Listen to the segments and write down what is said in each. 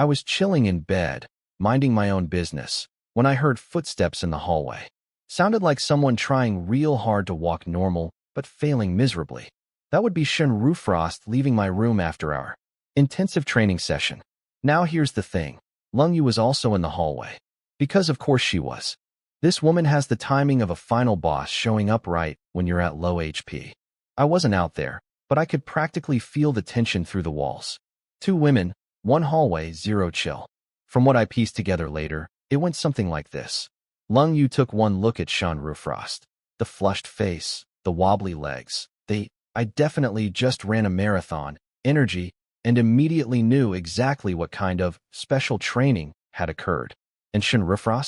I was chilling in bed, minding my own business, when I heard footsteps in the hallway. Sounded like someone trying real hard to walk normal, but failing miserably. That would be Chen Ye leaving my room after our intensive training session. Now here's the thing. Lung Yu was also in the hallway. Because of course she was. This woman has the timing of a final boss showing up right when you're at low HP. I wasn't out there, but I could practically feel the tension through the walls. 2 women, 1 hallway, 0 chill. From what I pieced together later, it went something like this. Lung Yu took one look at Chen Ye. The flushed face, the wobbly legs. I definitely just ran a marathon, energy, and immediately knew exactly what kind of special training had occurred. And Chen Ye?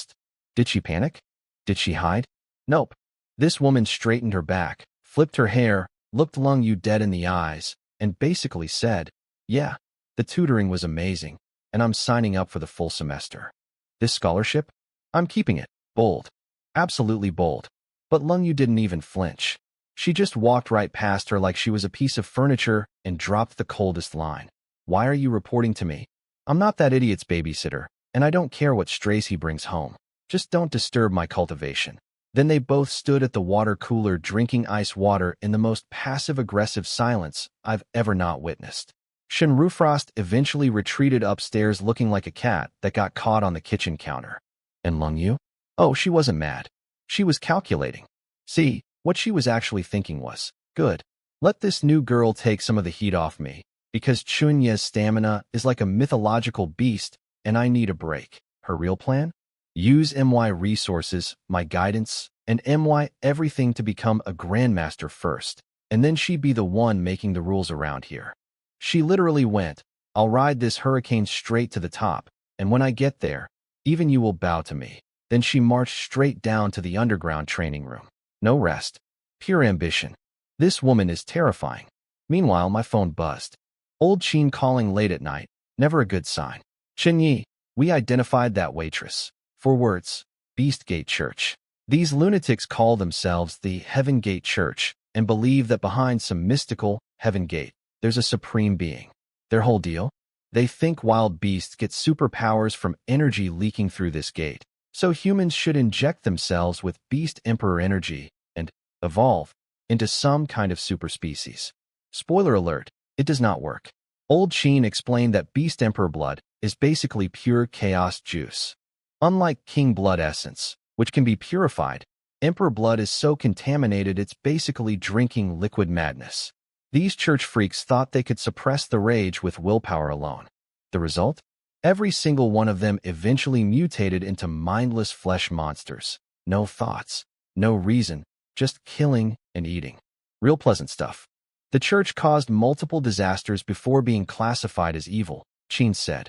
Did she panic? Did she hide? Nope. This woman straightened her back, flipped her hair, looked Lung Yu dead in the eyes, and basically said, "Yeah, the tutoring was amazing, and I'm signing up for the full semester. This scholarship? I'm keeping it." Bold. Absolutely bold. But Lung Yu didn't even flinch. She just walked right past her like she was a piece of furniture and dropped the coldest line. "Why are you reporting to me? I'm not that idiot's babysitter, and I don't care what strays he brings home. Just don't disturb my cultivation." Then they both stood at the water cooler drinking ice water in the most passive-aggressive silence I've ever not witnessed. Chen Ye eventually retreated upstairs looking like a cat that got caught on the kitchen counter. And Lung Yu? Oh, she wasn't mad. She was calculating. See, what she was actually thinking was, good. Let this new girl take some of the heat off me, because Chen Ye's stamina is like a mythological beast, and I need a break. Her real plan? Use my resources, my guidance, and my everything to become a Grandmaster first, and then she'd be the one making the rules around here. She literally went, "I'll ride this hurricane straight to the top, and when I get there, even you will bow to me." Then she marched straight down to the underground training room. No rest. Pure ambition. This woman is terrifying. Meanwhile, my phone buzzed. Old Chen calling late at night. Never a good sign. "Chen Ye, we identified that waitress. 4 words. Beast Gate Church. These lunatics call themselves the Heaven Gate Church and believe that behind some mystical Heaven Gate, there's a supreme being. Their whole deal? They think wild beasts get superpowers from energy leaking through this gate. So humans should inject themselves with Beast Emperor energy and evolve into some kind of superspecies. Spoiler alert, it does not work. Old Chen explained that Beast Emperor blood is basically pure chaos juice. Unlike King blood essence, which can be purified, Emperor blood is so contaminated it's basically drinking liquid madness. These church freaks thought they could suppress the rage with willpower alone. The result? Every single one of them eventually mutated into mindless flesh monsters. No thoughts, no reason, just killing and eating. Real pleasant stuff. The church caused multiple disasters before being classified as evil, Chen said.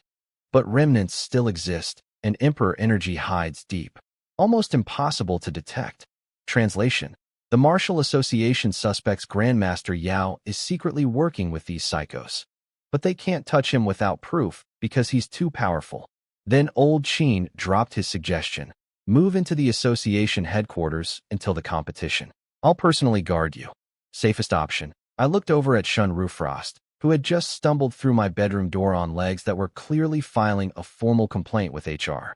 But remnants still exist, and Emperor energy hides deep. Almost impossible to detect. Translation. The Martial Association suspects Grandmaster Yao is secretly working with these psychos. But they can't touch him without proof, because he's too powerful. Then Old Chen dropped his suggestion. Move into the association headquarters until the competition. I'll personally guard you. Safest option. I looked over at Chen Ye, who had just stumbled through my bedroom door on legs that were clearly filing a formal complaint with HR.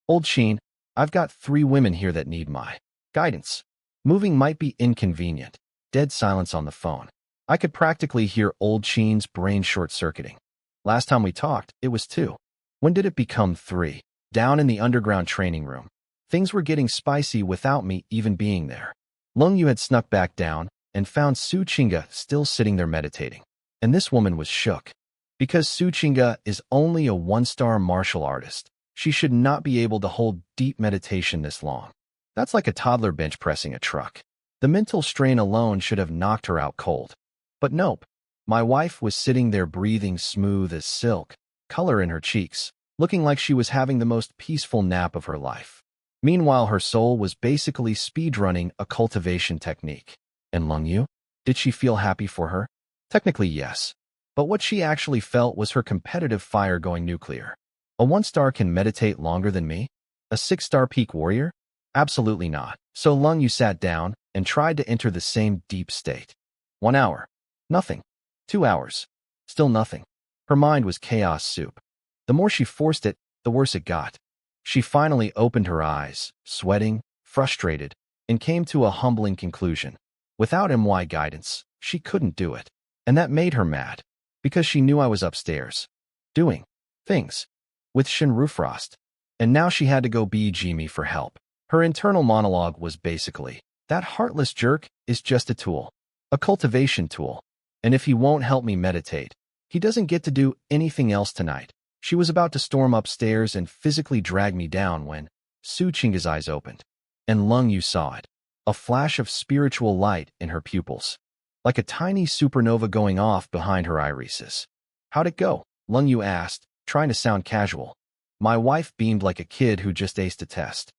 Old Chen, I've got 3 women here that need my guidance. Moving might be inconvenient. Dead silence on the phone. I could practically hear Old Chen's brain short-circuiting. Last time we talked, it was 2. When did it become 3? Down in the underground training room. Things were getting spicy without me even being there. Lung Yu had snuck back down and found Su Qingge still sitting there meditating. And this woman was shook. Because Su Qingge is only a 1-star martial artist, she should not be able to hold deep meditation this long. That's like a toddler bench pressing a truck. The mental strain alone should have knocked her out cold. But nope. My wife was sitting there breathing smooth as silk, color in her cheeks, looking like she was having the most peaceful nap of her life. Meanwhile, her soul was basically speedrunning a cultivation technique. And Lung Yu? Did she feel happy for her? Technically, yes. But what she actually felt was her competitive fire going nuclear. A 1-star can meditate longer than me? A 6-star peak warrior? Absolutely not. So Lung Yu sat down and tried to enter the same deep state. 1 hour. Nothing. 2 hours. Still nothing. Her mind was chaos soup. The more she forced it, the worse it got. She finally opened her eyes, sweating, frustrated, and came to a humbling conclusion. Without MY guidance, she couldn't do it. And that made her mad, because she knew I was upstairs, doing things with Chen Rufrost. And now she had to go beg me for help. Her internal monologue was basically, that heartless jerk is just a tool, a cultivation tool. And if he won't help me meditate, he doesn't get to do anything else tonight. She was about to storm upstairs and physically drag me down when Su Qing's eyes opened. And Lung Yu saw it, a flash of spiritual light in her pupils, like a tiny supernova going off behind her irises. How'd it go? Lung Yu asked, trying to sound casual. My wife beamed like a kid who just aced a test.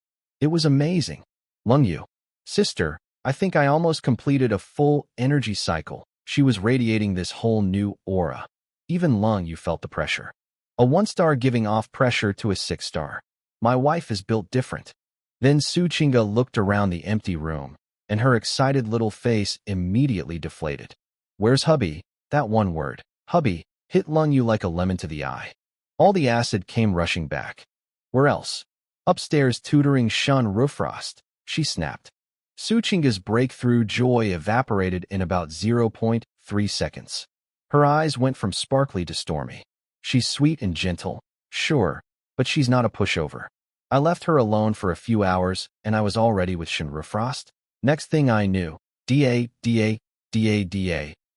It was amazing. Lung Yu. Sister, I think I almost completed a full energy cycle. She was radiating this whole new aura. Even Lung Yu felt the pressure. A 1-star giving off pressure to a 6-star. My wife is built different. Then Su Qingge looked around the empty room, and her excited little face immediately deflated. Where's hubby? That one word, hubby, hit Lung Yu like a lemon to the eye. All the acid came rushing back. Where else? Upstairs tutoring Chen Rufrost, she snapped. Su Qingge's breakthrough joy evaporated in about 0.3 seconds. Her eyes went from sparkly to stormy. She's sweet and gentle, sure, but she's not a pushover. I left her alone for a few hours, and I was already with Chen Rufrost. Next thing I knew, Da,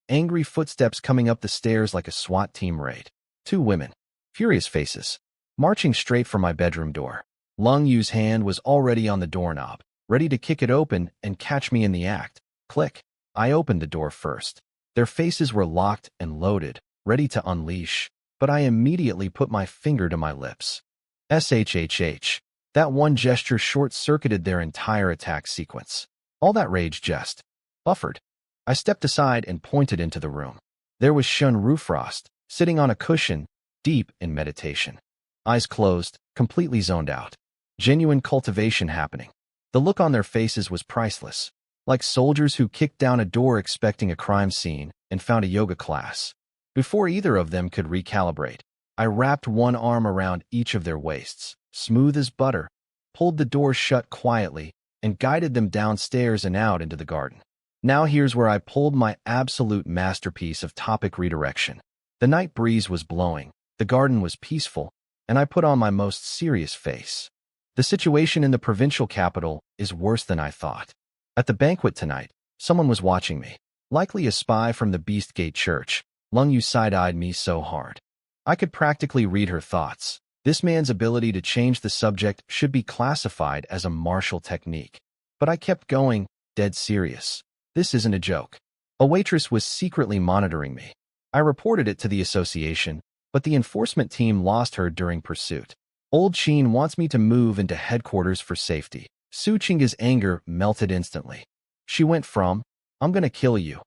angry footsteps coming up the stairs like a SWAT team raid. 2 women, furious faces, marching straight for my bedroom door. Lung Yu's hand was already on the doorknob, ready to kick it open and catch me in the act. Click. I opened the door first. Their faces were locked and loaded, ready to unleash, but I immediately put my finger to my lips. SHHH. That one gesture short-circuited their entire attack sequence. All that rage just buffered. I stepped aside and pointed into the room. There was Chen Rufrost, sitting on a cushion, deep in meditation. Eyes closed, completely zoned out. Genuine cultivation happening. The look on their faces was priceless, like soldiers who kicked down a door expecting a crime scene and found a yoga class. Before either of them could recalibrate, I wrapped one arm around each of their waists, smooth as butter, pulled the door shut quietly, and guided them downstairs and out into the garden. Now here's where I pulled my absolute masterpiece of topic redirection. The night breeze was blowing, the garden was peaceful, and I put on my most serious face. The situation in the provincial capital is worse than I thought. At the banquet tonight, someone was watching me, likely a spy from the Beastgate Church. Lung Yu side-eyed me so hard. I could practically read her thoughts. This man's ability to change the subject should be classified as a martial technique. But I kept going, dead serious. This isn't a joke. A waitress was secretly monitoring me. I reported it to the association, but the enforcement team lost her during pursuit. Old Qin wants me to move into headquarters for safety. Su Qing's anger melted instantly. She went from, I'm gonna kill you,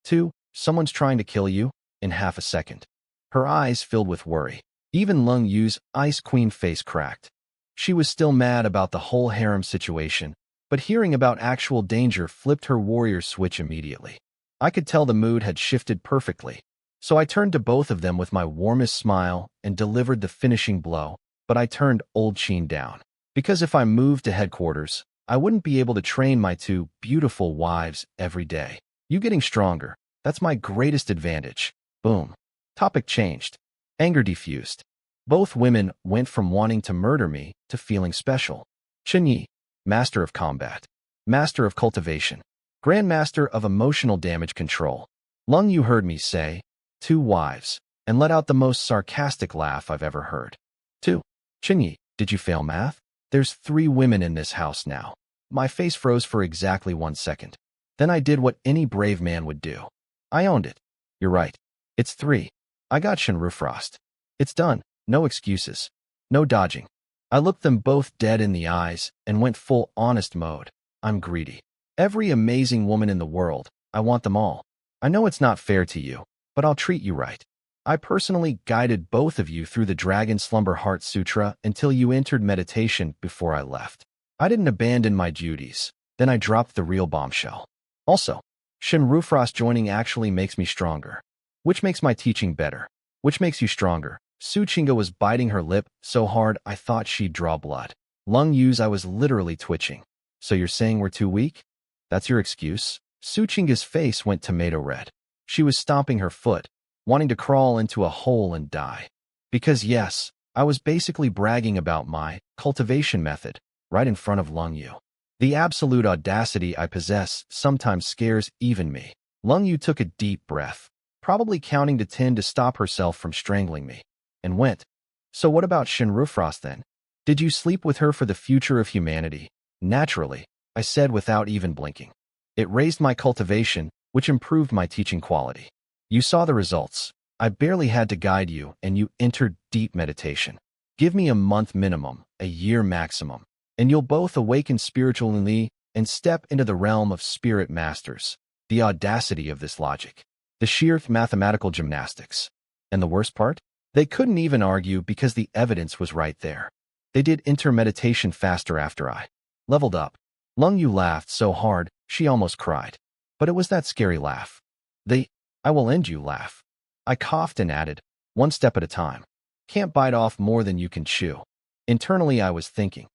to, someone's trying to kill you, in half a second. Her eyes filled with worry. Even Lung Yu's ice queen face cracked. She was still mad about the whole harem situation, but hearing about actual danger flipped her warrior switch immediately. I could tell the mood had shifted perfectly, so I turned to both of them with my warmest smile and delivered the finishing blow, but I turned Old Qin down. Because if I moved to headquarters, I wouldn't be able to train my 2 beautiful wives every day. You getting stronger, that's my greatest advantage. Boom. Topic changed. Anger diffused. Both women went from wanting to murder me to feeling special. Chen Ye, master of combat, master of cultivation, grandmaster of emotional damage control. Lung Yu heard me say, 2 wives, and let out the most sarcastic laugh I've ever heard. 2. Chen Ye, did you fail math? There's 3 women in this house now. My face froze for exactly 1 second. Then I did what any brave man would do. I owned it. You're right. It's 3. I got Chen Rufrost. It's done. No excuses. No dodging. I looked them both dead in the eyes and went full honest mode. I'm greedy. Every amazing woman in the world, I want them all. I know it's not fair to you, but I'll treat you right. I personally guided both of you through the Dragon Slumber Heart Sutra until you entered meditation before I left. I didn't abandon my duties. Then I dropped the real bombshell. Also, Chen Rufrost joining actually makes me stronger. Which makes my teaching better. Which makes you stronger. Su Qingge was biting her lip so hard I thought she'd draw blood. Lung Yu's I was literally twitching. So you're saying we're too weak? That's your excuse? Su Qingge's face went tomato red. She was stomping her foot, wanting to crawl into a hole and die. Because yes, I was basically bragging about my cultivation method right in front of Lung Yu. The absolute audacity I possess sometimes scares even me. Lung Yu took a deep breath, probably counting to 10 to stop herself from strangling me, and went, "So what about Chen Rufrost then? Did you sleep with her for the future of humanity?" "Naturally," I said without even blinking. "It raised my cultivation, which improved my teaching quality. You saw the results. I barely had to guide you, and you entered deep meditation. Give me a month minimum, a year maximum, and you'll both awaken spiritually and step into the realm of spirit masters." The audacity of this logic. The sheer mathematical gymnastics. And the worst part? They couldn't even argue because the evidence was right there. They did enter meditation faster after I leveled up. Lung Yu laughed so hard, she almost cried. But it was that scary laugh. The "I will end you" laugh. I coughed and added, "One step at a time. Can't bite off more than you can chew." Internally I was thinking,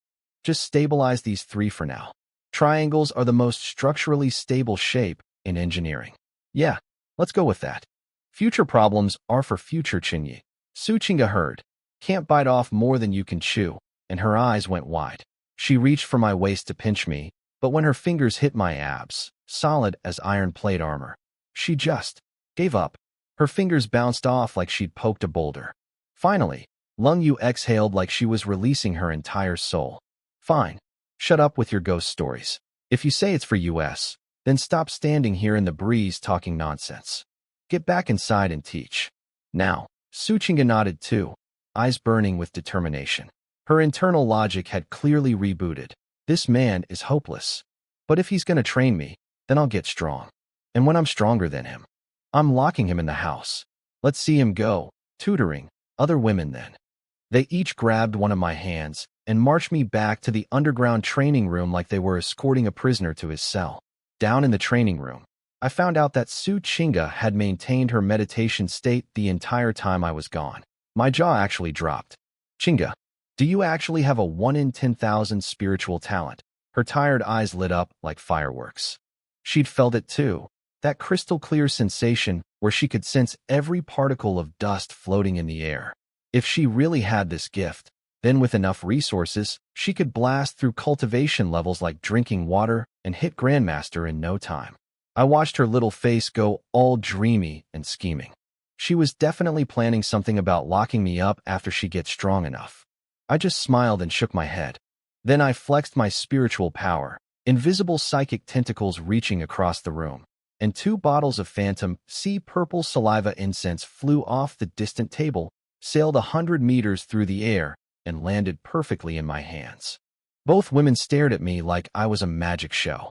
just stabilize these three for now. Triangles are the most structurally stable shape in engineering. Yeah, let's go with that. Future problems are for future Chen Ye. Su Qingge heard, "Can't bite off more than you can chew," and her eyes went wide. She reached for my waist to pinch me, but when her fingers hit my abs, solid as iron plate armor, she just gave up. Her fingers bounced off like she'd poked a boulder. Finally, Lung Yu exhaled like she was releasing her entire soul. "Fine. Shut up with your ghost stories. If you say it's for US, then stop standing here in the breeze talking nonsense. Get back inside and teach." Now, Su Qingge nodded too, eyes burning with determination. Her internal logic had clearly rebooted. This man is hopeless. But if he's gonna train me, then I'll get strong. And when I'm stronger than him, I'm locking him in the house. Let's see him go, tutoring other women then. They each grabbed one of my hands and marched me back to the underground training room like they were escorting a prisoner to his cell. Down in the training room, I found out that Su Qingge had maintained her meditation state the entire time I was gone. My jaw actually dropped. "Qingge, do you actually have a 1 in 10,000 spiritual talent?" Her tired eyes lit up like fireworks. She'd felt it too, that crystal-clear sensation where she could sense every particle of dust floating in the air. If she really had this gift, then with enough resources, she could blast through cultivation levels like drinking water and hit Grandmaster in no time. I watched her little face go all dreamy and scheming. She was definitely planning something about locking me up after she gets strong enough. I just smiled and shook my head. Then I flexed my spiritual power, invisible psychic tentacles reaching across the room, and 2 bottles of phantom sea purple saliva incense flew off the distant table, sailed 100 meters through the air, and landed perfectly in my hands. Both women stared at me like I was a magic show.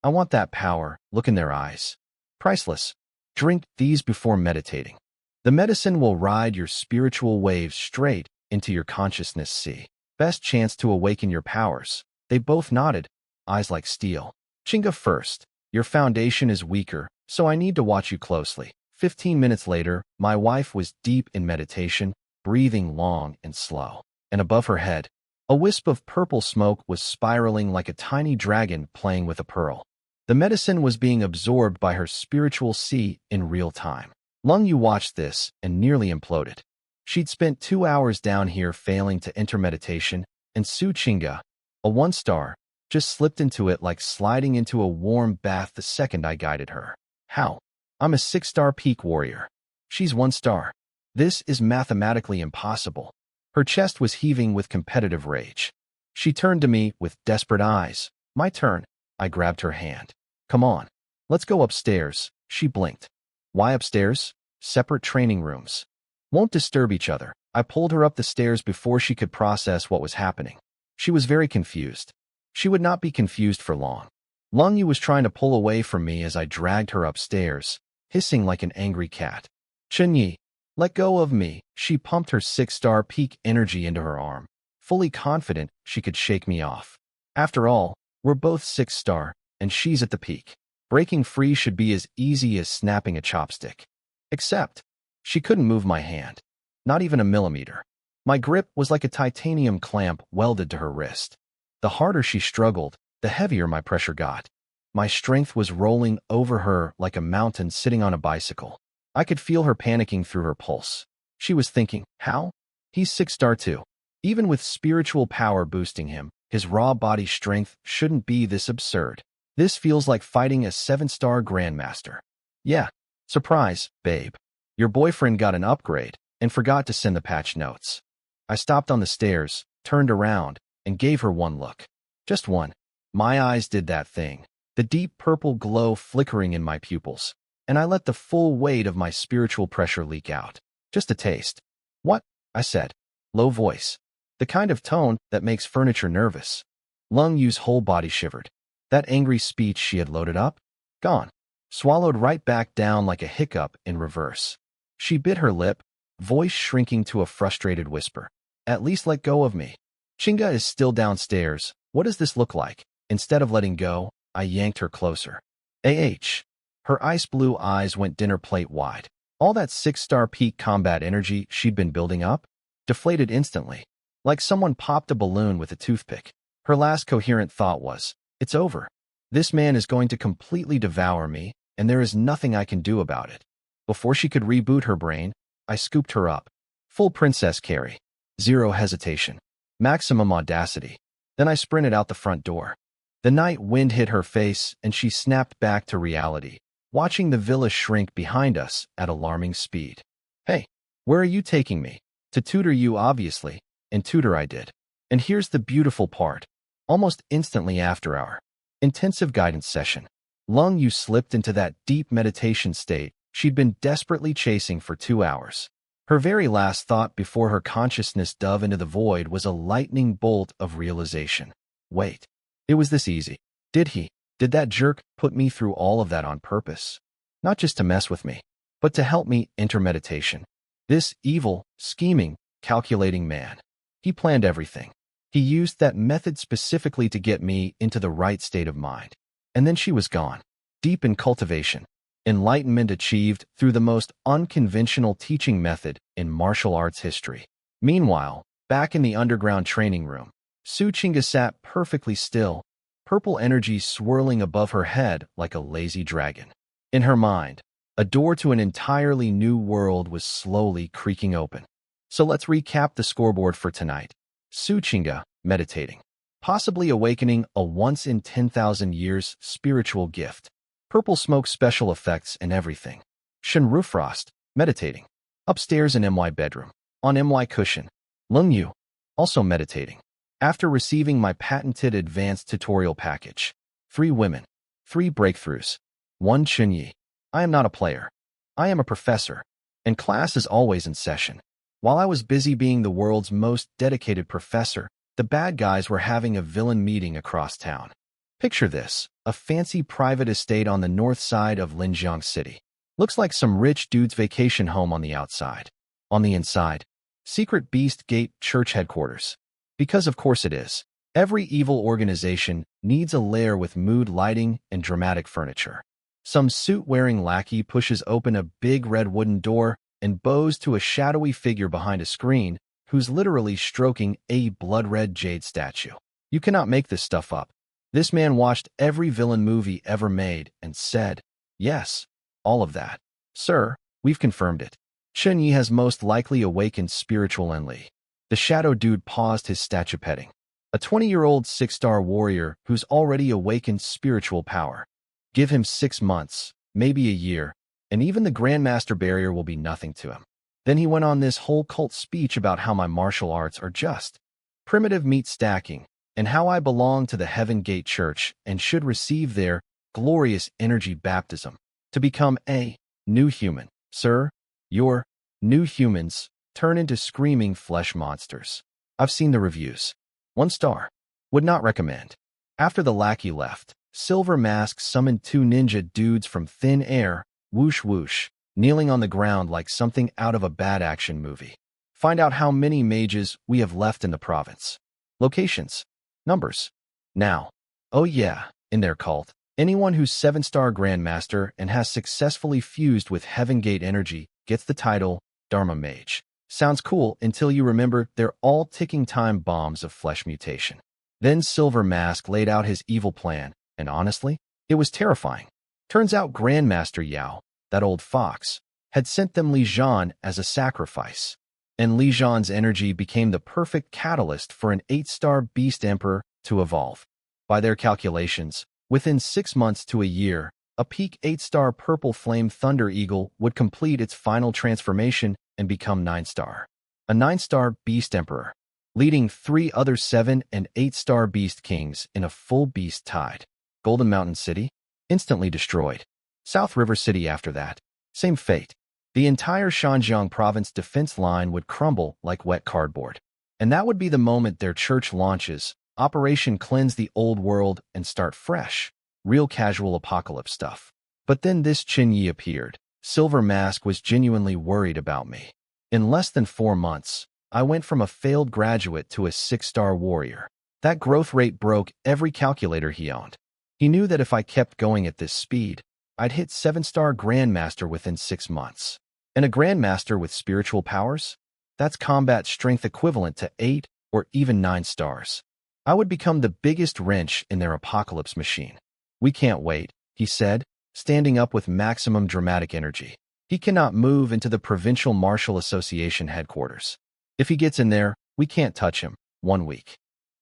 I want that power, look in their eyes. Priceless. Drink these before meditating. The medicine will ride your spiritual waves straight into your consciousness sea. Best chance to awaken your powers. They both nodded, eyes like steel. "Qingge first. Your foundation is weaker, so I need to watch you closely." 15 minutes later, my wife was deep in meditation, breathing long and slow. And above her head, a wisp of purple smoke was spiraling like a tiny dragon playing with a pearl. The medicine was being absorbed by her spiritual sea in real time. Lung Yu watched this and nearly imploded. She'd spent 2 hours down here failing to enter meditation, and Su Qingge, a 1-star, just slipped into it like sliding into a warm bath the second I guided her. How? I'm a 6-star peak warrior. She's 1 star. This is mathematically impossible. Her chest was heaving with competitive rage. She turned to me with desperate eyes. "My turn." I grabbed her hand. "Come on. Let's go upstairs." She blinked. "Why upstairs?" "Separate training rooms. Won't disturb each other." I pulled her up the stairs before she could process what was happening. She was very confused. She would not be confused for long. Lung Yu was trying to pull away from me as I dragged her upstairs, hissing like an angry cat. "Chen Ye, let go of me." She pumped her 6-star peak energy into her arm, fully confident she could shake me off. After all, we're both 6-star, and she's at the peak. Breaking free should be as easy as snapping a chopstick. Except, she couldn't move my hand. not even a millimeter. My grip was like a titanium clamp welded to her wrist. The harder she struggled, the heavier my pressure got. My strength was rolling over her like a mountain sitting on a bicycle. I could feel her panicking through her pulse. She was thinking, how? He's 6-star too. Even with spiritual power boosting him, his raw body strength shouldn't be this absurd. This feels like fighting a 7-star Grandmaster. Yeah, surprise, babe. Your boyfriend got an upgrade and forgot to send the patch notes. I stopped on the stairs, turned around, and gave her one look. Just one. My eyes did that thing, the deep purple glow flickering in my pupils, and I let the full weight of my spiritual pressure leak out. Just a taste. What? I said. Low voice. The kind of tone that makes furniture nervous. Lung Yu's whole body shivered. That angry speech she had loaded up? Gone. Swallowed right back down like a hiccup in reverse. She bit her lip, voice shrinking to a frustrated whisper. At least let go of me. Chinga is still downstairs. What does this look like? Instead of letting go, I yanked her closer. Her ice blue eyes went dinner plate wide. All that 6-star peak combat energy she'd been building up? Deflated instantly. Like someone popped a balloon with a toothpick. Her last coherent thought was, it's over. This man is going to completely devour me, and there is nothing I can do about it. Before she could reboot her brain, I scooped her up. Full princess carry. Zero hesitation. Maximum audacity. Then I sprinted out the front door. The night wind hit her face, and she snapped back to reality, watching the villa shrink behind us at alarming speed. Hey, where are you taking me? To tutor you, obviously, and tutor I did. And here's the beautiful part. Almost instantly after our intensive guidance session, Lung Yu slipped into that deep meditation state she'd been desperately chasing for 2 hours. Her very last thought before her consciousness dove into the void was a lightning bolt of realization. Wait, it was this easy. Did that jerk put me through all of that on purpose? Not just to mess with me, but to help me enter meditation. This evil, scheming, calculating man. He planned everything. He used that method specifically to get me into the right state of mind. And then she was gone. Deep in cultivation. Enlightenment achieved through the most unconventional teaching method in martial arts history. Meanwhile, back in the underground training room, Su Chinga sat perfectly still, purple energy swirling above her head like a lazy dragon. In her mind, a door to an entirely new world was slowly creaking open. So let's recap the scoreboard for tonight. Su Chinga, meditating. Possibly awakening a once-in-10,000 years spiritual gift. Purple smoke special effects and everything. Chen Ye, meditating. Upstairs in MY bedroom. On MY cushion. Lung Yu, also meditating. After receiving my patented advanced tutorial package. 3 women. 3 breakthroughs. 1 Chen Ye. I am not a player. I am a professor. And class is always in session. While I was busy being the world's most dedicated professor, the bad guys were having a villain meeting across town. Picture this, a fancy private estate on the north side of Linjiang City. Looks like some rich dude's vacation home on the outside. On the inside, secret Beast Gate church headquarters. Because of course it is. Every evil organization needs a lair with mood lighting and dramatic furniture. Some suit-wearing lackey pushes open a big red wooden door and bows to a shadowy figure behind a screen who's literally stroking a blood-red jade statue. You cannot make this stuff up. This man watched every villain movie ever made and said, yes, all of that. Sir, we've confirmed it. Chen Ye has most likely awakened spiritual Enli. The shadow dude paused his statue petting. A 20-year-old 6-star warrior who's already awakened spiritual power. Give him 6 months, maybe a year, and even the Grandmaster barrier will be nothing to him. Then he went on this whole cult speech about how my martial arts are just primitive meat stacking, and how I belong to the Heaven Gate Church and should receive their glorious energy baptism to become a new human. Sir, your new humans turn into screaming flesh monsters. I've seen the reviews. 1 star. Would not recommend. After the lackey left, Silver Mask summoned 2 ninja dudes from thin air, whoosh whoosh, kneeling on the ground like something out of a bad action movie. Find out how many mages we have left in the province. Locations. Numbers. Now. Oh yeah, in their cult, anyone who's 7-star Grandmaster and has successfully fused with Heaven Gate energy gets the title Dharma Mage. Sounds cool until you remember they're all ticking time bombs of flesh mutation. Then Silver Mask laid out his evil plan, and honestly, it was terrifying. Turns out Grandmaster Yao, that old fox, had sent them Li Zhan as a sacrifice. And Li Zhan's energy became the perfect catalyst for an 8-star beast emperor to evolve. By their calculations, within 6 months to a year, a peak 8-star purple flame thunder eagle would complete its final transformation and become 9-star. A 9-star beast emperor, leading 3 other 7 and 8-star beast kings in a full beast tide. Golden Mountain City? Instantly destroyed. South River City after that. Same fate. The entire Shanjiang province defense line would crumble like wet cardboard. And that would be the moment their church launches, Operation Cleanse the Old World and Start Fresh. Real casual apocalypse stuff. But then this Chen Ye appeared. Silver Mask was genuinely worried about me. In less than 4 months, I went from a failed graduate to a 6-star warrior. That growth rate broke every calculator he owned. He knew that if I kept going at this speed, I'd hit 7-star Grandmaster within 6 months. And a Grandmaster with spiritual powers? That's combat strength equivalent to 8 or even 9 stars. I would become the biggest wrench in their apocalypse machine. We can't wait, he said, standing up with maximum dramatic energy. He cannot move into the Provincial Martial Association headquarters. If he gets in there, we can't touch him. 1 week.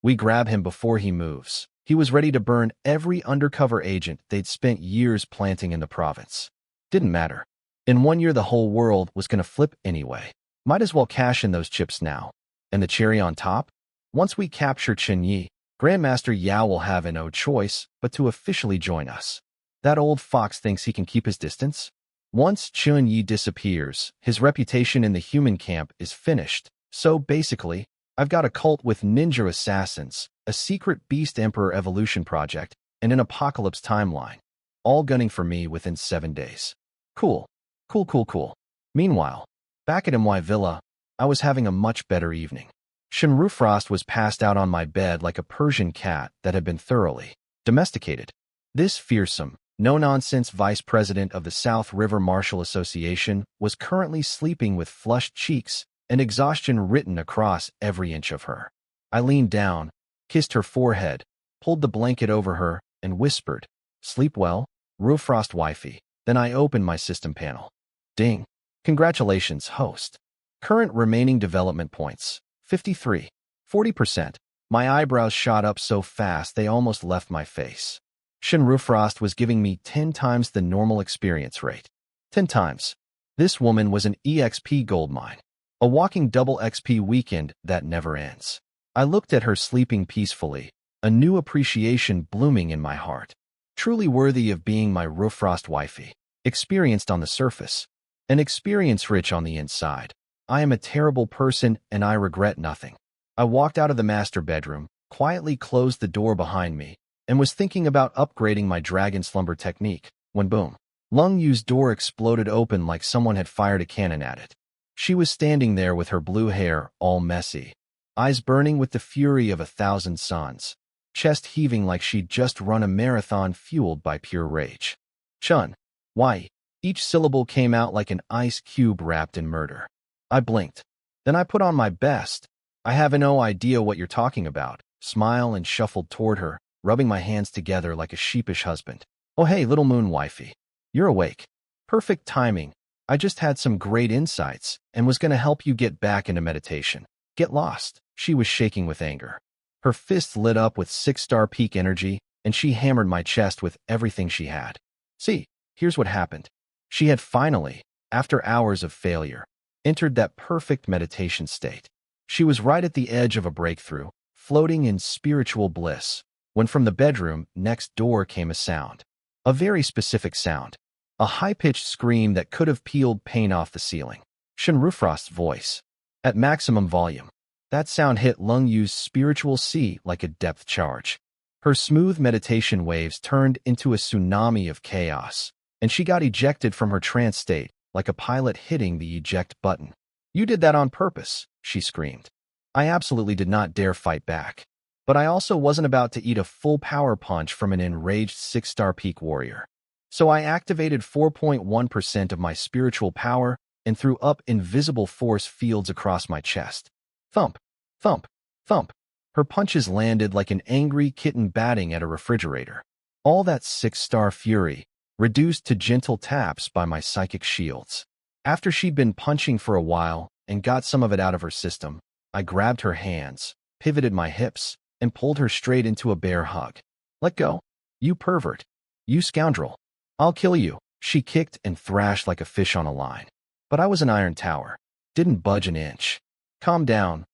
We grab him before he moves. He was ready to burn every undercover agent they'd spent years planting in the province. Didn't matter. In 1 year, the whole world was going to flip anyway. Might as well cash in those chips now. And the cherry on top? Once we capture Chen Ye, Grandmaster Yao will have no choice but to officially join us. That old fox thinks he can keep his distance? Once Chen Ye disappears, his reputation in the human camp is finished. So basically, I've got a cult with ninja assassins, a secret beast emperor evolution project, and an apocalypse timeline. All gunning for me within 7 days. Cool. Cool. Meanwhile, back at MY Villa, I was having a much better evening. Chen Rufrost was passed out on my bed like a Persian cat that had been thoroughly domesticated. This fearsome, no-nonsense vice president of the South River Martial Association was currently sleeping with flushed cheeks and exhaustion written across every inch of her. I leaned down, kissed her forehead, pulled the blanket over her, and whispered, "Sleep well, Rufrost wifey." Then I opened my system panel. Ding. Congratulations, host. Current remaining development points, 53. 40%. My eyebrows shot up so fast they almost left my face. Chen Rufrost was giving me 10 times the normal experience rate. 10 times. This woman was an EXP goldmine. A walking double XP weekend that never ends. I looked at her sleeping peacefully, a new appreciation blooming in my heart. Truly worthy of being my Rufrost wifey. Experienced on the surface, and experience-rich on the inside. I am a terrible person and I regret nothing. I walked out of the master bedroom, quietly closed the door behind me, and was thinking about upgrading my dragon slumber technique, when boom. Lung Yu's door exploded open like someone had fired a cannon at it. She was standing there with her blue hair all messy, eyes burning with the fury of 1,000 suns, chest heaving like she'd just run a marathon fueled by pure rage. Chun. Why? Each syllable came out like an ice cube wrapped in murder. I blinked. Then I put on my best. I have no idea what you're talking about. Smile and shuffled toward her, rubbing my hands together like a sheepish husband. Oh hey, little moon wifey. You're awake. Perfect timing. I just had some great insights and was going to help you get back into meditation. Get lost. She was shaking with anger. Her fists lit up with 6-star peak energy, and she hammered my chest with everything she had. See, here's what happened. She had finally, after hours of failure, entered that perfect meditation state. She was right at the edge of a breakthrough, floating in spiritual bliss, when from the bedroom next door came a sound. A very specific sound. A high-pitched scream that could have peeled paint off the ceiling. Chen Rufrost's voice. At maximum volume. That sound hit Lung Yu's spiritual sea like a depth charge. Her smooth meditation waves turned into a tsunami of chaos, and she got ejected from her trance state like a pilot hitting the eject button. You did that on purpose, she screamed. I absolutely did not dare fight back. But I also wasn't about to eat a full power punch from an enraged 6-star peak warrior. So I activated 4.1% of my spiritual power and threw up invisible force fields across my chest. Thump, thump, thump. Her punches landed like an angry kitten batting at a refrigerator. All that six-star fury, reduced to gentle taps by my psychic shields. After she'd been punching for a while and got some of it out of her system, I grabbed her hands, pivoted my hips, and pulled her straight into a bear hug. Let go. You pervert. You scoundrel. I'll kill you. She kicked and thrashed like a fish on a line. But I was an iron tower. Didn't budge an inch. Calm down,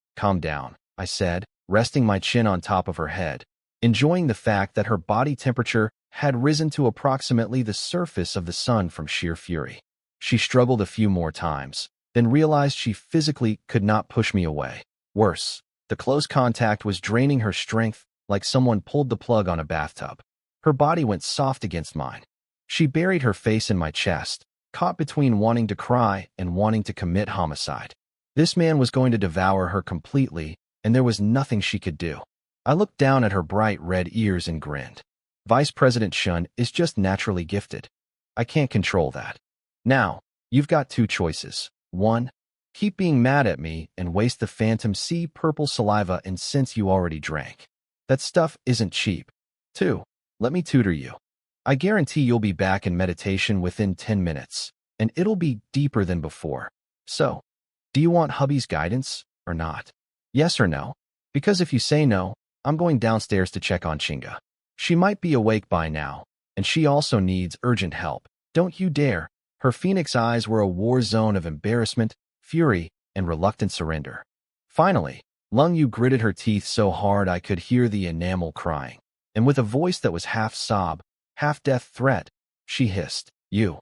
I said, resting my chin on top of her head, enjoying the fact that her body temperature had risen to approximately the surface of the sun from sheer fury. She struggled a few more times, then realized she physically could not push me away. Worse, the close contact was draining her strength like someone pulled the plug on a bathtub. Her body went soft against mine. She buried her face in my chest, caught between wanting to cry and wanting to commit homicide. This man was going to devour her completely, and there was nothing she could do. I looked down at her bright red ears and grinned. Vice President Chen is just naturally gifted. I can't control that. Now, you've got two choices. 1. Keep being mad at me and waste the phantom sea purple saliva and sense you already drank. That stuff isn't cheap. 2. Let me tutor you. I guarantee you'll be back in meditation within 10 minutes, and it'll be deeper than before. So, do you want hubby's guidance or not? Yes or no? Because if you say no, I'm going downstairs to check on Chinga. She might be awake by now, and she also needs urgent help. Don't you dare. Her phoenix eyes were a war zone of embarrassment, fury, and reluctant surrender. Finally, Lung Yu gritted her teeth so hard I could hear the enamel crying, and with a voice that was half sob, half death threat, she hissed, You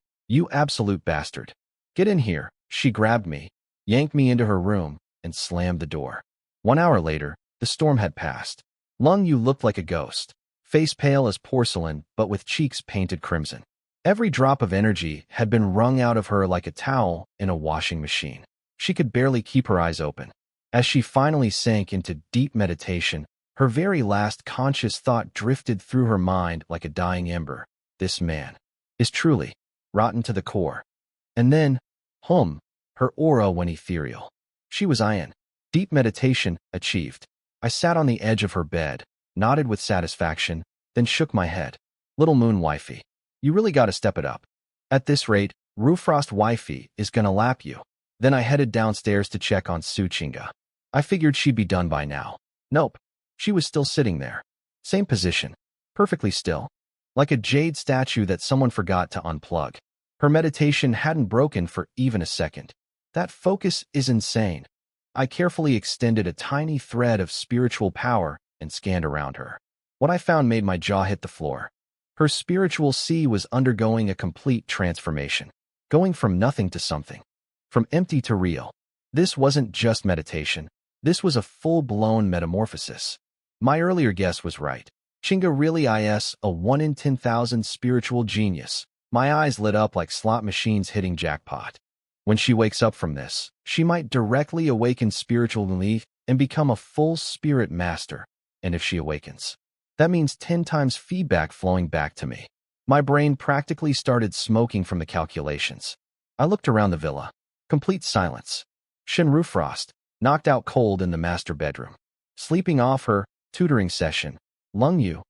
absolute bastard. Get in here. She grabbed me, yanked me into her room, and slammed the door. 1 hour later, the storm had passed. Lung Yu looked like a ghost, face pale as porcelain but with cheeks painted crimson. Every drop of energy had been wrung out of her like a towel in a washing machine. She could barely keep her eyes open. As she finally sank into deep meditation, her very last conscious thought drifted through her mind like a dying ember. This man is truly rotten to the core. And then, her aura went ethereal. She was in. Deep meditation achieved. I sat on the edge of her bed, nodded with satisfaction, then shook my head. Little moon wifey, you really gotta step it up. At this rate, Rufrost wifey is gonna lap you. Then I headed downstairs to check on Su Chinga. I figured she'd be done by now. Nope. She was still sitting there. Same position. Perfectly still. Like a jade statue that someone forgot to unplug. Her meditation hadn't broken for even a second. That focus is insane. I carefully extended a tiny thread of spiritual power and scanned around her. What I found made my jaw hit the floor. Her spiritual sea was undergoing a complete transformation. Going from nothing to something. From empty to real. This wasn't just meditation. This was a full-blown metamorphosis. My earlier guess was right. Chinga really is a 1 in 10,000 spiritual genius. My eyes lit up like slot machines hitting jackpot. When she wakes up from this, she might directly awaken spiritual belief and become a full spirit master. And if she awakens, that means 10 times feedback flowing back to me. My brain practically started smoking from the calculations. I looked around the villa. Complete silence. Chen Rufrost, knocked out cold in the master bedroom. Sleeping off her tutoring session. Lung Yu,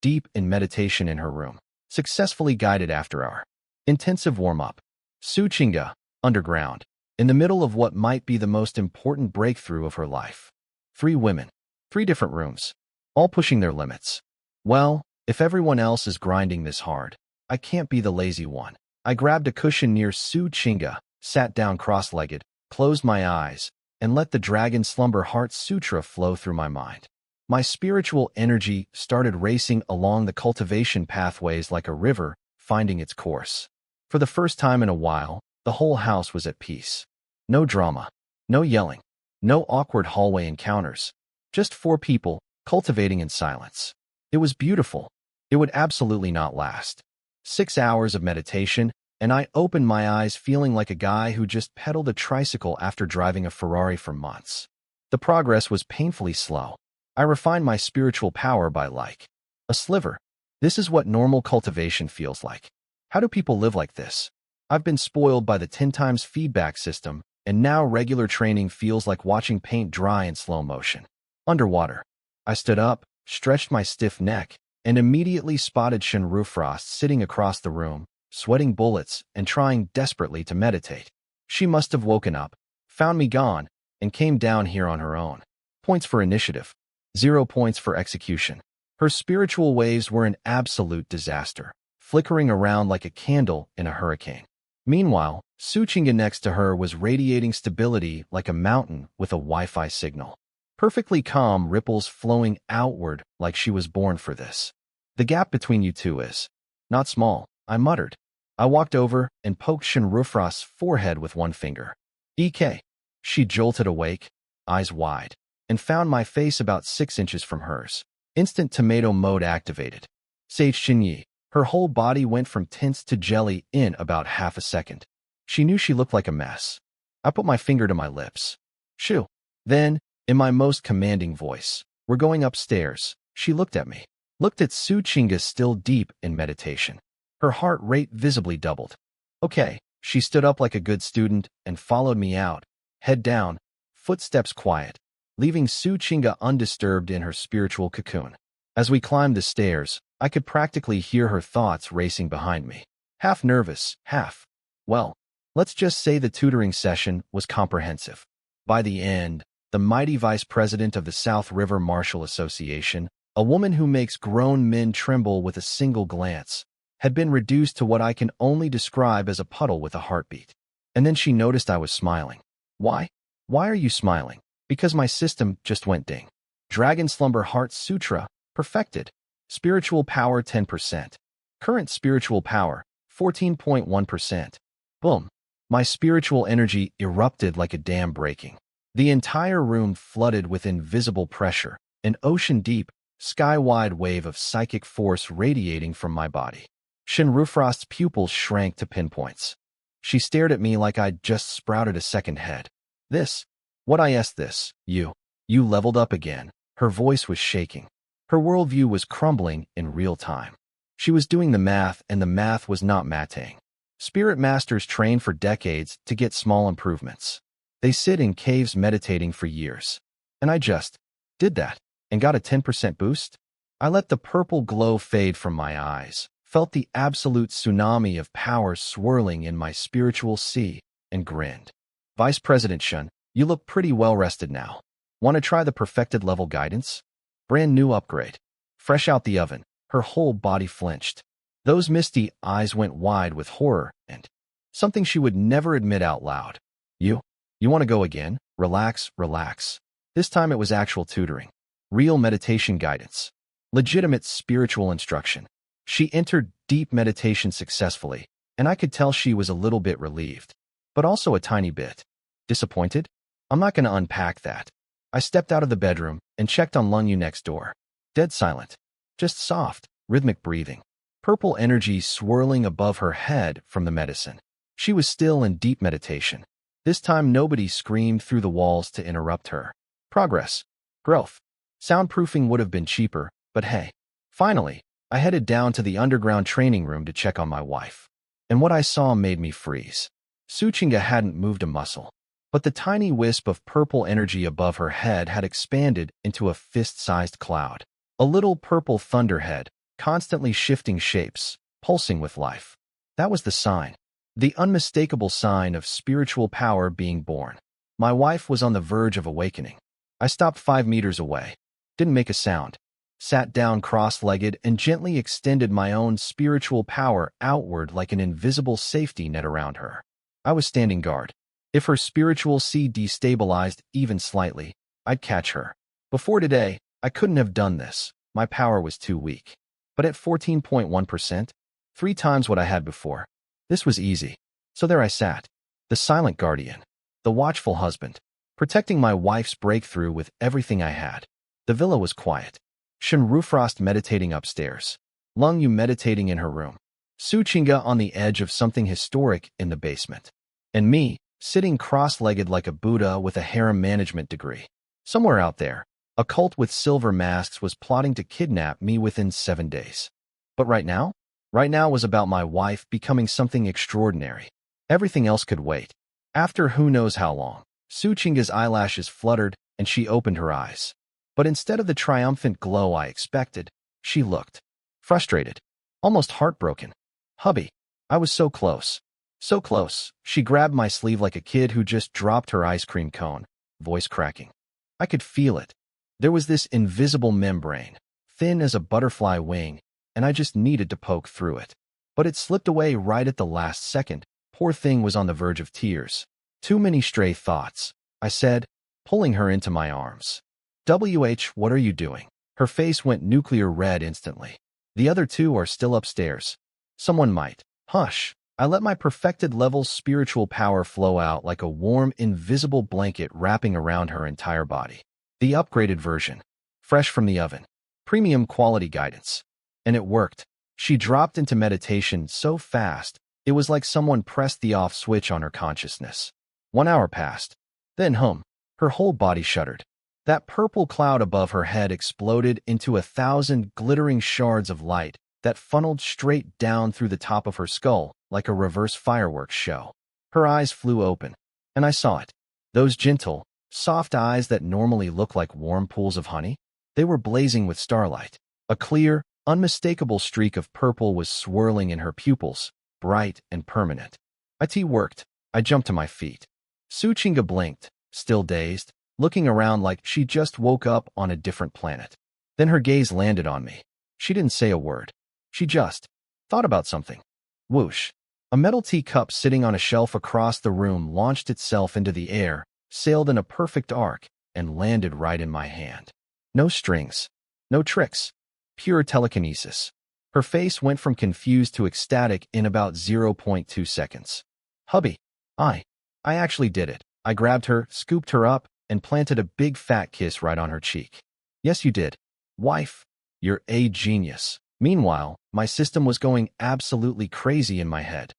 deep in meditation in her room. Successfully guided after our intensive warm-up. Su Chinga, underground, in the middle of what might be the most important breakthrough of her life. 3 women, 3 different rooms, all pushing their limits. Well, if everyone else is grinding this hard, I can't be the lazy one. I grabbed a cushion near Su Chinga, sat down cross-legged, closed my eyes, and let the Dragon Slumber Heart Sutra flow through my mind. My spiritual energy started racing along the cultivation pathways like a river, finding its course. For the first time in a while, the whole house was at peace. No drama, no yelling, no awkward hallway encounters. Just 4 people, cultivating in silence. It was beautiful. It would absolutely not last. 6 hours of meditation, and I opened my eyes feeling like a guy who just pedaled a tricycle after driving a Ferrari for months. The progress was painfully slow. I refined my spiritual power by like a sliver. This is what normal cultivation feels like. How do people live like this? I've been spoiled by the 10 times feedback system, and now regular training feels like watching paint dry in slow motion. Underwater, I stood up, stretched my stiff neck, and immediately spotted Chen Ye sitting across the room, sweating bullets and trying desperately to meditate. She must have woken up, found me gone, and came down here on her own. Points for initiative. 0 points for execution. Her spiritual waves were an absolute disaster, flickering around like a candle in a hurricane. Meanwhile, Su Qingge next to her was radiating stability like a mountain with a Wi-Fi signal. Perfectly calm ripples flowing outward like she was born for this. The gap between you two is not small, I muttered. I walked over and poked Chen Ye's forehead with one finger. EK. She jolted awake, eyes wide, and found my face about 6 inches from hers. Instant tomato mode activated. Sage Chen Ye. Her whole body went from tense to jelly in about half a second. She knew she looked like a mess. I put my finger to my lips. Shoo. Then, in my most commanding voice, "We're going upstairs." She looked at me. Looked at Su Qingge still deep in meditation. Her heart rate visibly doubled. Okay, she stood up like a good student and followed me out, head down, footsteps quiet, leaving Su Qingge undisturbed in her spiritual cocoon. As we climbed the stairs, I could practically hear her thoughts racing behind me. Half nervous, half. Well, let's just say the tutoring session was comprehensive. By the end, the mighty vice president of the South River Martial Association, a woman who makes grown men tremble with a single glance, had been reduced to what I can only describe as a puddle with a heartbeat. And then she noticed I was smiling. Why? Why are you smiling? Because my system just went ding. Dragon Slumber Heart Sutra, perfected. Spiritual power 10%. Current spiritual power 14.1%. Boom. My spiritual energy erupted like a dam breaking. The entire room flooded with invisible pressure, an ocean-deep, sky-wide wave of psychic force radiating from my body. Chen Ye's pupils shrank to pinpoints. She stared at me like I'd just sprouted a second head. This? What I asked this? You leveled up again. Her voice was shaking. Her worldview was crumbling in real time. She was doing the math, and the math was not mathing. Spirit masters train for decades to get small improvements. They sit in caves meditating for years. And I just did that and got a 10% boost. I let the purple glow fade from my eyes, felt the absolute tsunami of power swirling in my spiritual sea, and grinned. Vice President Chen, you look pretty well rested now. Want to try the perfected level guidance? Brand new upgrade. Fresh out the oven, her whole body flinched. Those misty eyes went wide with horror and something she would never admit out loud. You want to go again? Relax, relax. This time it was actual tutoring. Real meditation guidance. Legitimate spiritual instruction. She entered deep meditation successfully, and I could tell she was a little bit relieved, but also a tiny bit disappointed. I'm not going to unpack that. I stepped out of the bedroom and checked on Lung Yu next door. Dead silent. Just soft, rhythmic breathing. Purple energy swirling above her head from the medicine. She was still in deep meditation. This time nobody screamed through the walls to interrupt her. Progress. Growth. Soundproofing would have been cheaper, but hey. Finally, I headed down to the underground training room to check on my wife. And what I saw made me freeze. Su Qingge hadn't moved a muscle, but the tiny wisp of purple energy above her head had expanded into a fist-sized cloud. A little purple thunderhead, constantly shifting shapes, pulsing with life. That was the sign. The unmistakable sign of spiritual power being born. My wife was on the verge of awakening. I stopped 5 meters away. Didn't make a sound. Sat down cross-legged and gently extended my own spiritual power outward like an invisible safety net around her. I was standing guard. If her spiritual sea destabilized even slightly, I'd catch her. Before today, I couldn't have done this. My power was too weak. But at 14.1%, 3 times what I had before, this was easy. So there I sat, the silent guardian, the watchful husband, protecting my wife's breakthrough with everything I had. The villa was quiet. Chen Ye meditating upstairs. Lung Yu meditating in her room. Su Qingge on the edge of something historic in the basement. And me, sitting cross-legged like a Buddha with a harem management degree. Somewhere out there, a cult with silver masks was plotting to kidnap me within 7 days. But right now? Right now was about my wife becoming something extraordinary. Everything else could wait. After who knows how long, Su Chinga's eyelashes fluttered and she opened her eyes. But instead of the triumphant glow I expected, she looked frustrated, almost heartbroken. Hubby, I was so close. So close. She grabbed my sleeve like a kid who just dropped her ice cream cone, voice cracking. I could feel it. There was this invisible membrane, thin as a butterfly wing, and I just needed to poke through it. But it slipped away right at the last second. Poor thing was on the verge of tears. Too many stray thoughts, I said, pulling her into my arms. What are you doing? Her face went nuclear red instantly. The other two are still upstairs. Someone might. Hush. I let my perfected level spiritual power flow out like a warm, invisible blanket wrapping around her entire body. The upgraded version. Fresh from the oven. Premium quality guidance. And it worked. She dropped into meditation so fast, it was like someone pressed the off switch on her consciousness. 1 hour passed. Then her whole body shuddered. That purple cloud above her head exploded into 1,000 glittering shards of light that funneled straight down through the top of her skull like a reverse fireworks show. Her eyes flew open, and I saw it. Those gentle, soft eyes that normally look like warm pools of honey, they were blazing with starlight. A clear, unmistakable streak of purple was swirling in her pupils, bright and permanent. It worked. I jumped to my feet. Su Chinga blinked, still dazed, looking around like she just woke up on a different planet. Then her gaze landed on me. She didn't say a word. She just thought about something. Whoosh. A metal teacup sitting on a shelf across the room launched itself into the air, sailed in a perfect arc, and landed right in my hand. No strings. No tricks. Pure telekinesis. Her face went from confused to ecstatic in about 0.2 seconds. Hubby, I actually did it. I grabbed her, scooped her up, and planted a big fat kiss right on her cheek. Yes, you did. Wife, you're a genius. Meanwhile, my system was going absolutely crazy in my head.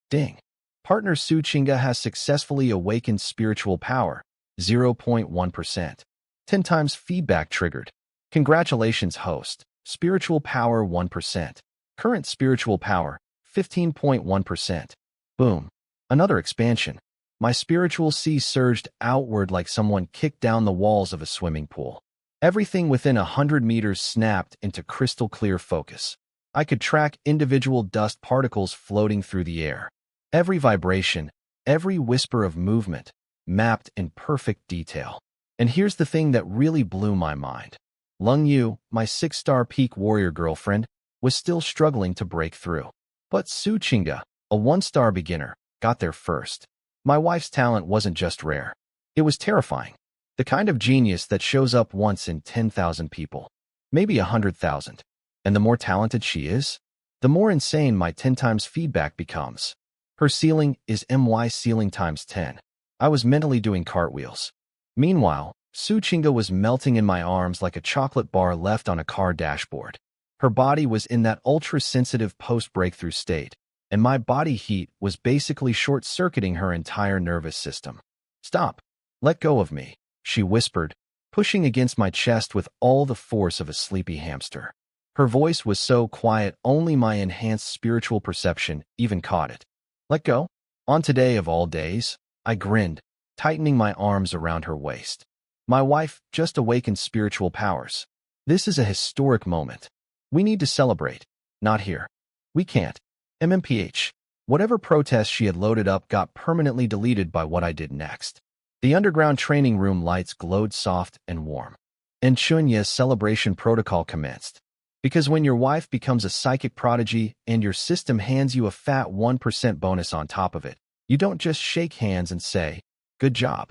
Ding. Partner Su Chinga has successfully awakened spiritual power, 0.1%. 10 times feedback triggered. Congratulations, host. Spiritual power 1%. Current spiritual power, 15.1%. Boom. Another expansion. My spiritual sea surged outward like someone kicked down the walls of a swimming pool. Everything within 100 meters snapped into crystal clear focus. I could track individual dust particles floating through the air. Every vibration, every whisper of movement, mapped in perfect detail. And here's the thing that really blew my mind. Lung Yu, my 6-star peak warrior girlfriend, was still struggling to break through. But Su Chinga, a 1-star beginner, got there first. My wife's talent wasn't just rare. It was terrifying. The kind of genius that shows up once in 10,000 people. Maybe 100,000. And the more talented she is, the more insane my 10 times feedback becomes. Her ceiling is my ceiling times 10. I was mentally doing cartwheels. Meanwhile, Su Chinga was melting in my arms like a chocolate bar left on a car dashboard. Her body was in that ultra-sensitive post-breakthrough state, and my body heat was basically short-circuiting her entire nervous system. Stop. Let go of me, she whispered, pushing against my chest with all the force of a sleepy hamster. Her voice was so quiet only my enhanced spiritual perception even caught it. Let go? On today of all days? I grinned, tightening my arms around her waist. My wife just awakened spiritual powers. This is a historic moment. We need to celebrate. Not here. We can't. MMPH. Whatever protest she had loaded up got permanently deleted by what I did next. The underground training room lights glowed soft and warm. And Chen Ye's celebration protocol commenced. Because when your wife becomes a psychic prodigy and your system hands you a fat 1% bonus on top of it, you don't just shake hands and say, "Good job."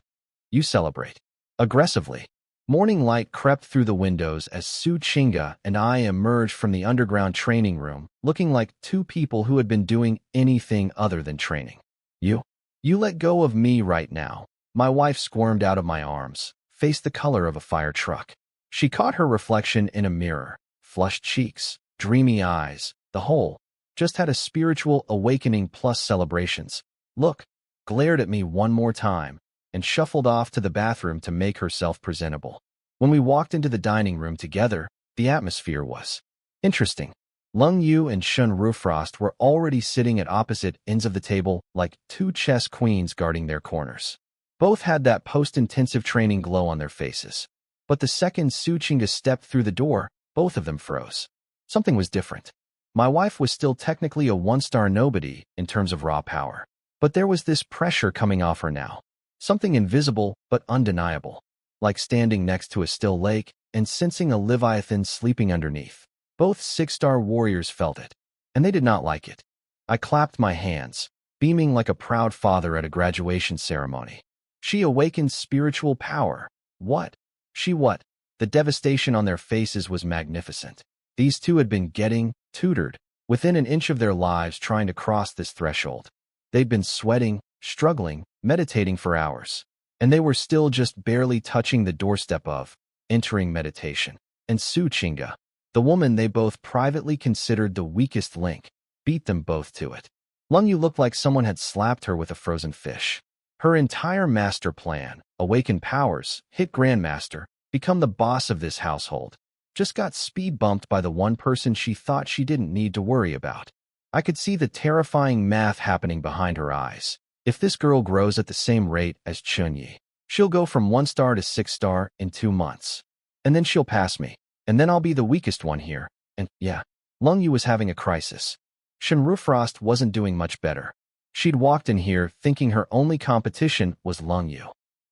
You celebrate. Aggressively. Morning light crept through the windows as Su Chinga and I emerged from the underground training room, looking like two people who had been doing anything other than training. You let go of me right now. My wife squirmed out of my arms, face the color of a fire truck. She caught her reflection in a mirror, flushed cheeks, dreamy eyes, the whole. Just had a spiritual awakening plus celebrations. Look, glared at me one more time, and shuffled off to the bathroom to make herself presentable. When we walked into the dining room together, the atmosphere was interesting. Lung Yu and Shun Rufrost were already sitting at opposite ends of the table like two chess queens guarding their corners. Both had that post-intensive training glow on their faces. But the second Su Chinga stepped through the door, both of them froze. Something was different. My wife was still technically a one-star nobody in terms of raw power. But there was this pressure coming off her now. Something invisible but undeniable. Like standing next to a still lake and sensing a leviathan sleeping underneath. Both six-star warriors felt it, and they did not like it. I clapped my hands, beaming like a proud father at a graduation ceremony. She awakened spiritual power. What? She what? The devastation on their faces was magnificent. These two had been getting tutored within an inch of their lives trying to cross this threshold. They'd been sweating, struggling, meditating for hours, and they were still just barely touching the doorstep of entering meditation. And Su Chinga, the woman they both privately considered the weakest link, beat them both to it. Lung Yu looked like someone had slapped her with a frozen fish. Her entire master plan, awaken powers, hit Grandmaster, become the boss of this household, just got speed bumped by the one person she thought she didn't need to worry about. I could see the terrifying math happening behind her eyes. If this girl grows at the same rate as Chen Ye, she'll go from 1-star to 6-star in 2 months. And then she'll pass me. And then I'll be the weakest one here. And, yeah, Lung Yu was having a crisis. Chen Rufrost wasn't doing much better. She'd walked in here thinking her only competition was Lung Yu.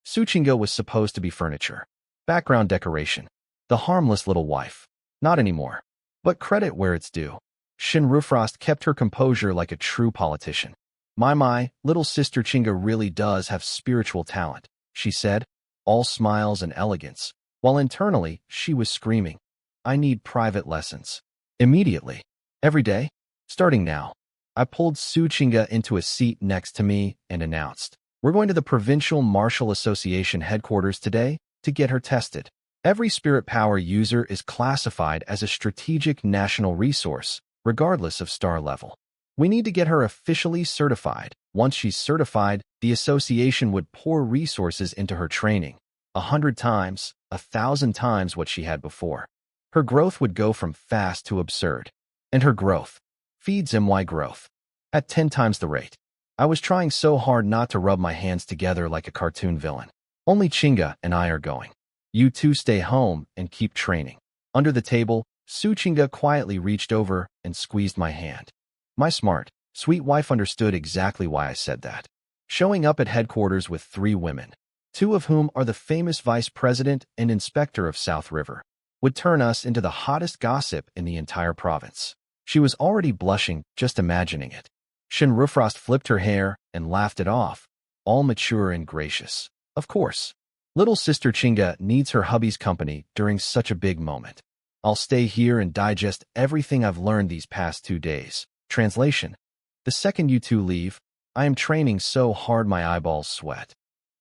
Su Chinga was supposed to be furniture. Background decoration. The harmless little wife. Not anymore. But credit where it's due. Chen Rufrost kept her composure like a true politician. My, little sister Chinga really does have spiritual talent, she said, all smiles and elegance, while internally she was screaming, I need private lessons. Immediately. Every day. Starting now. I pulled Su Chinga into a seat next to me and announced, we're going to the Provincial Martial Association headquarters today to get her tested. Every spirit power user is classified as a strategic national resource, regardless of star level. We need to get her officially certified. Once she's certified, the association would pour resources into her training, 100 times, 1,000 times what she had before. Her growth would go from fast to absurd. And her growth feeds MY growth at 10 times the rate. I was trying so hard not to rub my hands together like a cartoon villain. Only Chinga and I are going. You two stay home and keep training. Under the table, Su Chinga quietly reached over and squeezed my hand. My smart, sweet wife understood exactly why I said that. Showing up at headquarters with 3 women, 2 of whom are the famous vice president and inspector of South River, would turn us into the hottest gossip in the entire province. She was already blushing just imagining it. Chen Rufrost flipped her hair and laughed it off, all mature and gracious. Of course. Little sister Chinga needs her hubby's company during such a big moment. I'll stay here and digest everything I've learned these past 2 days. Translation. The second you two leave, I am training so hard my eyeballs sweat.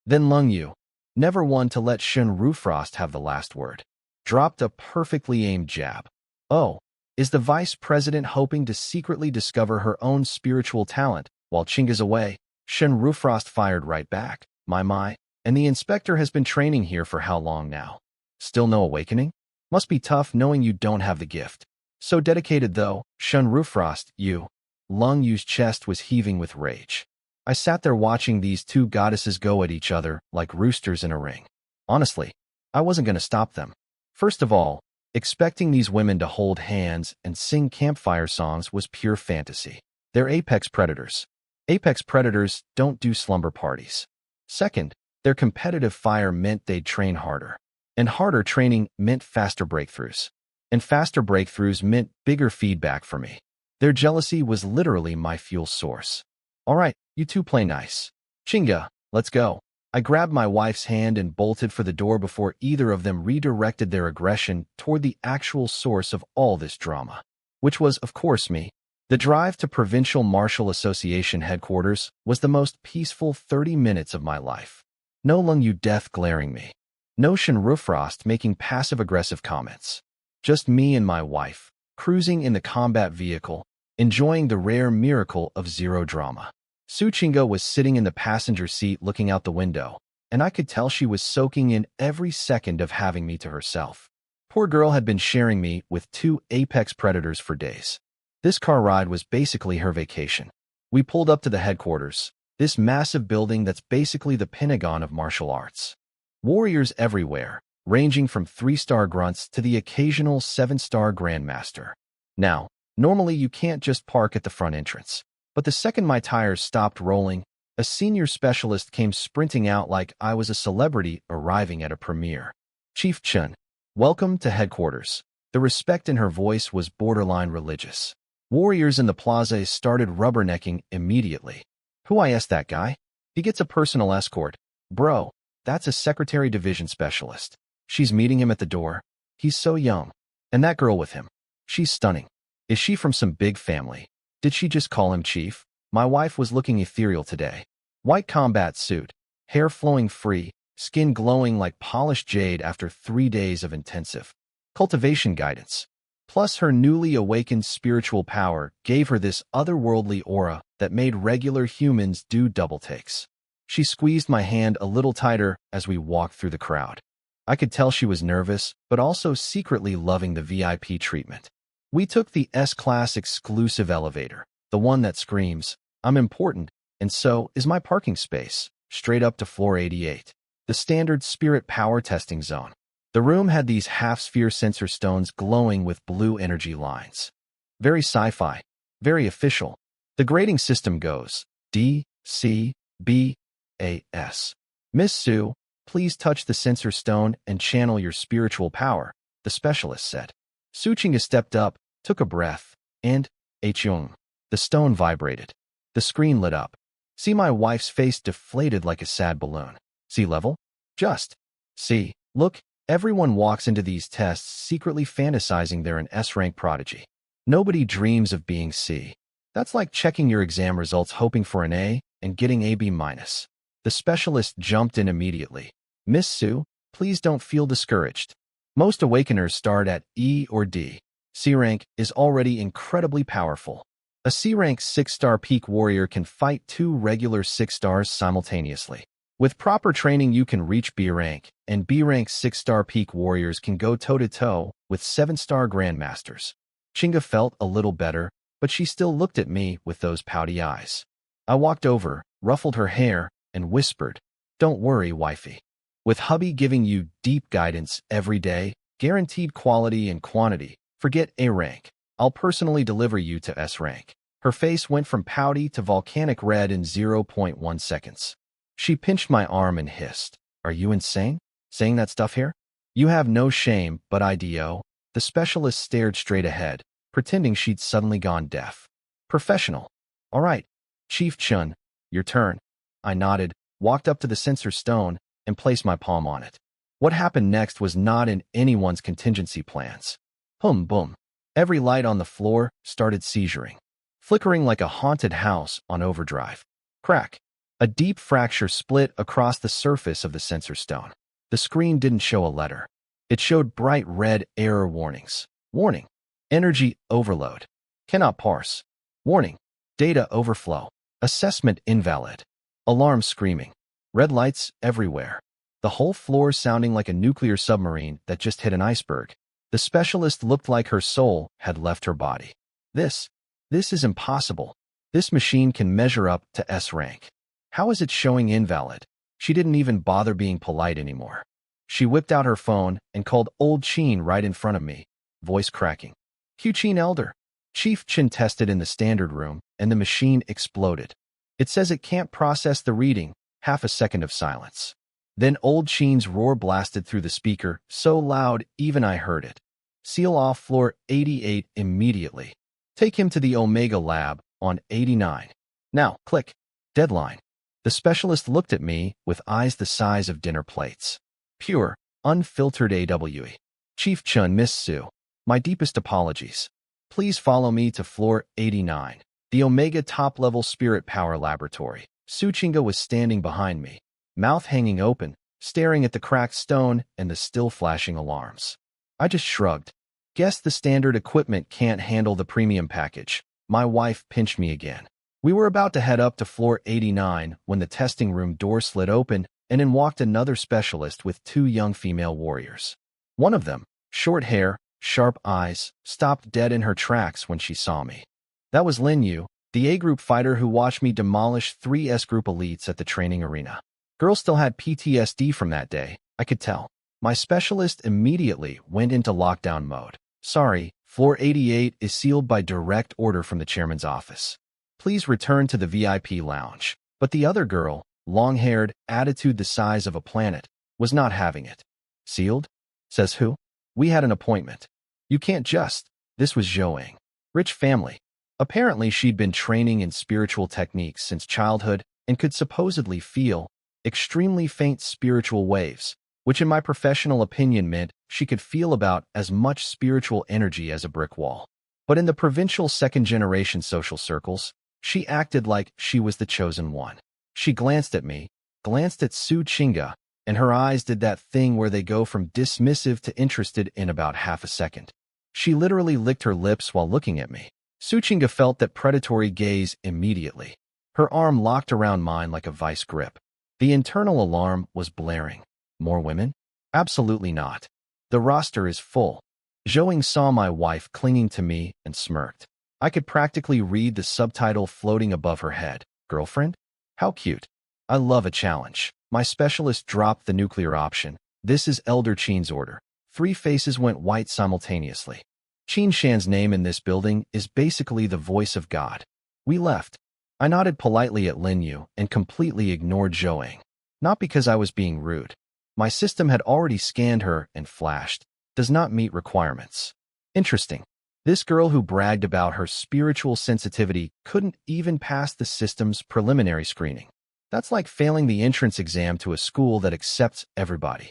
Then Lung Yu, never one to let Chen Rufrost have the last word, dropped a perfectly aimed jab. Oh, is the vice president hoping to secretly discover her own spiritual talent while Chinga's away? Chen Rufrost fired right back. My. And the inspector has been training here for how long now? Still no awakening? Must be tough knowing you don't have the gift. So dedicated though, Chen Rufrost, you. Lung Yu's chest was heaving with rage. I sat there watching these 2 goddesses go at each other like roosters in a ring. Honestly, I wasn't going to stop them. First of all, expecting these women to hold hands and sing campfire songs was pure fantasy. They're apex predators. Apex predators don't do slumber parties. Second, their competitive fire meant they'd train harder. And harder training meant faster breakthroughs. And faster breakthroughs meant bigger feedback for me. Their jealousy was literally my fuel source. All right, you two play nice. Chinga, let's go. I grabbed my wife's hand and bolted for the door before either of them redirected their aggression toward the actual source of all this drama, which was, of course, me. The drive to Provincial Martial Association headquarters was the most peaceful 30 minutes of my life. No Lung Yu death glaring me. No Chen Rufrost making passive-aggressive comments. Just me and my wife, cruising in the combat vehicle, enjoying the rare miracle of zero drama. Su Chinga was sitting in the passenger seat looking out the window, and I could tell she was soaking in every second of having me to herself. Poor girl had been sharing me with 2 apex predators for days. This car ride was basically her vacation. We pulled up to the headquarters, this massive building that's basically the Pentagon of martial arts. Warriors everywhere, ranging from 3-star grunts to the occasional 7-star Grandmaster. Now, normally you can't just park at the front entrance. But the second my tires stopped rolling, a senior specialist came sprinting out like I was a celebrity arriving at a premiere. Chief Chen, welcome to headquarters. The respect in her voice was borderline religious. Warriors in the plaza started rubbernecking immediately. Who is that guy? He gets a personal escort. Bro, that's a secretary division specialist. She's meeting him at the door. He's so young. And that girl with him. She's stunning. Is she from some big family? Did she just call him chief? My wife was looking ethereal today. White combat suit, hair flowing free, skin glowing like polished jade after 3 days of intensive cultivation guidance. Plus her newly awakened spiritual power gave her this otherworldly aura that made regular humans do double takes. She squeezed my hand a little tighter as we walked through the crowd. I could tell she was nervous, but also secretly loving the VIP treatment. We took the S-Class exclusive elevator, the one that screams, "I'm important, and so is my parking space," straight up to floor 88, the standard spirit power testing zone. The room had these half-sphere sensor stones glowing with blue energy lines. Very sci-fi, very official. The grading system goes D, C, B, A, S. Miss Sue, please touch the sensor stone and channel your spiritual power, the specialist said. Suchinga stepped up, took a breath, and, H-yung. The stone vibrated. The screen lit up. See my wife's face deflated like a sad balloon. Sea level? Just. See, look, everyone walks into these tests secretly fantasizing they're an S-rank prodigy. Nobody dreams of being C. That's like checking your exam results hoping for an A and getting a B-. The specialist jumped in immediately. Miss Sue, please don't feel discouraged. Most awakeners start at E or D. C rank is already incredibly powerful. A C-rank 6-star peak warrior can fight 2 regular 6 stars simultaneously. With proper training you can reach B rank, and B rank 6-star peak warriors can go toe-to-toe with 7-star Grandmasters. Chinga felt a little better, but she still looked at me with those pouty eyes. I walked over, ruffled her hair, and whispered, "Don't worry, wifey. With hubby giving you deep guidance every day, guaranteed quality and quantity, forget A rank. I'll personally deliver you to S rank." Her face went from pouty to volcanic red in 0.1 seconds. She pinched my arm and hissed, "Are you insane? Saying that stuff here? You have no shame, but IDO." The specialist stared straight ahead, pretending she'd suddenly gone deaf. Professional. All right, Chief Chun, your turn. I nodded, walked up to the sensor stone, and placed my palm on it. What happened next was not in anyone's contingency plans. Boom. Every light on the floor started seizuring, flickering like a haunted house on overdrive. Crack. A deep fracture split across the surface of the sensor stone. The screen didn't show a letter. It showed bright red error warnings. Warning. Energy overload. Cannot parse. Warning. Data overflow. Assessment invalid. Alarm screaming. Red lights everywhere. The whole floor sounding like a nuclear submarine that just hit an iceberg. The specialist looked like her soul had left her body. This is impossible. This machine can measure up to S rank. How is it showing invalid? She didn't even bother being polite anymore. She whipped out her phone and called old Chin right in front of me, voice cracking. "Q Chin Elder." Chief Chin tested in the standard room, and the machine exploded. It says it can't process the reading. Half a second of silence. Then old Chin's roar blasted through the speaker, so loud even I heard it. "Seal off floor 88 immediately. Take him to the Omega lab on 89. Now, click. Deadline." The specialist looked at me with eyes the size of dinner plates. Pure, unfiltered AWE. "Chief Chun, Miss Sue, my deepest apologies. Please follow me to floor 89, the Omega top-level spirit power laboratory." Suchinga was standing behind me, mouth hanging open, staring at the cracked stone and the still flashing alarms. I just shrugged. Guess the standard equipment can't handle the premium package. My wife pinched me again. We were about to head up to floor 89 when the testing room door slid open and in walked another specialist with 2 young female warriors. One of them, short hair, sharp eyes, stopped dead in her tracks when she saw me. That was Lin Yu, the A-group fighter who watched me demolish 3 S-group elites at the training arena. Girl still had PTSD from that day, I could tell. My specialist immediately went into lockdown mode. Sorry, floor 88 is sealed by direct order from the chairman's office. Please return to the VIP lounge. But the other girl, long-haired, attitude the size of a planet, was not having it. Sealed? Says who? We had an appointment. You can't just. This was Zhou. Rich family. Apparently she'd been training in spiritual techniques since childhood and could supposedly feel extremely faint spiritual waves, which in my professional opinion meant she could feel about as much spiritual energy as a brick wall. But in the provincial second-generation social circles, she acted like she was the chosen one. She glanced at me, glanced at Su Qingge, and her eyes did that thing where they go from dismissive to interested in about half a second. She literally licked her lips while looking at me. Su Qingge felt that predatory gaze immediately. Her arm locked around mine like a vice grip. The internal alarm was blaring. More women? Absolutely not. The roster is full. Zhou saw my wife clinging to me and smirked. I could practically read the subtitle floating above her head. Girlfriend? How cute. I love a challenge. My specialist dropped the nuclear option. This is Elder Qin's order. 3 faces went white simultaneously. Qin Shan's name in this building is basically the voice of God. We left. I nodded politely at Lin Yu and completely ignored Zhou. Not because I was being rude. My system had already scanned her and flashed. Does not meet requirements. Interesting. This girl who bragged about her spiritual sensitivity couldn't even pass the system's preliminary screening. That's like failing the entrance exam to a school that accepts everybody.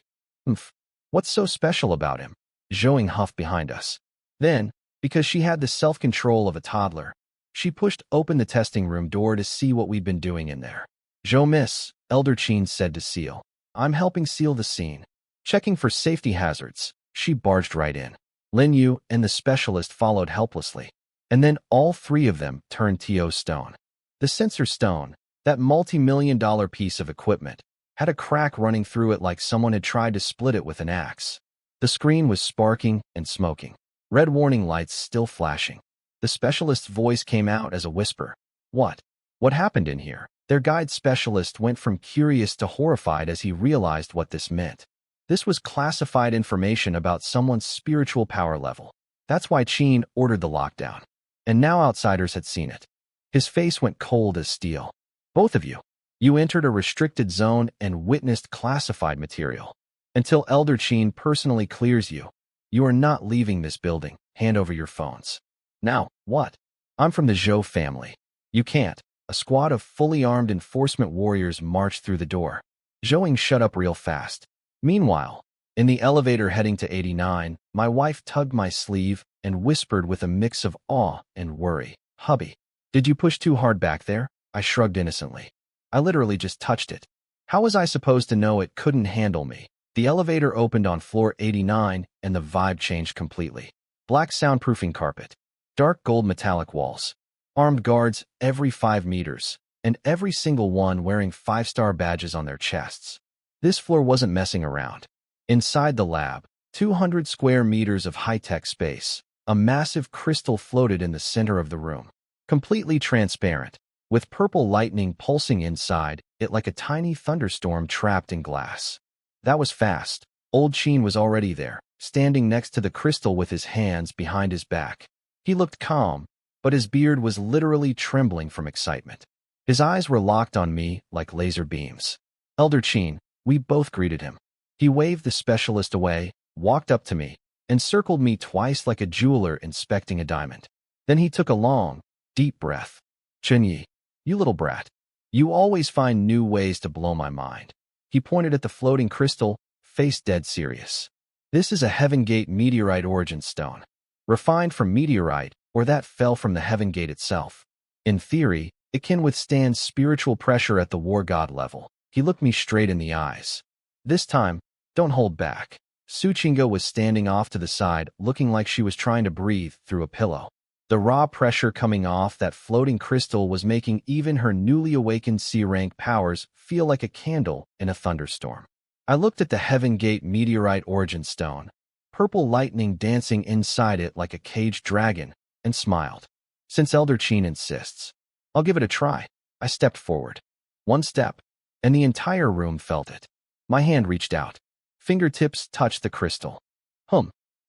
What's so special about him? Zhou huffed behind us. Then, because she had the self-control of a toddler, she pushed open the testing room door to see what we'd been doing in there. Zhou miss, Elder Qin said to Seal. I'm helping seal the scene. Checking for safety hazards. She barged right in. Lin Yu and the specialist followed helplessly. And then all 3 of them turned to stone. The sensor stone, that multi-million-dollar piece of equipment, had a crack running through it like someone had tried to split it with an axe. The screen was sparking and smoking. Red warning lights still flashing. The specialist's voice came out as a whisper. What? What happened in here? Their guide specialist went from curious to horrified as he realized what this meant. This was classified information about someone's spiritual power level. That's why Qin ordered the lockdown. And now outsiders had seen it. His face went cold as steel. Both of you. You entered a restricted zone and witnessed classified material. Until Elder Qin personally clears you, you are not leaving this building. Hand over your phones. Now, what? I'm from the Zhou family. You can't. A squad of fully armed enforcement warriors marched through the door. Zhou shut up real fast. Meanwhile, in the elevator heading to 89, my wife tugged my sleeve and whispered with a mix of awe and worry. Hubby, did you push too hard back there? I shrugged innocently. I literally just touched it. How was I supposed to know it couldn't handle me? The elevator opened on floor 89 and the vibe changed completely. Black soundproofing carpet. Dark gold metallic walls. Armed guards every 5 meters, and every single one wearing 5-star badges on their chests. This floor wasn't messing around. Inside the lab, 200 square meters of high-tech space, a massive crystal floated in the center of the room. Completely transparent, with purple lightning pulsing inside it like a tiny thunderstorm trapped in glass. That was fast. Old Qin was already there, standing next to the crystal with his hands behind his back. He looked calm, but his beard was literally trembling from excitement. His eyes were locked on me like laser beams. Elder Qin, we both greeted him. He waved the specialist away, walked up to me, and circled me twice like a jeweler inspecting a diamond. Then he took a long, deep breath. Chen Ye, you little brat. You always find new ways to blow my mind. He pointed at the floating crystal, face dead serious. This is a Heaven Gate meteorite origin stone. Refined from meteorite, or that fell from the Heaven Gate itself. In theory, it can withstand spiritual pressure at the war god level. He looked me straight in the eyes. This time, don't hold back. Su Qingge was standing off to the side, looking like she was trying to breathe through a pillow. The raw pressure coming off that floating crystal was making even her newly awakened C-rank powers feel like a candle in a thunderstorm. I looked at the Heaven Gate meteorite origin stone, purple lightning dancing inside it like a caged dragon, and smiled. Since Elder Chen insists, I'll give it a try. I stepped forward. One step, and the entire room felt it. My hand reached out. Fingertips touched the crystal.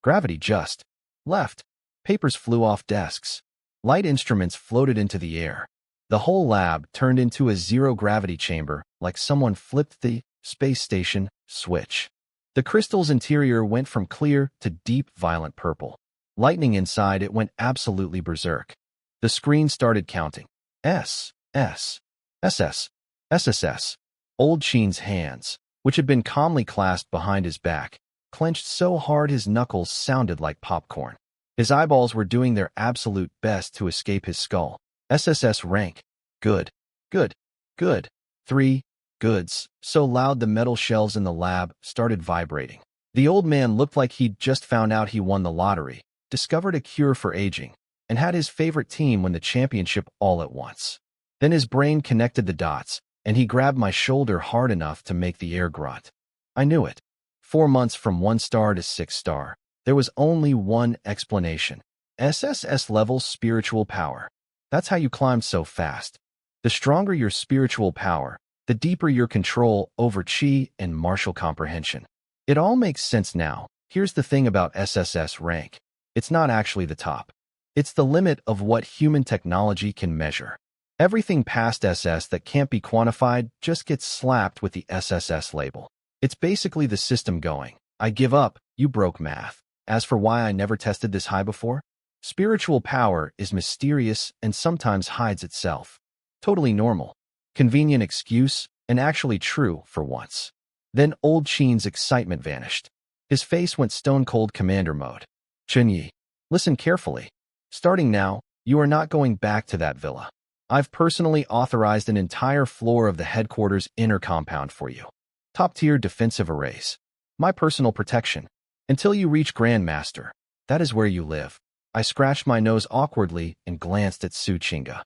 Gravity just left. Papers flew off desks. Light instruments floated into the air. The whole lab turned into a zero-gravity chamber, like someone flipped the space station switch. The crystal's interior went from clear to deep violet purple. Lightning inside it went absolutely berserk. The screen started counting. S, S, SS, SSS. Old Chen's hands, which had been calmly clasped behind his back, clenched so hard his knuckles sounded like popcorn. His eyeballs were doing their absolute best to escape his skull. SSS rank. Good. Good. Good. 3 goods. So loud the metal shelves in the lab started vibrating. The old man looked like he'd just found out he won the lottery, discovered a cure for aging, and had his favorite team win the championship all at once. Then his brain connected the dots, and he grabbed my shoulder hard enough to make the air grunt. I knew it. 4 months from 1 star to 6 star. There was only one explanation. SSS level spiritual power. That's how you climbed so fast. The stronger your spiritual power, the deeper your control over chi and martial comprehension. It all makes sense now. Here's the thing about SSS rank. It's not actually the top. It's the limit of what human technology can measure. Everything past SS that can't be quantified just gets slapped with the SSS label. It's basically the system going, I give up, you broke math. As for why I never tested this high before, spiritual power is mysterious and sometimes hides itself. Totally normal. Convenient excuse, and actually true for once. Then old Chen's excitement vanished. His face went stone-cold commander mode. Chen Ye, listen carefully. Starting now, you are not going back to that villa. I've personally authorized an entire floor of the headquarters inner compound for you. Top-tier defensive arrays. My personal protection. Until you reach Grandmaster, that is where you live. I scratched my nose awkwardly and glanced at Su Chinga.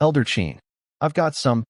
Elder Chen, I've got some,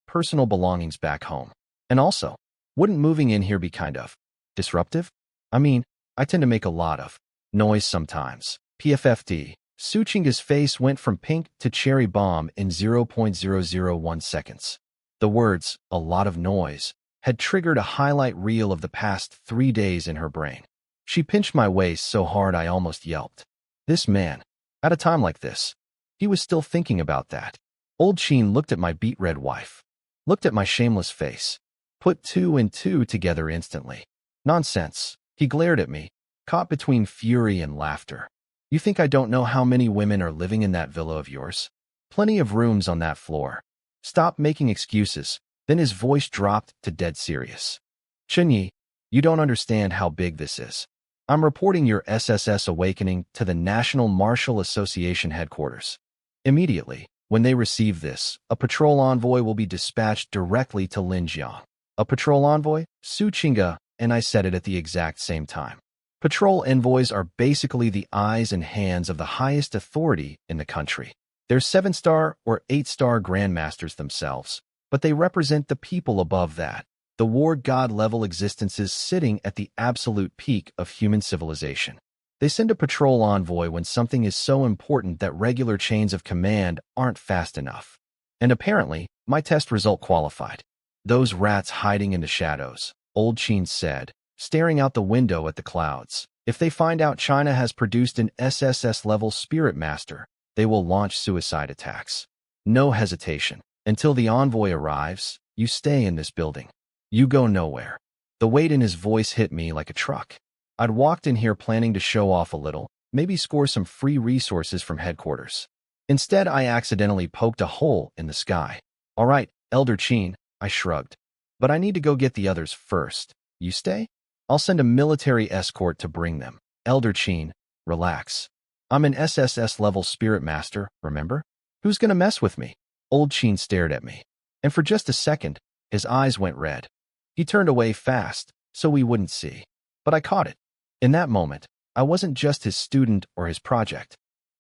personal belongings back home. And also, wouldn't moving in here be kind of disruptive? I mean, I tend to make a lot of noise sometimes. PFFD. Su Chinga's face went from pink to cherry bomb in 0.001 seconds. The words, a lot of noise, had triggered a highlight reel of the past 3 days in her brain. She pinched my waist so hard I almost yelped. This man, at a time like this, he was still thinking about that. Old Chen looked at my beet-red wife, looked at my shameless face, put 2 and 2 together instantly. Nonsense. He glared at me, caught between fury and laughter. You think I don't know how many women are living in that villa of yours? Plenty of rooms on that floor. Stop making excuses. Then his voice dropped to dead serious. Chen Ye, you don't understand how big this is. I'm reporting your SSS awakening to the National Martial Association headquarters. Immediately, when they receive this, a patrol envoy will be dispatched directly to Linjiang. A patrol envoy? Su Chinga and I said it at the exact same time. Patrol envoys are basically the eyes and hands of the highest authority in the country. They're 7-star or 8-star Grandmasters themselves, but they represent the people above that, the war god-level existences sitting at the absolute peak of human civilization. They send a patrol envoy when something is so important that regular chains of command aren't fast enough. And apparently, my test result qualified. Those rats hiding in the shadows, Old Chen said, staring out the window at the clouds. If they find out China has produced an SSS-level spirit master, they will launch suicide attacks. No hesitation. Until the envoy arrives, you stay in this building. You go nowhere. The weight in his voice hit me like a truck. I'd walked in here planning to show off a little, maybe score some free resources from headquarters. Instead, I accidentally poked a hole in the sky. All right, Elder Chen, I shrugged. But I need to go get the others first. You stay? I'll send a military escort to bring them. Elder Chen, relax. I'm an SSS-level spirit master, remember? Who's gonna mess with me? Old Chen stared at me. And for just a second, his eyes went red. He turned away fast, so we wouldn't see. But I caught it. In that moment, I wasn't just his student or his project.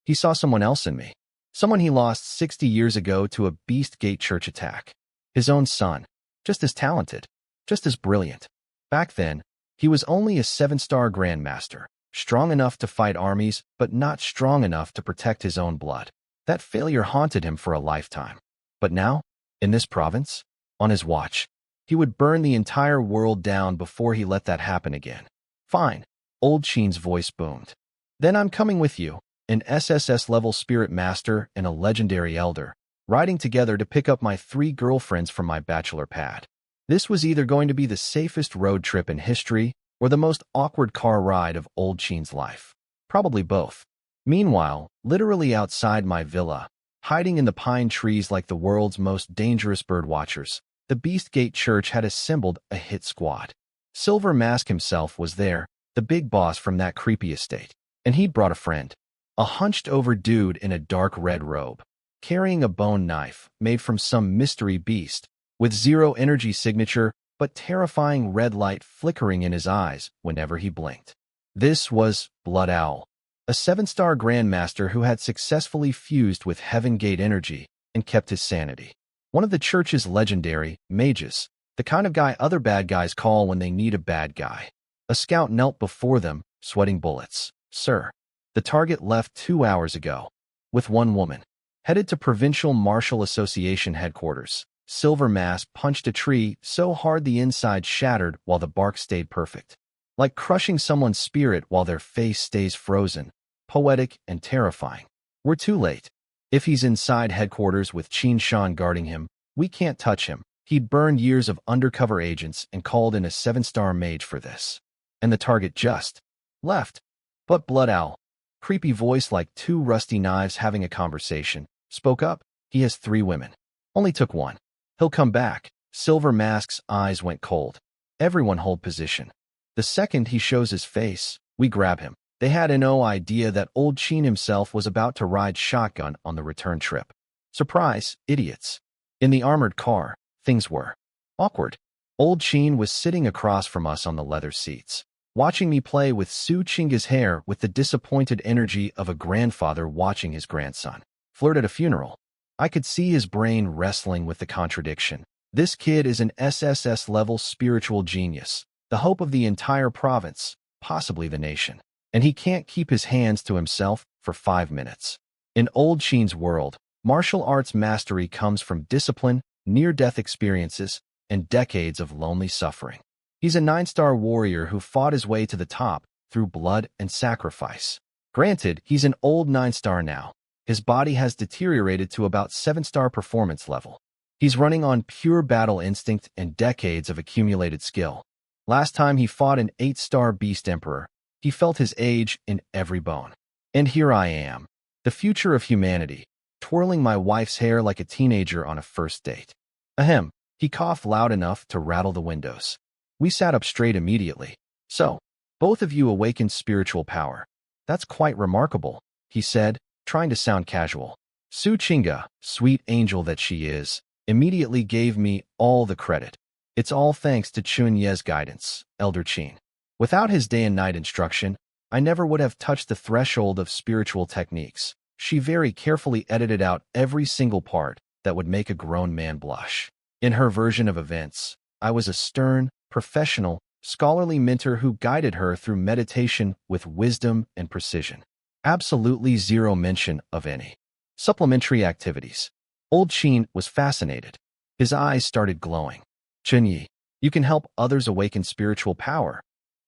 He saw someone else in me. Someone he lost 60 years ago to a Beast Gate church attack. His own son. Just as talented. Just as brilliant. Back then, he was only a 7-star Grandmaster. strong enough to fight armies, but not strong enough to protect his own blood. That failure haunted him for a lifetime. But now, in this province, on his watch, he would burn the entire world down before he let that happen again. Fine, old Chen's voice boomed. Then I'm coming with you, an SSS-level spirit master and a legendary elder, riding together to pick up my 3 girlfriends from my bachelor pad. This was either going to be the safest road trip in history or the most awkward car ride of old Chen's life. Probably both. Meanwhile, literally outside my villa, hiding in the pine trees like the world's most dangerous birdwatchers, the Beastgate Church had assembled a hit squad. Silver Mask himself was there, the big boss from that creepy estate, and he'd brought a friend, a hunched-over dude in a dark red robe, carrying a bone knife made from some mystery beast, with 0 energy signature but terrifying red light flickering in his eyes whenever he blinked. This was Blood Owl, a 7-star Grandmaster who had successfully fused with Heaven Gate energy and kept his sanity. One of the church's legendary mages, the kind of guy other bad guys call when they need a bad guy. A scout knelt before them, sweating bullets. Sir, the target left 2 hours ago, with 1 woman. Headed to Provincial Martial Association headquarters. Silver Mask punched a tree so hard the inside shattered while the bark stayed perfect. Like crushing someone's spirit while their face stays frozen. Poetic and terrifying. We're too late. If he's inside headquarters with Chen Shan guarding him, we can't touch him. He'd burned years of undercover agents and called in a 7-star mage for this. And the target just left. But Blood Owl, creepy voice like 2 rusty knives having a conversation, spoke up. He has 3 women. Only took 1. He'll come back. Silver Mask's eyes went cold. Everyone hold position. The second he shows his face, we grab him. They had no idea that old Chen himself was about to ride shotgun on the return trip. Surprise, idiots. In the armored car, things were awkward. Old Chen was sitting across from us on the leather seats, watching me play with Su Chinga's hair with the disappointed energy of a grandfather watching his grandson flirt at a funeral. I could see his brain wrestling with the contradiction. This kid is an SSS-level spiritual genius, the hope of the entire province, possibly the nation. And he can't keep his hands to himself for 5 minutes. In old Chen's world, martial arts mastery comes from discipline, near-death experiences, and decades of lonely suffering. He's a 9-star warrior who fought his way to the top through blood and sacrifice. Granted, he's an old 9-star now. His body has deteriorated to about 7-star performance level. He's running on pure battle instinct and decades of accumulated skill. Last time he fought an 8-star beast emperor, he felt his age in every bone. And here I am, the future of humanity, twirling my wife's hair like a teenager on a first date. Ahem, he coughed loud enough to rattle the windows. We sat up straight immediately. So, both of you awakened spiritual power. That's quite remarkable, he said, trying to sound casual. Su Chinga, sweet angel that she is, immediately gave me all the credit. It's all thanks to Chen Ye's guidance, Elder Chen. Without his day and night instruction, I never would have touched the threshold of spiritual techniques. She very carefully edited out every single part that would make a grown man blush. In her version of events, I was a stern, professional, scholarly mentor who guided her through meditation with wisdom and precision. Absolutely 0 mention of any supplementary activities. Old Chen was fascinated. His eyes started glowing. Chen Ye, you can help others awaken spiritual power.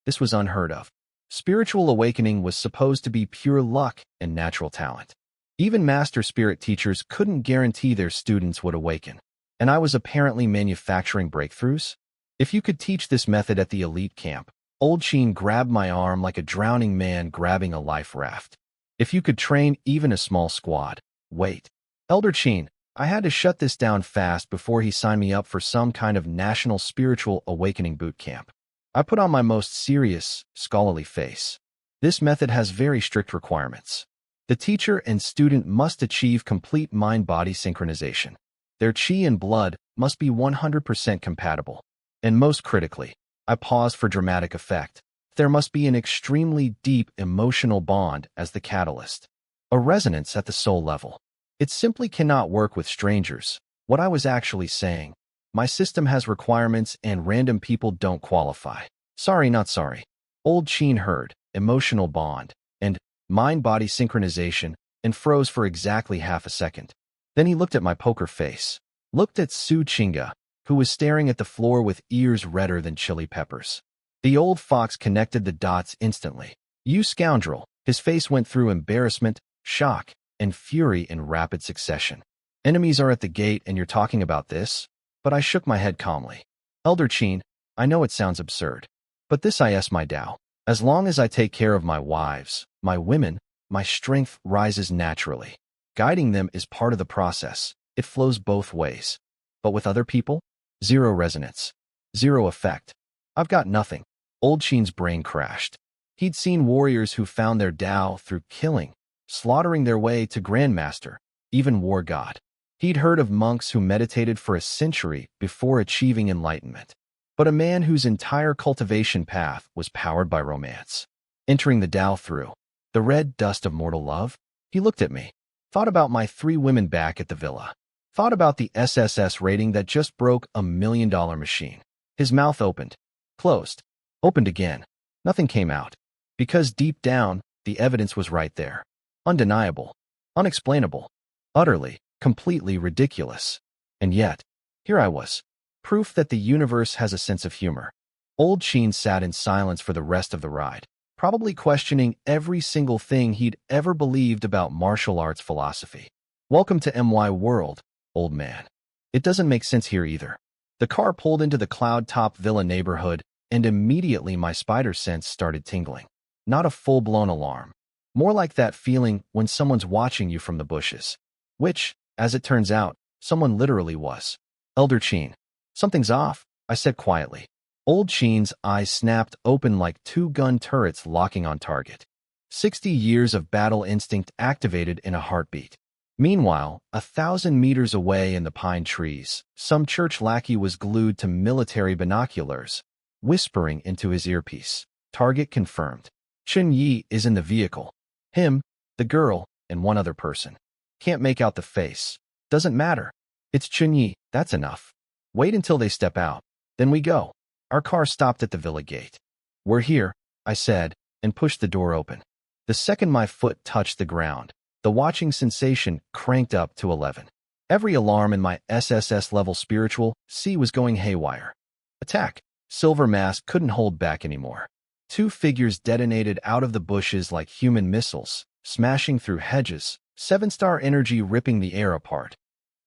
This was unheard of. Spiritual awakening was supposed to be pure luck and natural talent. Even master spirit teachers couldn't guarantee their students would awaken. And I was apparently manufacturing breakthroughs? If you could teach this method at the elite camp, Old Chen grabbed my arm like a drowning man grabbing a life raft. If you could train even a small squad. Wait. Elder Chen, I had to shut this down fast before he signed me up for some kind of national spiritual awakening boot camp. I put on my most serious, scholarly face. This method has very strict requirements. The teacher and student must achieve complete mind-body synchronization. Their chi and blood must be 100% compatible. And most critically, I paused for dramatic effect. There must be an extremely deep emotional bond as the catalyst. A resonance at the soul level. It simply cannot work with strangers. What I was actually saying. My system has requirements and random people don't qualify. Sorry, not sorry. Old Chen heard. emotional bond, and mind-body synchronization, and froze for exactly half a second. Then he looked at my poker face, looked at Su Chinga, who was staring at the floor with ears redder than chili peppers. The old fox connected the dots instantly. "You scoundrel!" His face went through embarrassment, shock, and fury in rapid succession. "Enemies are at the gate and you're talking about this?" But I shook my head calmly. "Elder Qin, I know it sounds absurd, but this is my Tao. As long as I take care of my wives, my women, my strength rises naturally. Guiding them is part of the process. It flows both ways. But with other people, zero resonance, zero effect. I've got nothing." Old Qin's brain crashed. He'd seen warriors who found their Tao through killing, slaughtering their way to Grandmaster, even war god. He'd heard of monks who meditated for a century before achieving enlightenment. But a man whose entire cultivation path was powered by romance, entering the Tao through the red dust of mortal love. He looked at me, thought about my 3 women back at the villa, thought about the SSS rating that just broke $1 million machine. His mouth opened, closed, opened again. Nothing came out. Because deep down, the evidence was right there. Undeniable, unexplainable, utterly, completely ridiculous. And yet, here I was. Proof that the universe has a sense of humor. Old Qin sat in silence for the rest of the ride, probably questioning every single thing he'd ever believed about martial arts philosophy. "Welcome to MY World, old man. It doesn't make sense here either." The car pulled into the cloud-top villa neighborhood, and immediately my spider sense started tingling. Not a full-blown alarm. More like that feeling when someone's watching you from the bushes. Which, as it turns out, someone literally was. "Elder Qin, something's off," I said quietly. Old Qin's eyes snapped open like 2 gun turrets locking on target. 60 years of battle instinct activated in a heartbeat. Meanwhile, 1,000 meters away in the pine trees, some church lackey was glued to military binoculars, whispering into his earpiece. "Target confirmed. Chen Ye is in the vehicle. Him, the girl, and 1 other person. Can't make out the face. Doesn't matter. It's Chen Ye, that's enough. Wait until they step out. Then we go." Our car stopped at the villa gate. "We're here," I said, and pushed the door open. The second my foot touched the ground, the watching sensation cranked up to 11. Every alarm in my SSS level spiritual C was going haywire. Attack. Silver Mask couldn't hold back anymore. 2 figures detonated out of the bushes like human missiles, smashing through hedges, 7-star energy ripping the air apart,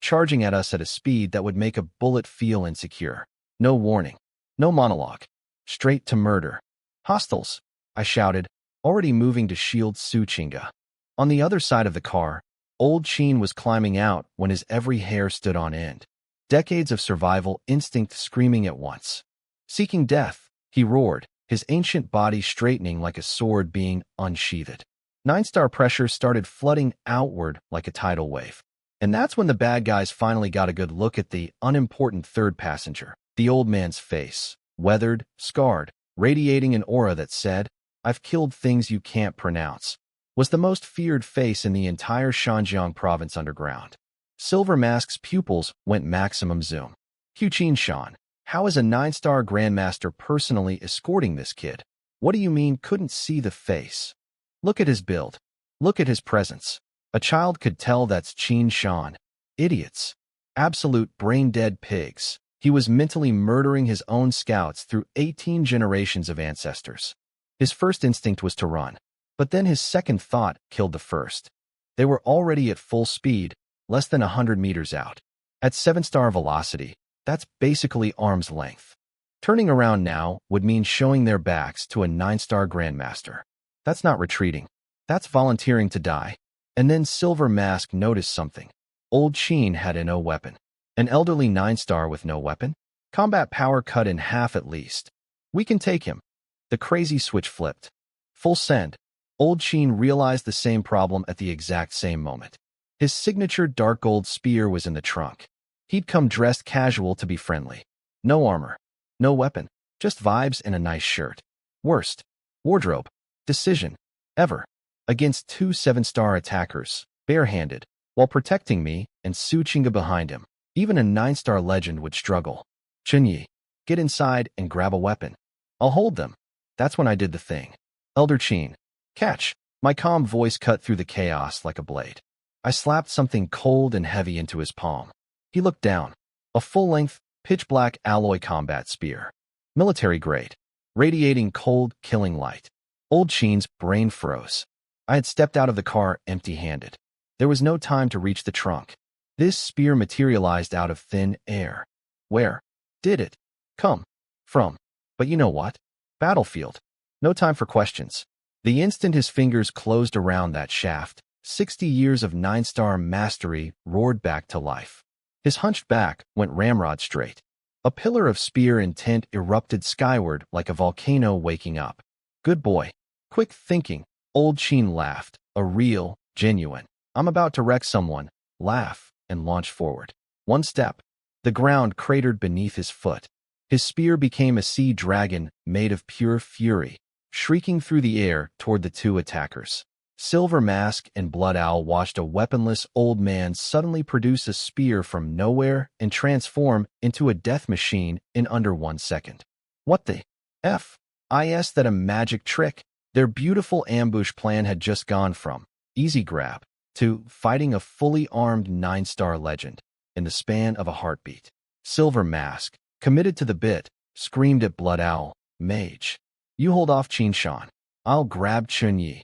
charging at us at a speed that would make a bullet feel insecure. No warning. No monologue. Straight to murder. "Hostiles," I shouted, already moving to shield Su Chinga. On the other side of the car, Old Qin was climbing out when his every hair stood on end. Decades of survival instinct screaming at once. Seeking death, he roared, his ancient body straightening like a sword being unsheathed. 9-star pressure started flooding outward like a tidal wave. And that's when the bad guys finally got a good look at the unimportant third passenger. The old man's face, weathered, scarred, radiating an aura that said, "I've killed things you can't pronounce," was the most feared face in the entire Shanjiang province underground. Silver Mask's pupils went maximum zoom. "Qin Shan, how is a 9-star Grandmaster personally escorting this kid? What do you mean couldn't see the face? Look at his build. Look at his presence. A child could tell that's Qin Shan. Idiots. Absolute brain-dead pigs." He was mentally murdering his own scouts through 18 generations of ancestors. His first instinct was to run, but then his second thought killed the first. They were already at full speed, less than 100 meters out. At 7-star velocity, that's basically arm's length. Turning around now would mean showing their backs to a 9-star Grandmaster. That's not retreating. That's volunteering to die. And then Silver Mask noticed something. Old Qin had no weapon. An elderly 9-star with no weapon? Combat power cut in half at least. We can take him. The crazy switch flipped. Full send. Old Qin realized the same problem at the exact same moment. His signature dark gold spear was in the trunk. He'd come dressed casual to be friendly. No armor. No weapon. Just vibes and a nice shirt. Worst. Wardrobe. Decision. Ever. Against 2 7-star attackers, barehanded, while protecting me and Su Chinga behind him. Even a 9-star legend would struggle. "Chen Ye, get inside and grab a weapon. I'll hold them." That's when I did the thing. Elder Chen. Catch. My calm voice cut through the chaos like a blade. I slapped something cold and heavy into his palm. He looked down. A full-length, pitch-black alloy combat spear. Military grade. Radiating cold, killing light. Old Chen's brain froze. I had stepped out of the car empty-handed. There was no time to reach the trunk. This spear materialized out of thin air. Where did it come from? But you know what? Battlefield. No time for questions. The instant his fingers closed around that shaft, 60 years of 9-star mastery roared back to life. His hunched back went ramrod straight. A pillar of spear intent erupted skyward like a volcano waking up. Good boy. Quick thinking. Old Chen laughed. A real, genuine, I'm about to wreck someone, laugh, and launch forward. One step. The ground cratered beneath his foot. His spear became a sea dragon made of pure fury, shrieking through the air toward the two attackers. Silver Mask and Blood Owl watched a weaponless old man suddenly produce a spear from nowhere and transform into a death machine in under 1 second. What the F? Is that a magic trick? Their beautiful ambush plan had just gone from easy grab to fighting a fully armed 9-star legend in the span of a heartbeat. Silver Mask, committed to the bit, screamed at Blood Owl, Mage. You hold off Chen Shan. I'll grab Chen Ye.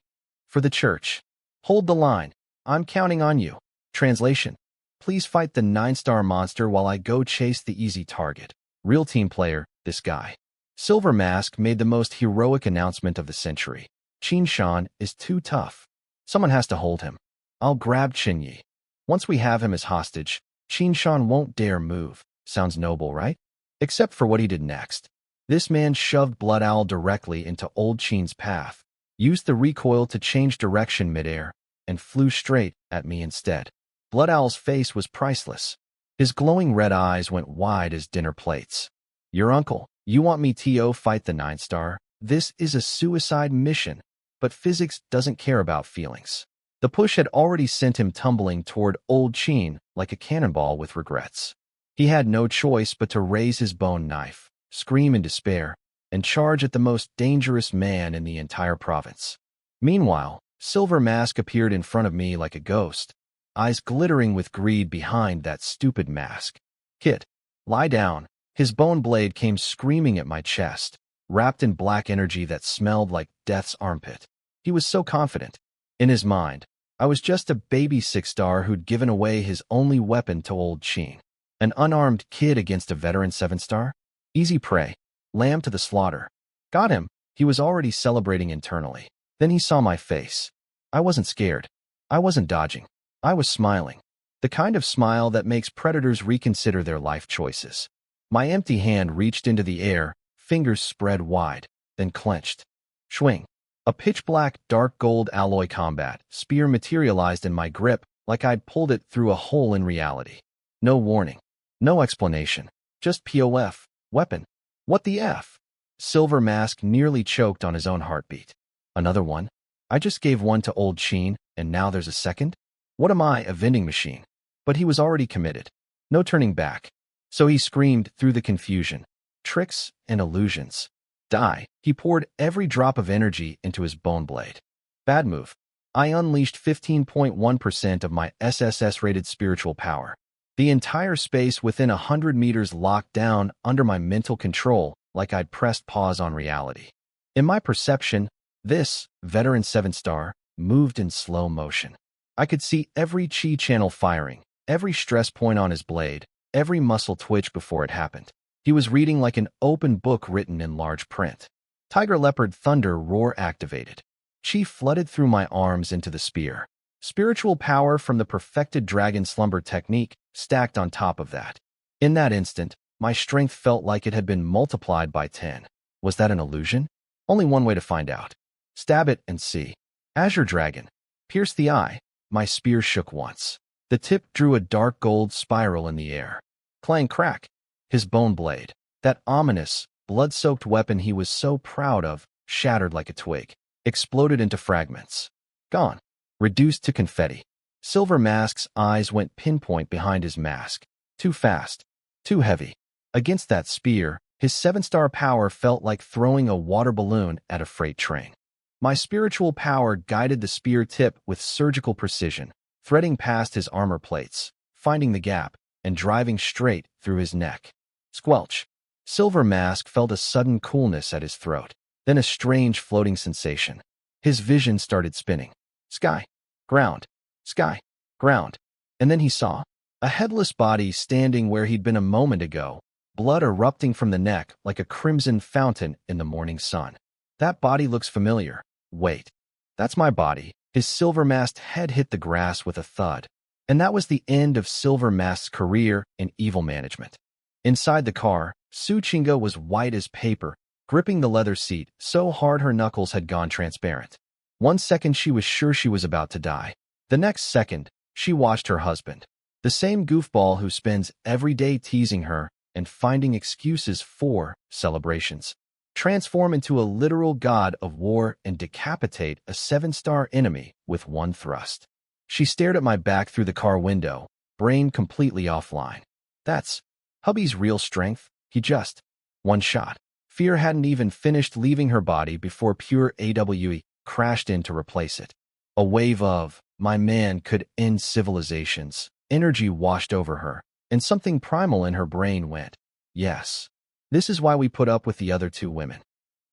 For the church. Hold the line. I'm counting on you. Translation. Please fight the 9-star monster while I go chase the easy target. Real team player, this guy. Silver Mask made the most heroic announcement of the century. Chen Shan is too tough. Someone has to hold him. I'll grab Chen Ye. Once we have him as hostage, Chen Shan won't dare move. Sounds noble, right? Except for what he did next. This man shoved Blood Owl directly into Old Chen's path, used the recoil to change direction midair, and flew straight at me instead. Blood Owl's face was priceless. His glowing red eyes went wide as dinner plates. Your uncle, you want me to fight the 9-star? This is a suicide mission. But physics doesn't care about feelings. The push had already sent him tumbling toward Old Chen like a cannonball with regrets. He had no choice but to raise his bone knife, scream in despair, and charge at the most dangerous man in the entire province. Meanwhile, Silver Mask appeared in front of me like a ghost, eyes glittering with greed behind that stupid mask. Kit, lie down. His bone blade came screaming at my chest, wrapped in black energy that smelled like death's armpit. He was so confident. In his mind, I was just a baby 6-star who'd given away his only weapon to Old Chen. An unarmed kid against a veteran 7-star? Easy prey. Lamb to the slaughter. Got him. He was already celebrating internally. Then he saw my face. I wasn't scared. I wasn't dodging. I was smiling. The kind of smile that makes predators reconsider their life choices. My empty hand reached into the air, fingers spread wide, then clenched. Swing. A pitch-black, dark gold alloy combat spear materialized in my grip like I'd pulled it through a hole in reality. No warning. No explanation. Just POF. Weapon. What the F? Silver Mask nearly choked on his own heartbeat. Another one? I just gave one to Old Chen, and now there's a second? What am I, a vending machine? But he was already committed. No turning back. So he screamed through the confusion. Tricks and illusions. Die. He poured every drop of energy into his bone blade. Bad move. I unleashed 15.1% of my SSS-rated spiritual power. The entire space within 100 meters locked down under my mental control like I'd pressed pause on reality. In my perception, this, veteran 7-star, moved in slow motion. I could see every chi channel firing, every stress point on his blade, every muscle twitch before it happened. He was reading like an open book written in large print. Tiger Leopard Thunder Roar activated. Chi flooded through my arms into the spear. Spiritual power from the perfected dragon slumber technique stacked on top of that. In that instant, my strength felt like it had been multiplied by 10. Was that an illusion? Only one way to find out. Stab it and see. Azure Dragon. Pierce the eye. My spear shook once. The tip drew a dark gold spiral in the air. Clang crack. His bone blade, that ominous, blood-soaked weapon he was so proud of, shattered like a twig, exploded into fragments. Gone. Reduced to confetti. Silver Mask's eyes went pinpoint behind his mask. Too fast. Too heavy. Against that spear, his 7-star power felt like throwing a water balloon at a freight train. My spiritual power guided the spear tip with surgical precision, threading past his armor plates, finding the gap, and driving straight through his neck. Squelch. Silver Mask felt a sudden coolness at his throat, then a strange floating sensation. His vision started spinning. Sky, ground, sky, ground. And then he saw a headless body standing where he'd been a moment ago, blood erupting from the neck like a crimson fountain in the morning sun. That body looks familiar. Wait, that's my body. His Silver Masked head hit the grass with a thud. And that was the end of Silver Mask's career in evil management. Inside the car, Su Chinga was white as paper, gripping the leather seat so hard her knuckles had gone transparent. 1 second she was sure she was about to die. The next second, she watched her husband, the same goofball who spends every day teasing her and finding excuses for celebrations, transform into a literal god of war and decapitate a 7-star enemy with one thrust. She stared at my back through the car window, brain completely offline. That's hubby's real strength. He just one shot. Fear hadn't even finished leaving her body before pure AWE crashed in to replace it. A wave of, my man could end civilizations. Energy washed over her, and something primal in her brain went, yes. This is why we put up with the other 2 women.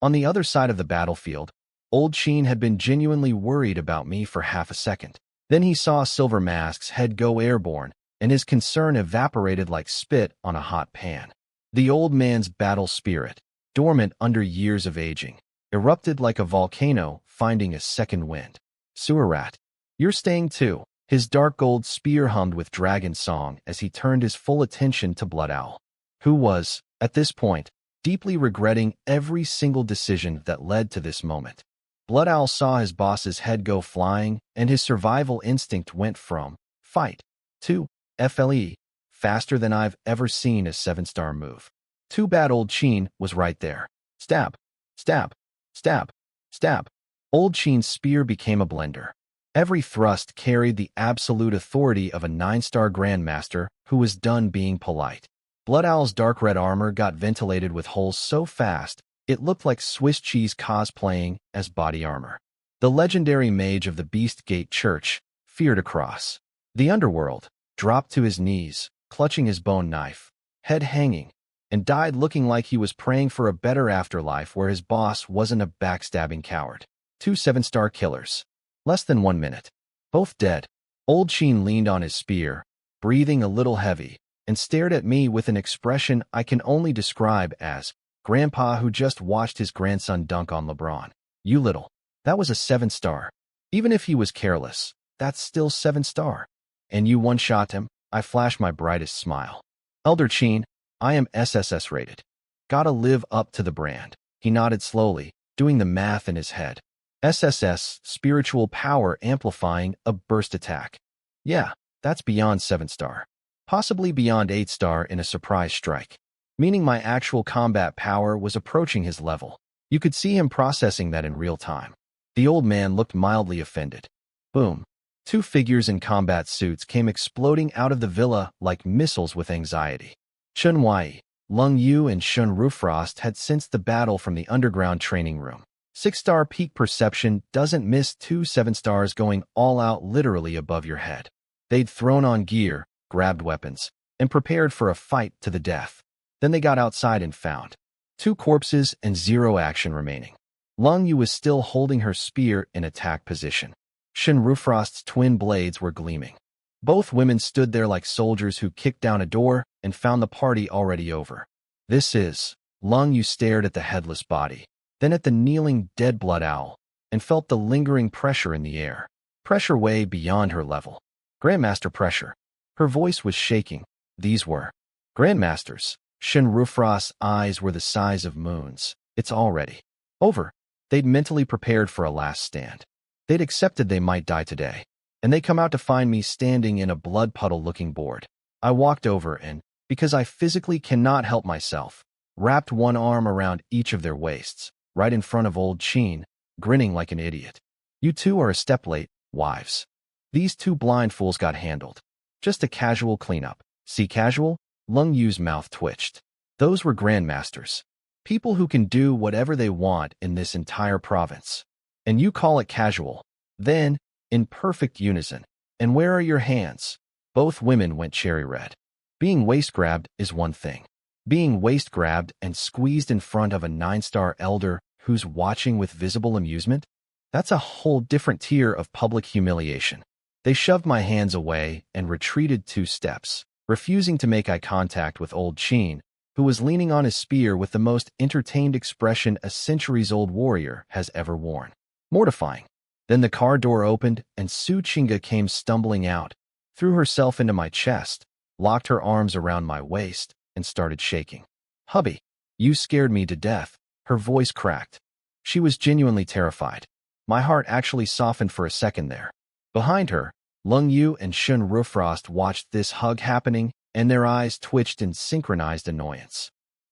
On the other side of the battlefield, old Chen had been genuinely worried about me for half a second. Then he saw Silver Mask's head go airborne, and his concern evaporated like spit on a hot pan. The old man's battle spirit, dormant under years of aging, erupted like a volcano finding a second wind. Surat, you're staying too. His dark gold spear hummed with dragon song as he turned his full attention to Blood Owl, who was, at this point, deeply regretting every single decision that led to this moment. Blood Owl saw his boss's head go flying, and his survival instinct went from fight to FLE, faster than I've ever seen a 7-star move. Too bad old Chen was right there. Stab, stab, stab, stab. Old Chen's spear became a blender. Every thrust carried the absolute authority of a 9-star Grandmaster who was done being polite. Blood Owl's dark red armor got ventilated with holes so fast, it looked like Swiss cheese cosplaying as body armor. The legendary mage of the Beast Gate Church feared across the underworld, dropped to his knees, clutching his bone knife, head hanging, and died looking like he was praying for a better afterlife where his boss wasn't a backstabbing coward. 2 7-star killers. Less than 1 minute. Both dead. Old Chen leaned on his spear, breathing a little heavy, and stared at me with an expression I can only describe as Grandpa who just watched his grandson dunk on LeBron. You little. That was a 7-star. Even if he was careless, that's still 7-star. And you one-shot him? I flashed my brightest smile. Elder Chen, I am SSS rated. Gotta live up to the brand. He nodded slowly, doing the math in his head. SSS, spiritual power amplifying a burst attack. Yeah, that's beyond 7-star. Possibly beyond 8-star in a surprise strike. Meaning my actual combat power was approaching his level. You could see him processing that in real time. The old man looked mildly offended. Boom. 2 figures in combat suits came exploding out of the villa like missiles with anxiety. Chen Ye, Lung Yu, and Shun Rufrost had sensed the battle from the underground training room. 6-star peak perception doesn't miss 2 7-stars going all out literally above your head. They'd thrown on gear, grabbed weapons, and prepared for a fight to the death. Then they got outside and found 2 corpses and 0 action remaining. Lung Yu was still holding her spear in attack position. Shin Rufrost's twin blades were gleaming. Both women stood there like soldiers who kicked down a door and found the party already over. This is... Lung Yu stared at the headless body, then at the kneeling dead Blood Owl, and felt the lingering pressure in the air. Pressure way beyond her level. Grandmaster pressure. Her voice was shaking. These were Grandmasters. Shin Rufrost's eyes were the size of moons. It's already over. They'd mentally prepared for a last stand. They'd accepted they might die today. And they come out to find me standing in a blood puddle-looking board. I walked over and, because I physically cannot help myself, wrapped one arm around each of their waists, right in front of old Chen, grinning like an idiot. You 2 are a step late, wives. These 2 blind fools got handled. Just a casual cleanup. See casual? Lung Yu's mouth twitched. Those were Grandmasters. People who can do whatever they want in this entire province. And you call it casual. Then, in perfect unison, and where are your hands? Both women went cherry red. Being waist-grabbed is one thing. Being waist-grabbed and squeezed in front of a 9-star elder who's watching with visible amusement? That's a whole different tier of public humiliation. They shoved my hands away and retreated 2 steps, refusing to make eye contact with old Chen, who was leaning on his spear with the most entertained expression a centuries-old warrior has ever worn. Mortifying. Then the car door opened and Su Chinga came stumbling out, threw herself into my chest, locked her arms around my waist, and started shaking. "Hubby, you scared me to death." Her voice cracked. She was genuinely terrified. My heart actually softened for a second there. Behind her, Lung Yu and Chen Rufrost watched this hug happening, and their eyes twitched in synchronized annoyance.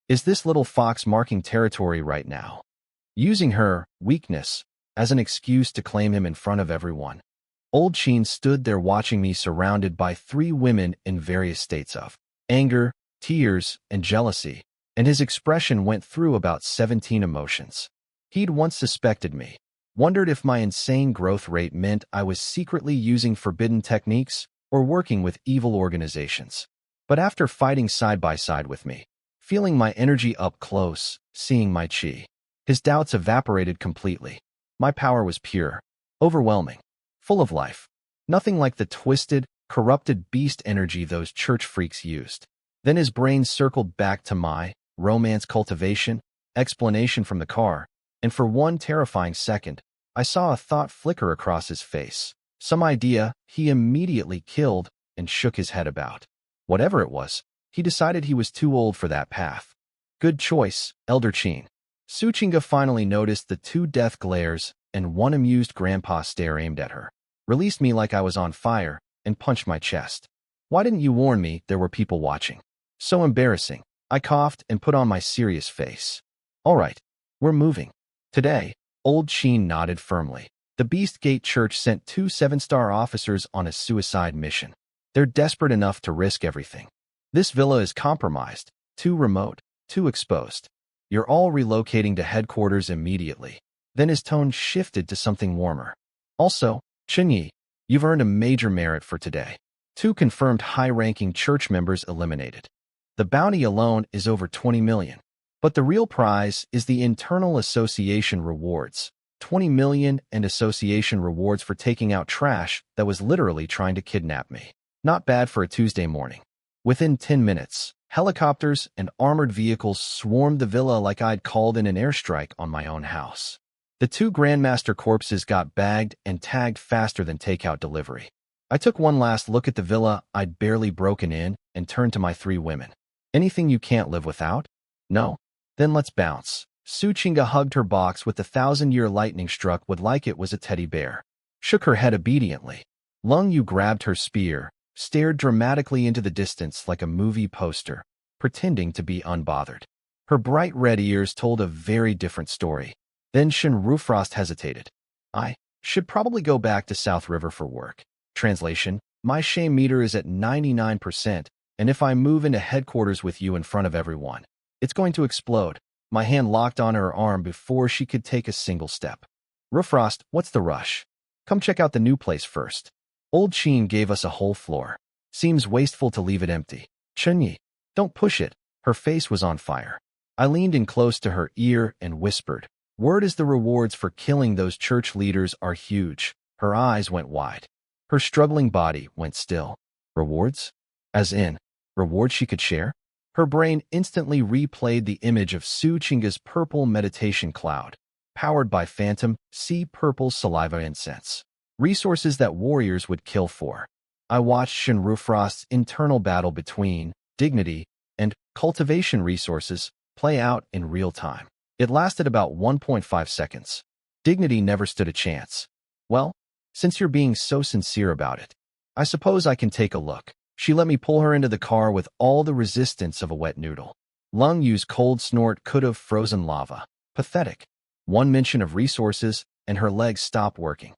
Is this little fox marking territory right now? Using her weakness as an excuse to claim him in front of everyone. Old Chen stood there watching me surrounded by 3 women in various states of anger, tears, and jealousy, and his expression went through about 17 emotions. He'd once suspected me, wondered if my insane growth rate meant I was secretly using forbidden techniques or working with evil organizations. But after fighting side by side with me, feeling my energy up close, seeing my chi, his doubts evaporated completely. My power was pure, overwhelming, full of life. Nothing like the twisted, corrupted beast energy those church freaks used. Then his brain circled back to my romance cultivation explanation from the car, and for one terrifying second, I saw a thought flicker across his face. Some idea he immediately killed and shook his head about. Whatever it was, he decided he was too old for that path. Good choice, Elder Chen. Su Chinga finally noticed the 2 death glares and one amused grandpa stare aimed at her, released me like I was on fire, and punched my chest. Why didn't you warn me there were people watching? So embarrassing. I coughed and put on my serious face. All right, we're moving. Today, Old Chen nodded firmly. The Beast Gate Church sent 2 7-star officers on a suicide mission. They're desperate enough to risk everything. This villa is compromised, too remote, too exposed. You're all relocating to headquarters immediately. Then his tone shifted to something warmer. Also, Chen Ye, you've earned a major merit for today. 2 confirmed high-ranking church members eliminated. The bounty alone is over 20 million. But the real prize is the internal association rewards. 20 million and association rewards for taking out trash that was literally trying to kidnap me. Not bad for a Tuesday morning. Within 10 minutes, helicopters and armored vehicles swarmed the villa like I'd called in an airstrike on my own house. The 2 Grandmaster corpses got bagged and tagged faster than takeout delivery. I took one last look at the villa I'd barely broken in and turned to my 3 women. Anything you can't live without? No? Then let's bounce. Su Chinga hugged her box with the 1,000-year lightning struck would like it was a teddy bear. Shook her head obediently. Lung Yu grabbed her spear, stared dramatically into the distance like a movie poster, pretending to be unbothered. Her bright red ears told a very different story. Then Chen Rufrost hesitated. I should probably go back to South River for work. Translation, my shame meter is at 99%, and if I move into headquarters with you in front of everyone, it's going to explode. My hand locked on her arm before she could take a single step. Rufrost, what's the rush? Come check out the new place first. Old Chen gave us a whole floor. Seems wasteful to leave it empty. Chen Ye, don't push it. Her face was on fire. I leaned in close to her ear and whispered, word is the rewards for killing those church leaders are huge. Her eyes went wide. Her struggling body went still. Rewards? As in, rewards she could share? Her brain instantly replayed the image of Su Chinga's purple meditation cloud, powered by phantom, sea purple saliva incense. Resources that warriors would kill for. I watched Chen Rufrost's internal battle between dignity and cultivation resources play out in real time. It lasted about 1.5 seconds. Dignity never stood a chance. Well, since you're being so sincere about it, I suppose I can take a look. She let me pull her into the car with all the resistance of a wet noodle. Lung Yu's cold snort could have frozen lava. Pathetic. One mention of resources, and her legs stopped working.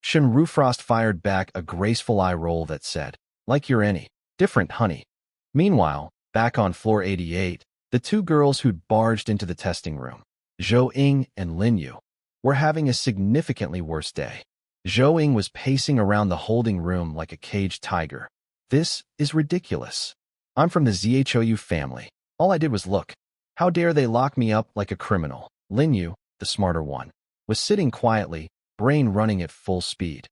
Chen Rufrost fired back a graceful eye roll that said, like you're any different, honey. Meanwhile, back on floor 88, the 2 girls who'd barged into the testing room, Zhou Ying and Lin Yu, were having a significantly worse day. Zhou Ying was pacing around the holding room like a caged tiger. This is ridiculous. I'm from the Zhou family. All I did was look. How dare they lock me up like a criminal? Lin Yu, the smarter one, was sitting quietly, brain running at full speed.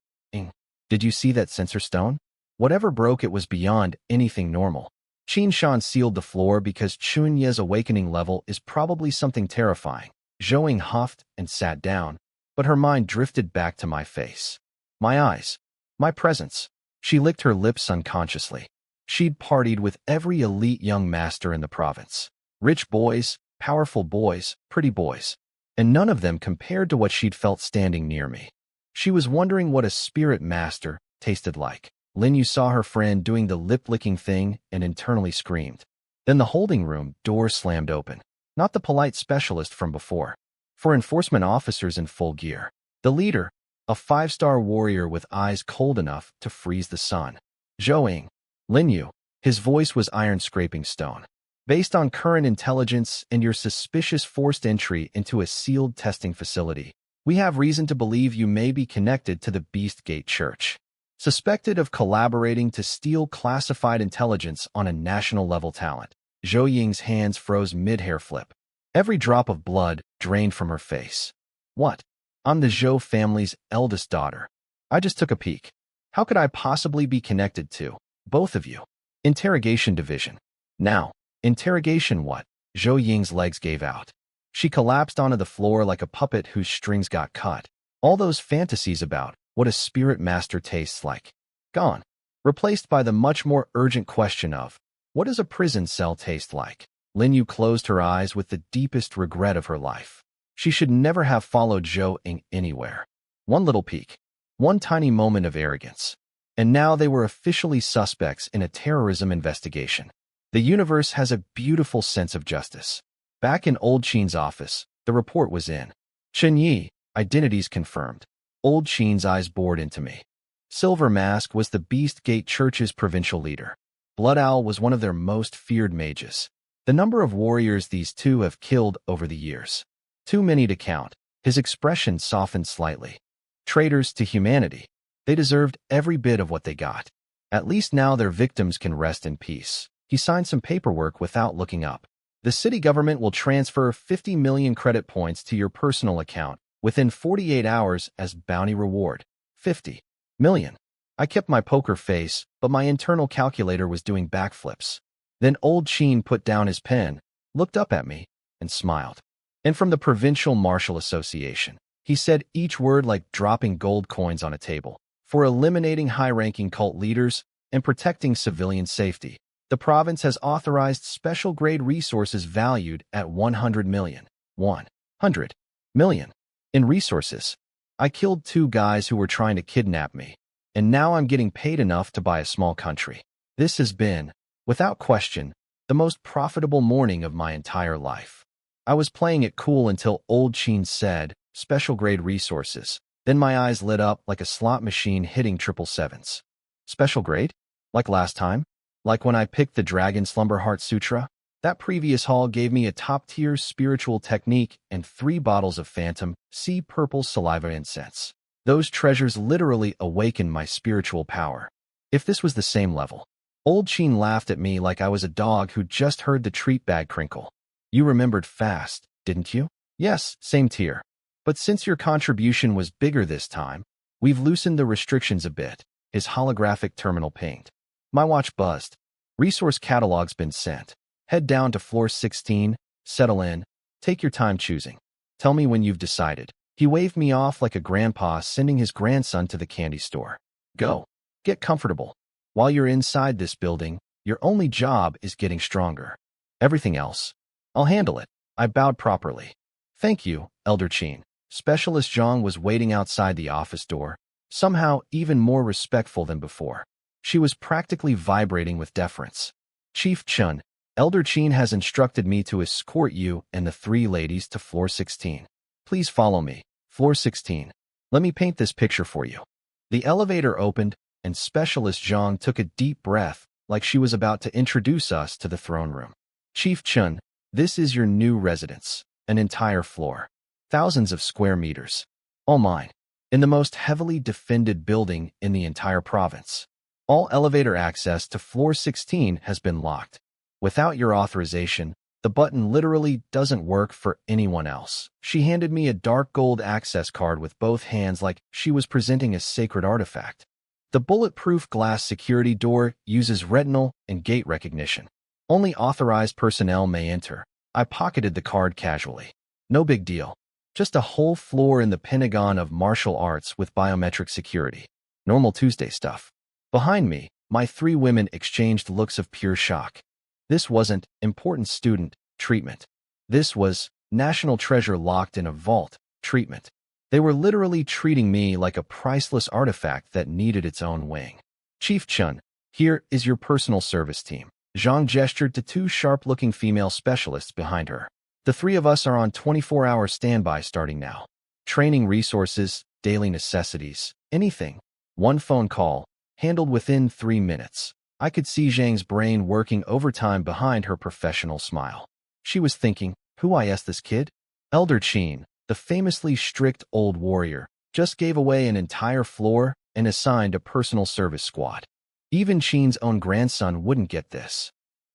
Did you see that sensor stone? Whatever broke it was beyond anything normal. Qin Shan sealed the floor because Chen Ye's awakening level is probably something terrifying. Zhou Ying huffed and sat down, but her mind drifted back to my face. My eyes. My presence. She licked her lips unconsciously. She'd partied with every elite young master in the province. Rich boys, powerful boys, pretty boys. And none of them compared to what she'd felt standing near me. She was wondering what a spirit master tasted like. Lin Yu saw her friend doing the lip-licking thing and internally screamed. Then the holding room door slammed open. Not the polite specialist from before. For enforcement officers in full gear. The leader, a 5-star warrior with eyes cold enough to freeze the sun. Zhou Ying. Lin Yu. His voice was iron-scraping stone. Based on current intelligence and your suspicious forced entry into a sealed testing facility, we have reason to believe you may be connected to the Beast Gate Church. Suspected of collaborating to steal classified intelligence on a national-level talent. Zhou Ying's hands froze mid-hair flip. Every drop of blood drained from her face. What? I'm the Zhou family's eldest daughter. I just took a peek. How could I possibly be connected to both of you? Interrogation division. Now, interrogation what? Zhou Ying's legs gave out. She collapsed onto the floor like a puppet whose strings got cut. All those fantasies about what a spirit master tastes like. Gone. Replaced by the much more urgent question of, what does a prison cell taste like? Lin Yu closed her eyes with the deepest regret of her life. She should never have followed Zhou Ying anywhere. One little peek. One tiny moment of arrogance. And now they were officially suspects in a terrorism investigation. The universe has a beautiful sense of justice. Back in Old Qin's office, the report was in. Chen Ye, identities confirmed. Old Qin's eyes bored into me. Silver Mask was the Beast Gate Church's provincial leader. Blood Owl was one of their most feared mages. The number of warriors these two have killed over the years. Too many to count. His expression softened slightly. Traitors to humanity. They deserved every bit of what they got. At least now their victims can rest in peace. He signed some paperwork without looking up. The city government will transfer 50 million credit points to your personal account within 48 hours as bounty reward. 50 million. I kept my poker face, but my internal calculator was doing backflips. Then Old Qin put down his pen, looked up at me, and smiled. And from the Provincial Martial Association, he said each word like dropping gold coins on a table. For eliminating high-ranking cult leaders and protecting civilian safety, the province has authorized special-grade resources valued at 100 million. 100 million. In resources, I killed 2 guys who were trying to kidnap me, and now I'm getting paid enough to buy a small country. This has been, without question, the most profitable morning of my entire life. I was playing it cool until Old Qin said, special-grade resources. Then my eyes lit up like a slot machine hitting 777s. Special grade? Like last time? Like when I picked the Dragon Slumber Heart Sutra? That previous haul gave me a top-tier spiritual technique and 3 bottles of Phantom, sea purple saliva incense. Those treasures literally awakened my spiritual power. If this was the same level. Old Qin laughed at me like I was a dog who just heard the treat bag crinkle. You remembered fast, didn't you? Yes, same tier. But since your contribution was bigger this time, we've loosened the restrictions a bit. His holographic terminal pinged. My watch buzzed. Resource catalog's been sent. Head down to floor 16, settle in, take your time choosing. Tell me when you've decided. He waved me off like a grandpa sending his grandson to the candy store. Go. Get comfortable. While you're inside this building, your only job is getting stronger. Everything else, I'll handle it. I bowed properly. Thank you, Elder Qin. Specialist Zhang was waiting outside the office door, somehow even more respectful than before. She was practically vibrating with deference. Chief Chen, Elder Qin has instructed me to escort you and the 3 ladies to floor 16. Please follow me. Floor 16. Let me paint this picture for you. The elevator opened, and Specialist Zhang took a deep breath, like she was about to introduce us to the throne room. Chief Chen, this is your new residence, an entire floor. thousands of square meters. All mine. In the most heavily defended building in the entire province. All elevator access to floor 16 has been locked. Without your authorization, the button literally doesn't work for anyone else. She handed me a dark gold access card with both hands like she was presenting a sacred artifact. The bulletproof glass security door uses retinal and gait recognition. Only authorized personnel may enter. I pocketed the card casually. No big deal. Just a whole floor in the Pentagon of martial arts with biometric security. Normal Tuesday stuff. Behind me, my 3 women exchanged looks of pure shock. This wasn't important student treatment. This was national treasure locked in a vault treatment. They were literally treating me like a priceless artifact that needed its own wing. Chief Chen, here is your personal service team. Zhang gestured to 2 sharp-looking female specialists behind her. The 3 of us are on 24-hour standby starting now. Training resources, daily necessities, anything. 1 phone call, handled within 3 minutes. I could see Zhang's brain working overtime behind her professional smile. She was thinking, who is this kid? Elder Chen, the famously strict old warrior, just gave away an entire floor and assigned a personal service squad. Even Chen's own grandson wouldn't get this.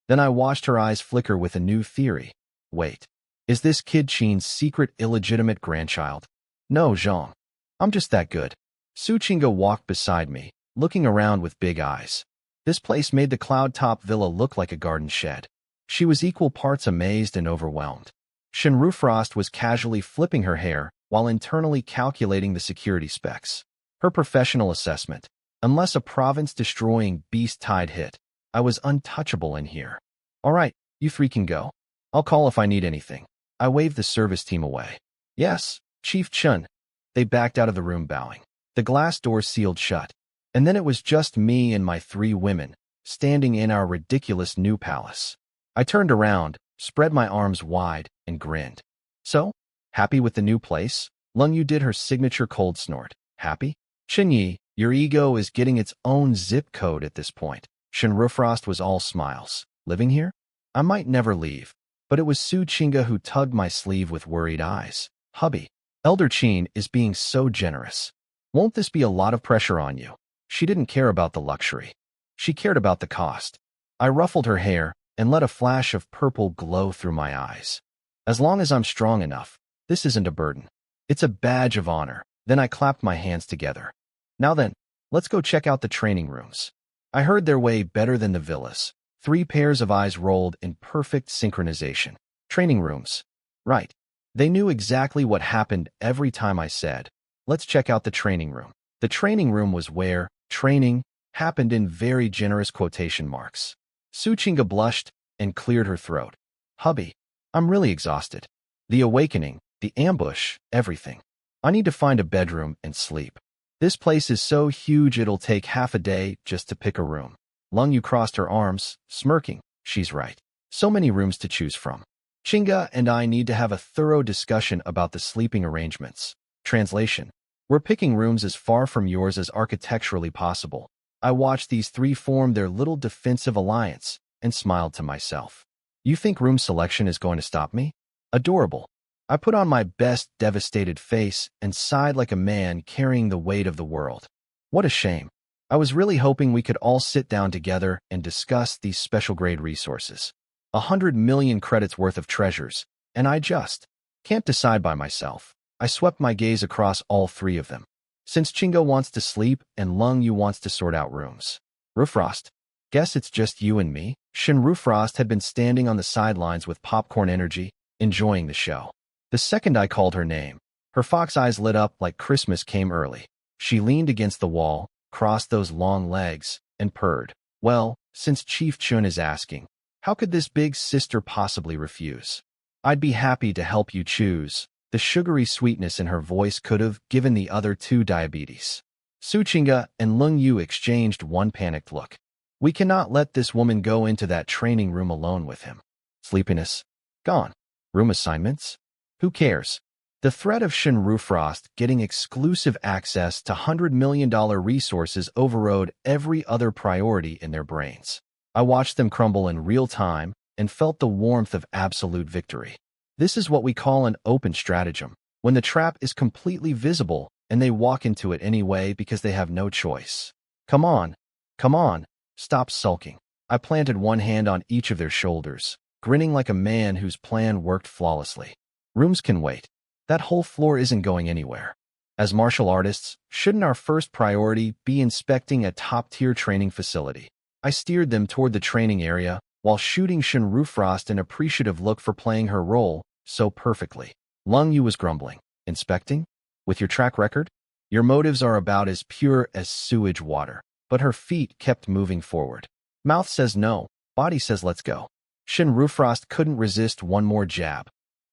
Then I watched her eyes flicker with a new theory. Wait, is this kid Chen's secret illegitimate grandchild? No, Zhang. I'm just that good. Su Qingge walked beside me, looking around with big eyes. This place made the cloud-top villa look like a garden shed. She was equal parts amazed and overwhelmed. Chen Rufrost was casually flipping her hair while internally calculating the security specs. Her professional assessment. Unless a province-destroying beast tide hit, I was untouchable in here. All right, you 3 can go. I'll call if I need anything. I waved the service team away. Yes, Chief Chen. They backed out of the room bowing. The glass door sealed shut. And then it was just me and my 3 women, standing in our ridiculous new palace. I turned around, spread my arms wide, and grinned. So, happy with the new place? Lung Yu did her signature cold snort. Happy? Chen Ye, your ego is getting its own zip code at this point. Chen Rufrost was all smiles. Living here? I might never leave. But it was Su Qingge who tugged my sleeve with worried eyes. Hubby, Elder Chen is being so generous. Won't this be a lot of pressure on you? She didn't care about the luxury. She cared about the cost. I ruffled her hair and let a flash of purple glow through my eyes. As long as I'm strong enough, this isn't a burden. It's a badge of honor. Then I clapped my hands together. Now then, let's go check out the training rooms. I heard their way better than the villas. 3 pairs of eyes rolled in perfect synchronization. Training rooms. Right. They knew exactly what happened every time I said, let's check out the training room. The training room was where training happened in very generous quotation marks. Su Qingge blushed and cleared her throat. Hubby, I'm really exhausted. The awakening, the ambush, everything. I need to find a bedroom and sleep. This place is so huge it'll take half a day just to pick a room. Lung Yu crossed her arms, smirking. She's right. So many rooms to choose from. Qingge and I need to have a thorough discussion about the sleeping arrangements. Translation. We're picking rooms as far from yours as architecturally possible. I watched these 3 form their little defensive alliance and smiled to myself. You think room selection is going to stop me? Adorable. I put on my best devastated face and sighed like a man carrying the weight of the world. What a shame. I was really hoping we could all sit down together and discuss these special grade resources. 100 million credits worth of treasures, and I just can't decide by myself. I swept my gaze across all 3 of them. Since Qingge wants to sleep and Lung Yu wants to sort out rooms. Rufrost, guess it's just you and me? Chen Rufrost had been standing on the sidelines with popcorn energy, enjoying the show. The second I called her name, her fox eyes lit up like Christmas came early. She leaned against the wall, crossed those long legs, and purred. Well, since Chief Chen is asking, how could this big sister possibly refuse? I'd be happy to help you choose. The sugary sweetness in her voice could have given the other 2 diabetes. Su Qingge and Lung Yu exchanged one panicked look. We cannot let this woman go into that training room alone with him. Sleepiness? Gone. Room assignments? Who cares? The threat of Chen Rufrost getting exclusive access to $100 million resources overrode every other priority in their brains. I watched them crumble in real time and felt the warmth of absolute victory. This is what we call an open stratagem. when the trap is completely visible and they walk into it anyway because they have no choice. Come on, come on, stop sulking. I planted one hand on each of their shoulders, grinning like a man whose plan worked flawlessly. Rooms can wait. That whole floor isn't going anywhere. As martial artists, shouldn't our first priority be inspecting a top-tier training facility? I steered them toward the training area while shooting Chen Rufrost an appreciative look for playing her role so perfectly. Lung Yu was grumbling. Inspecting? With your track record? Your motives are about as pure as sewage water. But her feet kept moving forward. Mouth says no, body says let's go. Chen Rufrost couldn't resist one more jab.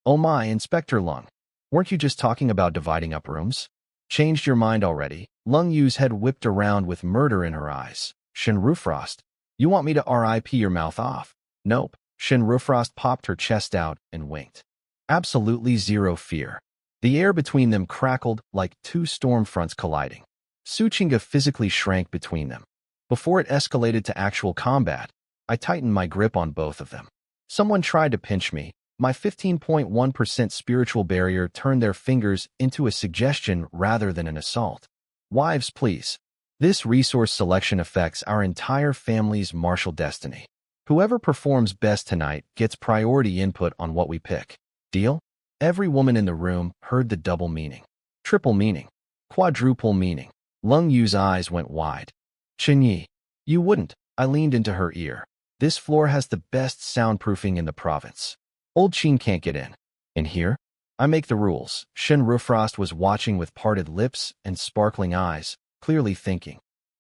Oh my, Inspector Lung. Weren't you just talking about dividing up rooms? Changed your mind already? Lung Yu's head whipped around with murder in her eyes. Chen Rufrost, you want me to RIP your mouth off? Nope. Chen Rufrost popped her chest out and winked. Absolutely zero fear. The air between them crackled like two storm fronts colliding. Su Qingge physically shrank between them. Before it escalated to actual combat, I tightened my grip on both of them. Someone tried to pinch me. My 15.1% spiritual barrier turned their fingers into a suggestion rather than an assault. Wives, please. This resource selection affects our entire family's martial destiny. Whoever performs best tonight gets priority input on what we pick. Deal? Every woman in the room heard the double meaning. Triple meaning. Quadruple meaning. Lung Yu's eyes went wide. Chen Ye, you wouldn't. I leaned into her ear. This floor has the best soundproofing in the province. Old Qin can't get in. In here? I make the rules. Chen Rufrost was watching with parted lips and sparkling eyes, clearly thinking.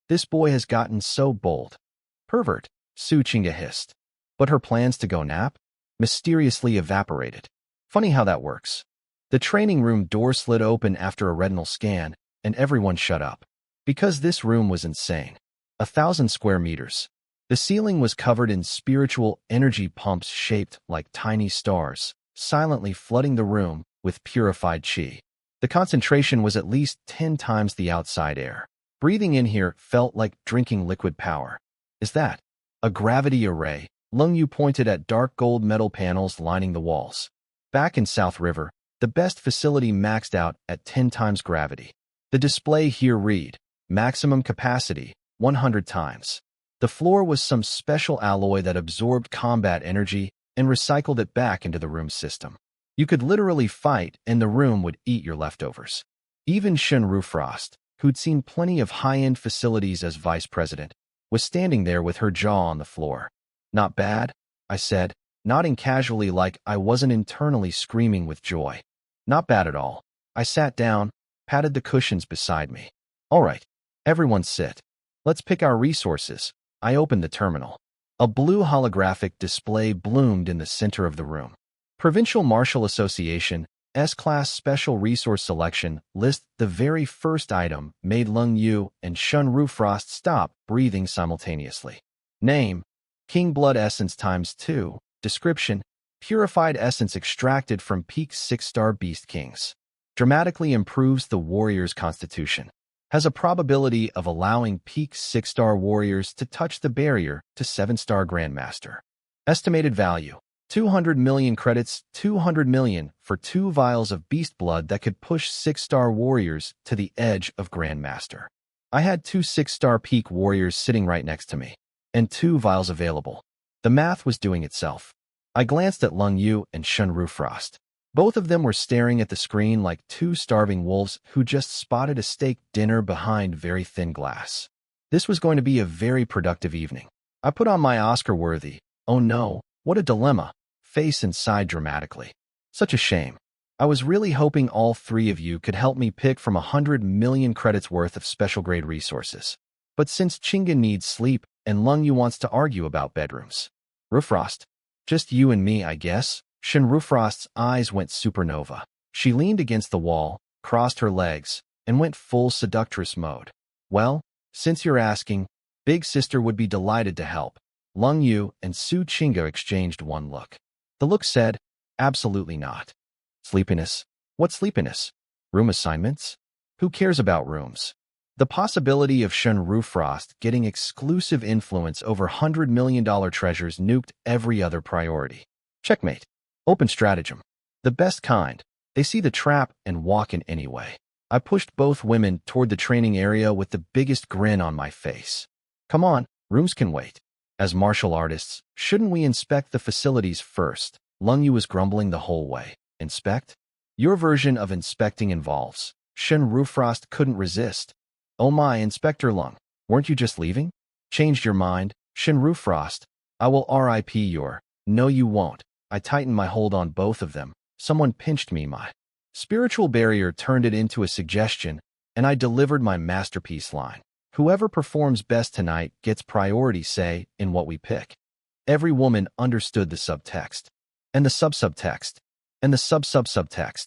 This boy has gotten so bold. Pervert, Su Qingge hissed. But her plans to go nap? Mysteriously evaporated. Funny how that works. The training room door slid open after a retinal scan, and everyone shut up. Because this room was insane. 1,000 square meters. The ceiling was covered in spiritual energy pumps shaped like tiny stars, silently flooding the room with purified qi. The concentration was at least 10 times the outside air. Breathing in here felt like drinking liquid power. Is that a gravity array? Lung Yu pointed at dark gold metal panels lining the walls. Back in South River, the best facility maxed out at 10 times gravity. The display here read, maximum capacity, 100 times. The floor was some special alloy that absorbed combat energy and recycled it back into the room's system. You could literally fight and the room would eat your leftovers. Even Chen Rufrost, who'd seen plenty of high-end facilities as vice president, was standing there with her jaw on the floor. Not bad, I said, nodding casually like I wasn't internally screaming with joy. Not bad at all. I sat down, patted the cushions beside me. All right, everyone sit. Let's pick our resources. I opened the terminal. A blue holographic display bloomed in the center of the room. Provincial Martial Association, S-Class Special Resource Selection list. The very first item made Lung Yu and Chen Rufrost stop breathing simultaneously. Name, King Blood Essence ×2. Description, purified essence extracted from peak 6-star Beast Kings. Dramatically improves the warrior's constitution. Has a probability of allowing peak 6-star warriors to touch the barrier to 7-star Grandmaster. Estimated value, 200 million credits, 200 million for 2 vials of beast blood that could push 6-star warriors to the edge of Grandmaster. I had 2 6-star peak warriors sitting right next to me, and 2 vials available. The math was doing itself. I glanced at Lung Yu and Chen Rufrost. Both of them were staring at the screen like 2 starving wolves who just spotted a steak dinner behind very thin glass. This was going to be a very productive evening. I put on my Oscar-worthy, oh no, what a dilemma, face and sighed dramatically. Such a shame. I was really hoping all 3 of you could help me pick from 100 million credits worth of special grade resources. But since Qingge needs sleep and Lung Yu wants to argue about bedrooms. Rufrost, just you and me, I guess. Chen Rufrost's eyes went supernova. She leaned against the wall, crossed her legs, and went full seductress mode. Well, since you're asking, Big Sister would be delighted to help. Lung Yu and Su Qingge exchanged one look. The look said, absolutely not. Sleepiness? What sleepiness? Room assignments? Who cares about rooms? The possibility of Chen Rufrost getting exclusive influence over $100 million treasures nuked every other priority. Checkmate. Open stratagem. The best kind. They see the trap and walk in anyway. I pushed both women toward the training area with the biggest grin on my face. Come on, rooms can wait. As martial artists, shouldn't we inspect the facilities first? Lung Yu was grumbling the whole way. Inspect? Your version of inspecting involves. Shen Rufrost couldn't resist. Oh my, Inspector Lung, weren't you just leaving? Changed your mind, Shen Rufrost. I will RIP your. No, you won't. I tightened my hold on both of them. Someone pinched me. My spiritual barrier turned it into a suggestion, and I delivered my masterpiece line. Whoever performs best tonight gets priority say in what we pick. Every woman understood the subtext. And the subtext. And the subtext.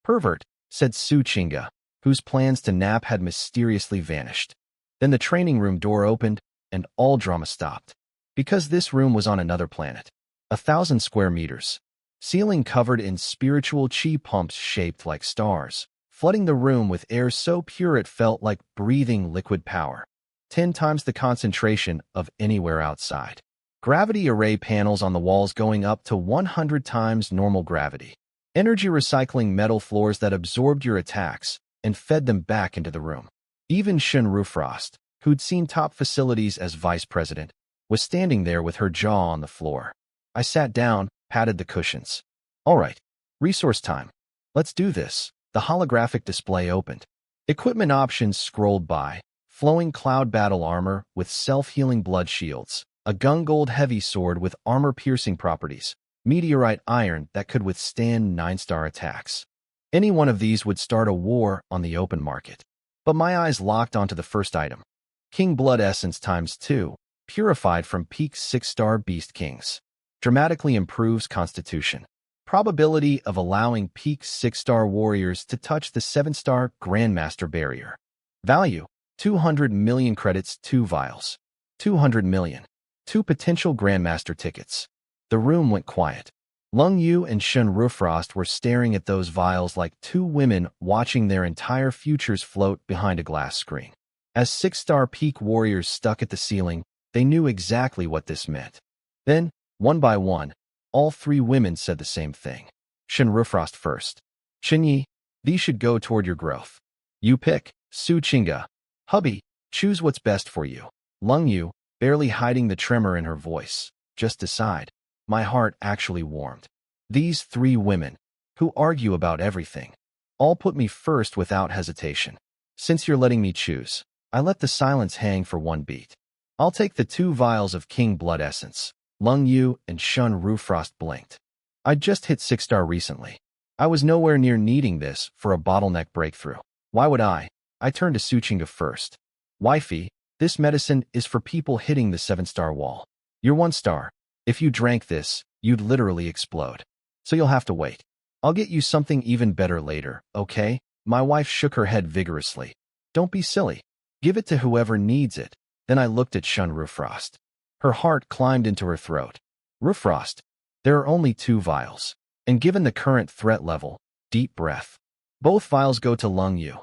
Pervert, said Su Chinga, whose plans to nap had mysteriously vanished. Then the training room door opened, and all drama stopped. Because this room was on another planet. 1,000 square meters. Ceiling covered in spiritual chi pumps shaped like stars, flooding the room with air so pure it felt like breathing liquid power. 10 times the concentration of anywhere outside. Gravity array panels on the walls going up to 100 times normal gravity. Energy recycling metal floors that absorbed your attacks and fed them back into the room. Even Shen Rufrost, who'd seen top facilities as vice president, was standing there with her jaw on the floor. I sat down, patted the cushions. All right, resource time. Let's do this. The holographic display opened. Equipment options scrolled by. Flowing cloud battle armor with self-healing blood shields. A gun-gold heavy sword with armor-piercing properties. Meteorite iron that could withstand 9-star attacks. Any one of these would start a war on the open market. But my eyes locked onto the first item. King Blood Essence ×2, purified from peak 6-star Beast Kings. Dramatically improves constitution. Probability of allowing peak 6-star warriors to touch the 7-star Grandmaster barrier. Value, 200 million credits, 2 vials. 200 million. 2 potential Grandmaster tickets. The room went quiet. Lung Yu and Shen Rufrost were staring at those vials like 2 women watching their entire futures float behind a glass screen. As 6-star peak warriors stuck at the ceiling, they knew exactly what this meant. Then, one by one, all 3 women said the same thing. Shen Rufrost first. Chen Ye, these should go toward your growth. You pick, Su Chinga. Hubby, choose what's best for you. Lung Yu, barely hiding the tremor in her voice. Just decide. My heart actually warmed. These 3 women, who argue about everything, all put me first without hesitation. Since you're letting me choose, I let the silence hang for one beat. I'll take the 2 vials of King Blood Essence. Lung Yu and Shen Rufrost blinked. I'd just hit 6-star recently. I was nowhere near needing this for a bottleneck breakthrough. Why would I? I turned to Su Chinga first. Wifey, this medicine is for people hitting the 7-star wall. You're 1 star. If you drank this, you'd literally explode. So you'll have to wait. I'll get you something even better later, okay? My wife shook her head vigorously. Don't be silly. Give it to whoever needs it. Then I looked at Shen Rufrost. Her heart climbed into her throat. Rufrost, there are only 2 vials. And given the current threat level, deep breath. Both vials go to Lung Yu.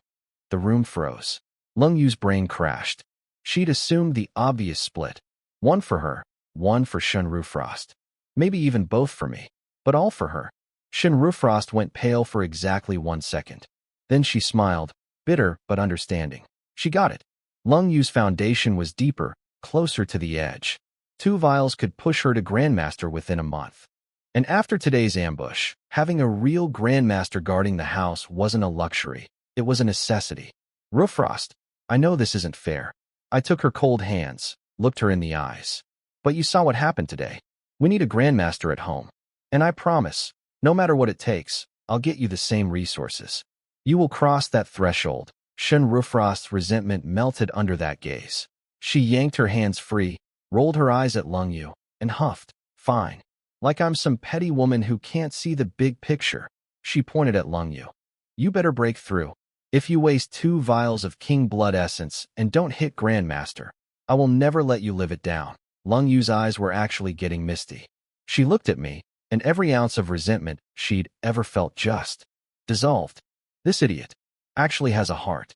The room froze. Lung Yu's brain crashed. She'd assumed the obvious split. 1 for her, 1 for Shen Rufrost. Maybe even both for me, but all for her. Shen Rufrost went pale for exactly 1 second. Then she smiled, bitter but understanding. She got it. Lung Yu's foundation was deeper, closer to the edge. 2 vials could push her to Grandmaster within a month. And after today's ambush, having a real Grandmaster guarding the house wasn't a luxury. It was a necessity. Rufrost, I know this isn't fair. I took her cold hands, looked her in the eyes. But you saw what happened today. We need a Grandmaster at home. And I promise, no matter what it takes, I'll get you the same resources. You will cross that threshold. Shen Rufrost's resentment melted under that gaze. She yanked her hands free, rolled her eyes at Lung Yu, and huffed. Fine. Like I'm some petty woman who can't see the big picture. She pointed at Lung Yu. You better break through. If you waste 2 vials of King Blood Essence and don't hit Grandmaster, I will never let you live it down. Lung Yu's eyes were actually getting misty. She looked at me, and every ounce of resentment she'd ever felt just dissolved. This idiot actually has a heart.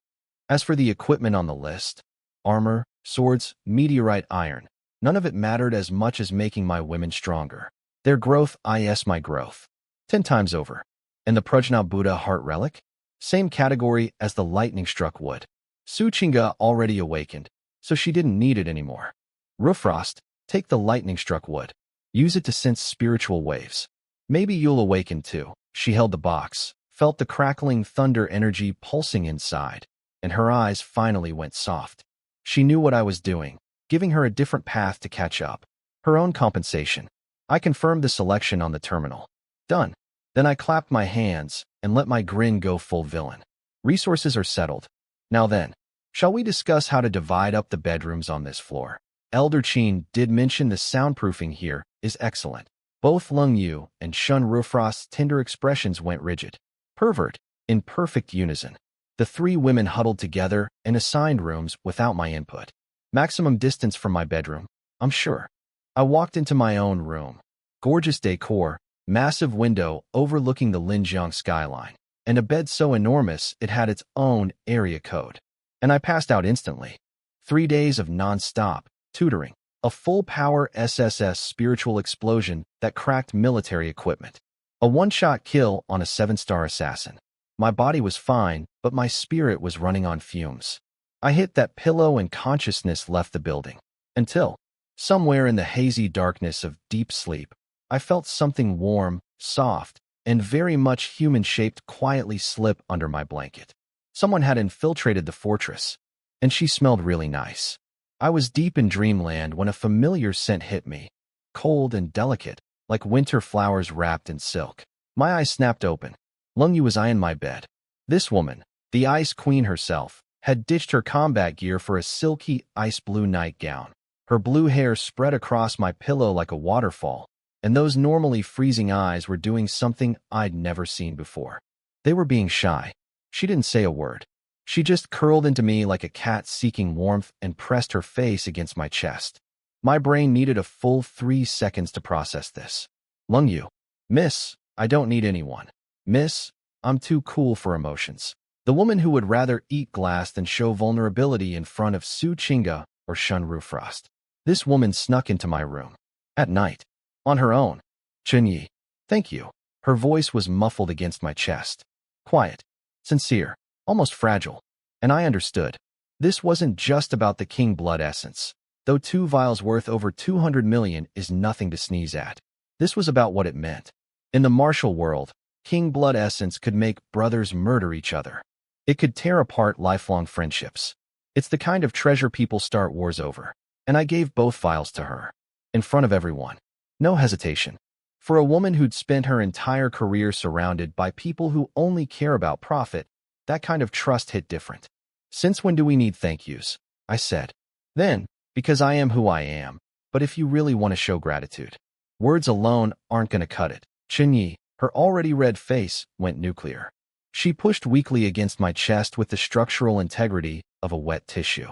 As for the equipment on the list, armor, swords, meteorite iron, none of it mattered as much as making my women stronger. Their growth is my growth. 10 times over. And the Prajna Buddha heart relic? Same category as the lightning-struck wood. Su Qingge already awakened, so she didn't need it anymore. Rufrost, take the lightning-struck wood. Use it to sense spiritual waves. Maybe you'll awaken too. She held the box, felt the crackling thunder energy pulsing inside, and her eyes finally went soft. She knew what I was doing, giving her a different path to catch up. Her own compensation. I confirmed the selection on the terminal. Done. Then I clapped my hands and let my grin go full villain. Resources are settled. Now then, shall we discuss how to divide up the bedrooms on this floor? Elder Qin did mention the soundproofing here is excellent. Both Lung Yu and Shun Rufrost's tender expressions went rigid. Pervert, in perfect unison. The three women huddled together and assigned rooms without my input. Maximum distance from my bedroom, I'm sure. I walked into my own room. Gorgeous decor, massive window overlooking the Linjiang skyline, and a bed so enormous it had its own area code. And I passed out instantly. 3 days of non-stop tutoring. A full-power SSS spiritual explosion that cracked military equipment. A one-shot kill on a 7-star assassin. My body was fine, but my spirit was running on fumes. I hit that pillow and consciousness left the building. Until, somewhere in the hazy darkness of deep sleep, I felt something warm, soft, and very much human-shaped quietly slip under my blanket. Someone had infiltrated the fortress, and she smelled really nice. I was deep in dreamland when a familiar scent hit me, cold and delicate, like winter flowers wrapped in silk. My eyes snapped open. Lung Yu was I in my bed. This woman, the Ice Queen herself, had ditched her combat gear for a silky ice blue nightgown. Her blue hair spread across my pillow like a waterfall, and those normally freezing eyes were doing something I'd never seen before. They were being shy. She didn't say a word. She just curled into me like a cat seeking warmth and pressed her face against my chest. My brain needed a full 3 seconds to process this. Lung Yu. Miss, I don't need anyone. Miss, I'm too cool for emotions. The woman who would rather eat glass than show vulnerability in front of Su Qingge or Shun Rufrost. This woman snuck into my room. At night. On her own. Chen Ye. Thank you. Her voice was muffled against my chest. Quiet. Sincere. Almost fragile. And I understood. This wasn't just about the king blood essence. Though 2 vials worth over 200 million is nothing to sneeze at. This was about what it meant. In the martial world, king blood essence could make brothers murder each other. It could tear apart lifelong friendships. It's the kind of treasure people start wars over. And I gave both vials to her. In front of everyone. No hesitation. For a woman who'd spent her entire career surrounded by people who only care about profit, that kind of trust hit different. Since when do we need thank yous? I said. Then, because I am who I am, but if you really want to show gratitude, words alone aren't going to cut it. Chen Ye, her already red face, went nuclear. She pushed weakly against my chest with the structural integrity of a wet tissue.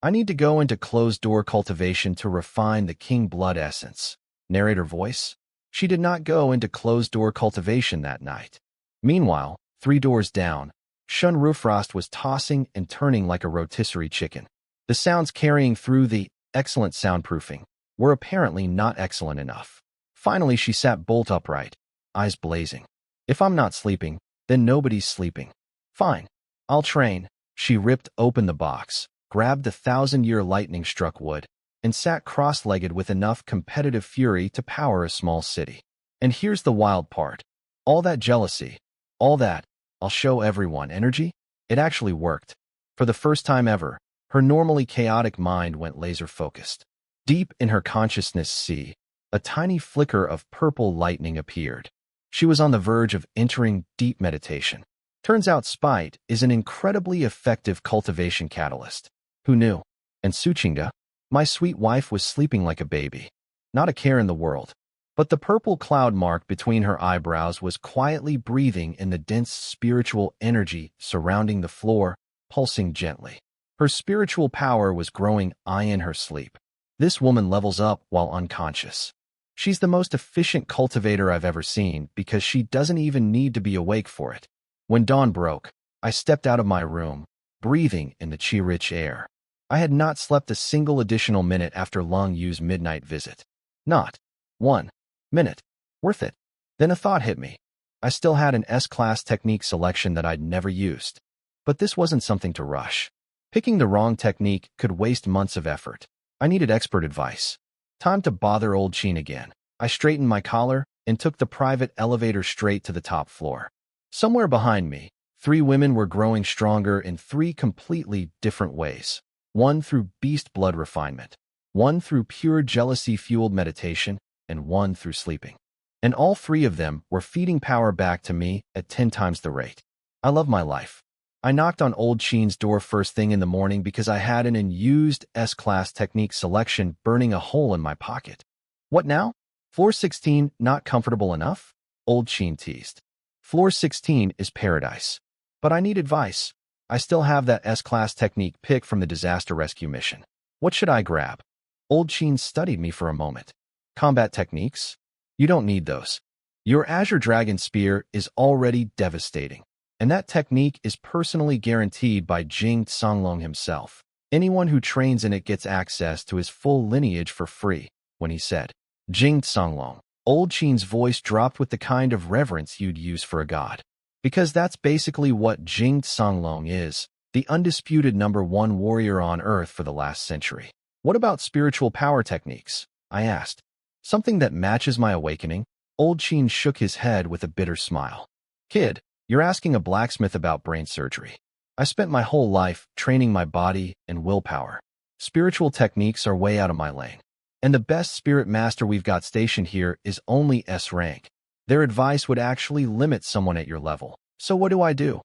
I need to go into closed-door cultivation to refine the king blood essence. Narrator voice. She did not go into closed-door cultivation that night. Meanwhile, 3 doors down, Shun Rufrost was tossing and turning like a rotisserie chicken. The sounds carrying through the excellent soundproofing were apparently not excellent enough. Finally, she sat bolt upright, eyes blazing. If I'm not sleeping, then nobody's sleeping. Fine. I'll train. She ripped open the box, grabbed the 1,000-year lightning-struck wood, and sat cross-legged with enough competitive fury to power a small city. And here's the wild part. All that jealousy, all that, I'll show everyone energy, it actually worked. For the first time ever, her normally chaotic mind went laser-focused. Deep in her consciousness sea, a tiny flicker of purple lightning appeared. She was on the verge of entering deep meditation. Turns out spite is an incredibly effective cultivation catalyst. Who knew? And Su Qingge, my sweet wife, was sleeping like a baby. Not a care in the world. But the purple cloud mark between her eyebrows was quietly breathing in the dense spiritual energy surrounding the floor, pulsing gently. Her spiritual power was growing in her sleep. This woman levels up while unconscious. She's the most efficient cultivator I've ever seen because she doesn't even need to be awake for it. When dawn broke, I stepped out of my room, breathing in the chi-rich air. I had not slept a single additional minute after Lung Yu's midnight visit. Not 1 minute. Worth it. Then a thought hit me. I still had an S-class technique selection that I'd never used. But this wasn't something to rush. Picking the wrong technique could waste months of effort. I needed expert advice. Time to bother old Chen again. I straightened my collar and took the private elevator straight to the top floor. Somewhere behind me, 3 women were growing stronger in 3 completely different ways. One through beast blood refinement, one through pure jealousy-fueled meditation, and one through sleeping. And all 3 of them were feeding power back to me at 10 times the rate. I love my life. I knocked on old Chen's door first thing in the morning because I had an unused S-class technique selection burning a hole in my pocket. What now? Floor 16 not comfortable enough? Old Chen teased. Floor 16 is paradise. But I need advice. I still have that S-class technique pick from the disaster rescue mission. What should I grab? Old Chen studied me for a moment. Combat techniques? You don't need those. Your Azure Dragon Spear is already devastating. And that technique is personally guaranteed by Jing Songlong himself. Anyone who trains in it gets access to his full lineage for free, when he said, Jing Songlong. Old Chen's voice dropped with the kind of reverence you'd use for a god. Because that's basically what Jing Songlong is, the undisputed #1 warrior on Earth for the last century. What about spiritual power techniques? I asked. Something that matches my awakening? Old Chen shook his head with a bitter smile. Kid, you're asking a blacksmith about brain surgery. I spent my whole life training my body and willpower. Spiritual techniques are way out of my lane. And the best spirit master we've got stationed here is only S rank. Their advice would actually limit someone at your level. So what do?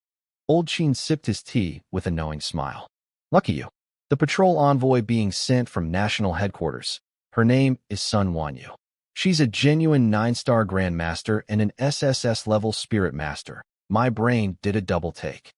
Old Chen sipped his tea with a knowing smile. Lucky you. The patrol envoy being sent from national headquarters. Her name is Sun Wanyu. She's a genuine 9-star Grandmaster and an SSS-level Spirit Master. My brain did a double take.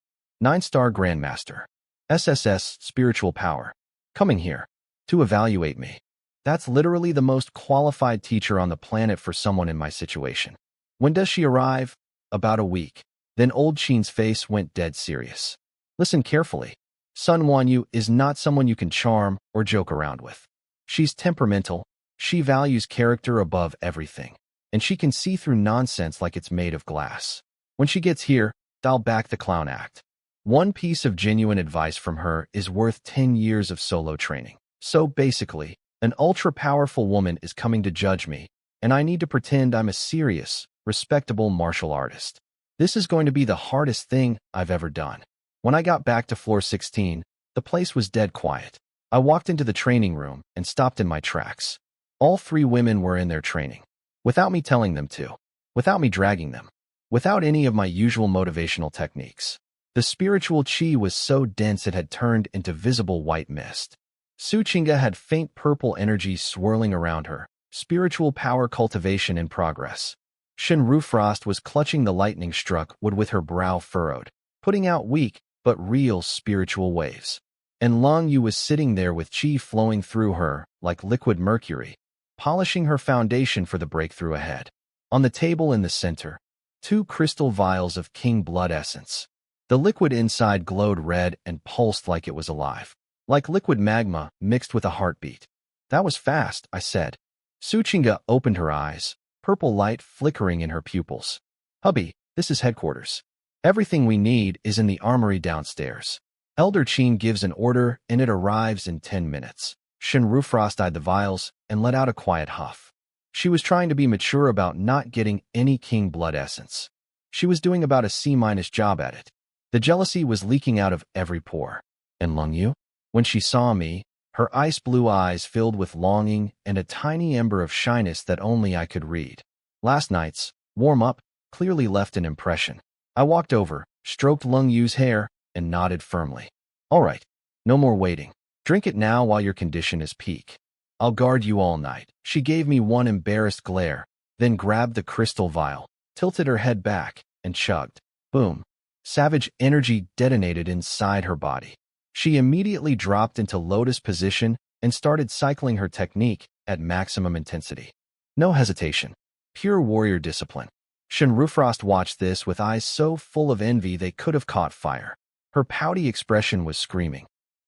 9-star Grandmaster. SSS, spiritual power. Coming here. To evaluate me. That's literally the most qualified teacher on the planet for someone in my situation. When does she arrive? About a week. Then old Chen's face went dead serious. Listen carefully. Sun Wanyu is not someone you can charm or joke around with. She's temperamental. She values character above everything. And she can see through nonsense like it's made of glass. When she gets here, dial back the clown act. One piece of genuine advice from her is worth 10 years of solo training. So basically, an ultra-powerful woman is coming to judge me, and I need to pretend I'm a serious, respectable martial artist. This is going to be the hardest thing I've ever done. When I got back to floor 16, the place was dead quiet. I walked into the training room and stopped in my tracks. All 3 women were in their training. Without me telling them to. Without me dragging them. Without any of my usual motivational techniques. The spiritual qi was so dense it had turned into visible white mist. Su Qingga had faint purple energy swirling around her, spiritual power cultivation in progress. Shen Rufrost was clutching the lightning-struck wood with her brow furrowed, putting out weak but real spiritual waves. And Long Yu was sitting there with qi flowing through her like liquid mercury, polishing her foundation for the breakthrough ahead. On the table in the center, 2 crystal vials of king blood essence. The liquid inside glowed red and pulsed like it was alive. Like liquid magma mixed with a heartbeat. That was fast, I said. Su Qingga opened her eyes, purple light flickering in her pupils. Hubby, this is headquarters. Everything we need is in the armory downstairs. Elder Chen gives an order and it arrives in 10 minutes. Shen Rufrost eyed the vials and let out a quiet huff. She was trying to be mature about not getting any king blood essence. She was doing about a C- job at it. The jealousy was leaking out of every pore. And Long Yu? When she saw me, her ice-blue eyes filled with longing and a tiny ember of shyness that only I could read. Last night's warm-up clearly left an impression. I walked over, stroked Long Yu's hair, and nodded firmly. All right, no more waiting. Drink it now while your condition is peak. I'll guard you all night. She gave me one embarrassed glare, then grabbed the crystal vial, tilted her head back, and chugged. Boom. Savage energy detonated inside her body. She immediately dropped into lotus position and started cycling her technique at maximum intensity. No hesitation. Pure warrior discipline. Shen Rufrost watched this with eyes so full of envy they could have caught fire. Her pouty expression was screaming.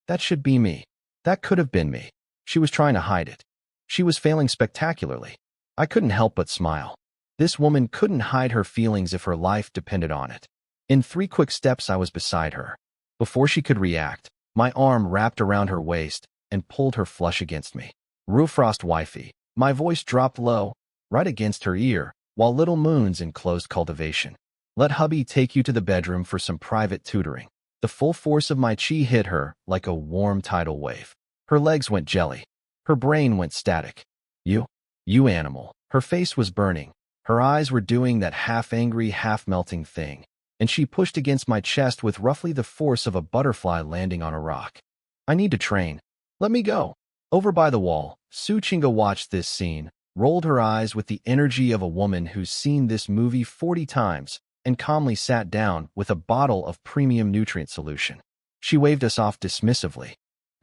That should be me. That could have been me. She was trying to hide it. She was failing spectacularly. I couldn't help but smile. This woman couldn't hide her feelings if her life depended on it. In 3 quick steps, I was beside her. Before she could react, my arm wrapped around her waist and pulled her flush against me. Rufrost wifey. My voice dropped low, right against her ear, while little moons enclosed cultivation. Let hubby take you to the bedroom for some private tutoring. The full force of my chi hit her like a warm tidal wave. Her legs went jelly. Her brain went static. You animal. Her face was burning. Her eyes were doing that half-angry, half-melting thing, and she pushed against my chest with roughly the force of a butterfly landing on a rock. I need to train. Let me go. Over by the wall, Suchinga watched this scene, rolled her eyes with the energy of a woman who's seen this movie 40 times, and calmly sat down with a bottle of premium nutrient solution. She waved us off dismissively.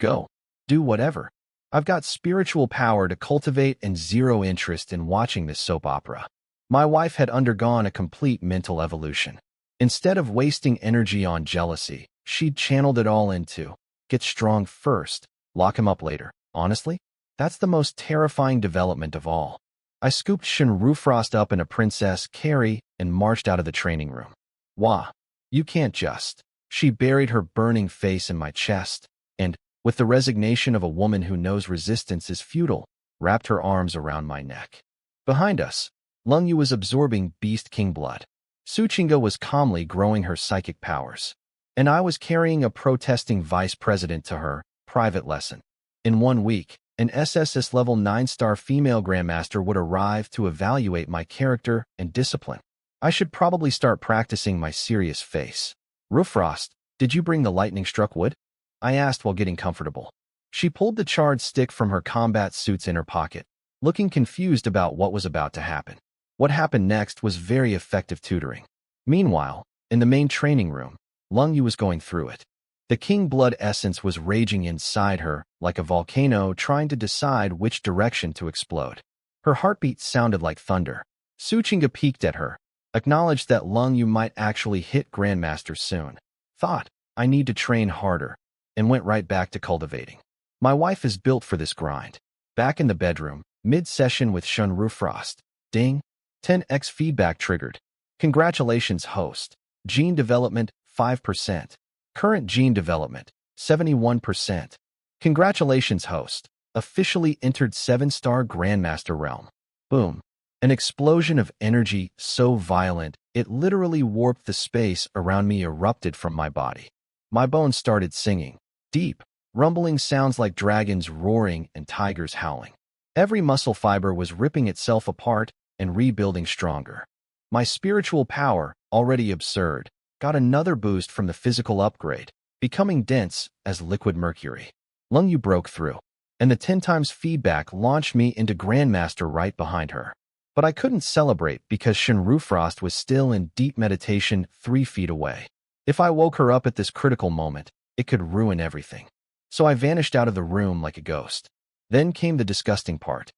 Go. Do whatever. I've got spiritual power to cultivate and zero interest in watching this soap opera. My wife had undergone a complete mental evolution. Instead of wasting energy on jealousy, she'd channeled it all into, get strong first, lock him up later. Honestly, that's the most terrifying development of all. I scooped Chen Rufrost up in a princess carry and marched out of the training room. Wah, you can't just. She buried her burning face in my chest, and, with the resignation of a woman who knows resistance is futile, wrapped her arms around my neck. Behind us, Lungyu was absorbing Beast King blood. Suchinga was calmly growing her psychic powers, and I was carrying a protesting vice president to her private lesson. In 1 week, an SSS level 9-star female Grandmaster would arrive to evaluate my character and discipline. I should probably start practicing my serious face. Rufrost, did you bring the lightning-struck wood? I asked while getting comfortable. She pulled the charred stick from her combat suit's inner pocket, looking confused about what was about to happen. What happened next was very effective tutoring. Meanwhile, in the main training room, Lungyu was going through it. The king blood essence was raging inside her like a volcano trying to decide which direction to explode. Her heartbeat sounded like thunder. Suchinga peeked at her, acknowledged that Lungyu might actually hit Grandmasters soon, thought, I need to train harder, and went right back to cultivating. My wife is built for this grind. Back in the bedroom, mid-session with Chen Rufrost. Ding. 10x feedback triggered. Congratulations, host. Gene development, 5%. Current gene development, 71%. Congratulations, host. Officially entered 7-star Grandmaster realm. Boom. An explosion of energy so violent, it literally warped the space around me erupted from my body. My bones started singing. Deep, rumbling sounds like dragons roaring and tigers howling. Every muscle fiber was ripping itself apart and rebuilding stronger. My spiritual power, already absurd, got another boost from the physical upgrade, becoming dense as liquid mercury. Lungyu broke through, and the 10 times feedback launched me into Grandmaster right behind her. But I couldn't celebrate because Chen Rufrost was still in deep meditation 3 feet away. If I woke her up at this critical moment, it could ruin everything. So I vanished out of the room like a ghost. Then came the disgusting part.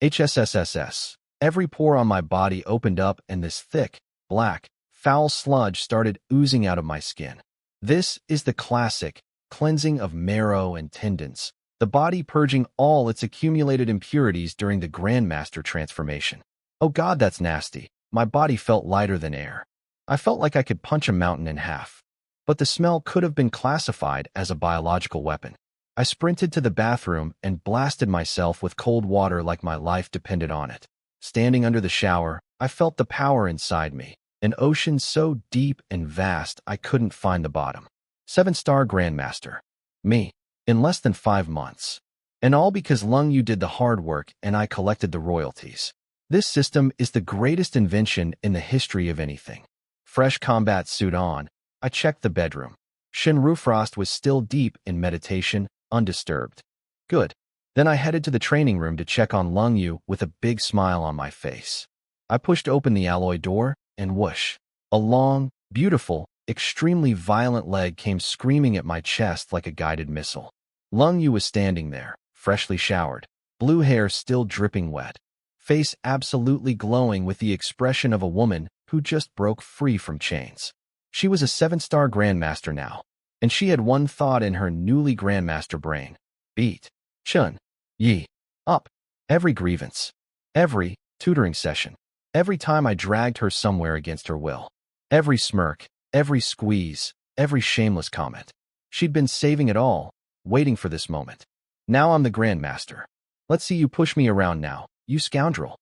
HSSSS. Every pore on my body opened up and this thick, black, foul sludge started oozing out of my skin. This is the classic cleansing of marrow and tendons, the body purging all its accumulated impurities during the Grandmaster transformation. Oh God, that's nasty. My body felt lighter than air. I felt like I could punch a mountain in half. But the smell could have been classified as a biological weapon. I sprinted to the bathroom and blasted myself with cold water like my life depended on it. Standing under the shower, I felt the power inside me, an ocean so deep and vast I couldn't find the bottom. 7-star Grandmaster. Me. In less than 5 months. And all because Lungyu did the hard work and I collected the royalties. This system is the greatest invention in the history of anything. Fresh combat suit on, I checked the bedroom. Chen Rufrost was still deep in meditation, undisturbed. Good. Then I headed to the training room to check on Lungyu with a big smile on my face. I pushed open the alloy door, and whoosh. A long, beautiful, extremely violent leg came screaming at my chest like a guided missile. Lungyu was standing there, freshly showered, blue hair still dripping wet, face absolutely glowing with the expression of a woman who just broke free from chains. She was a 7-star Grandmaster now, and she had one thought in her newly Grandmaster brain. Beat Chen Ye up. Every grievance, every tutoring session, Every time I dragged her somewhere against her will. Every smirk, every squeeze, every shameless comment. She'd been saving it all, waiting for this moment. Now I'm the Grandmaster. Let's see you push me around now, you scoundrel.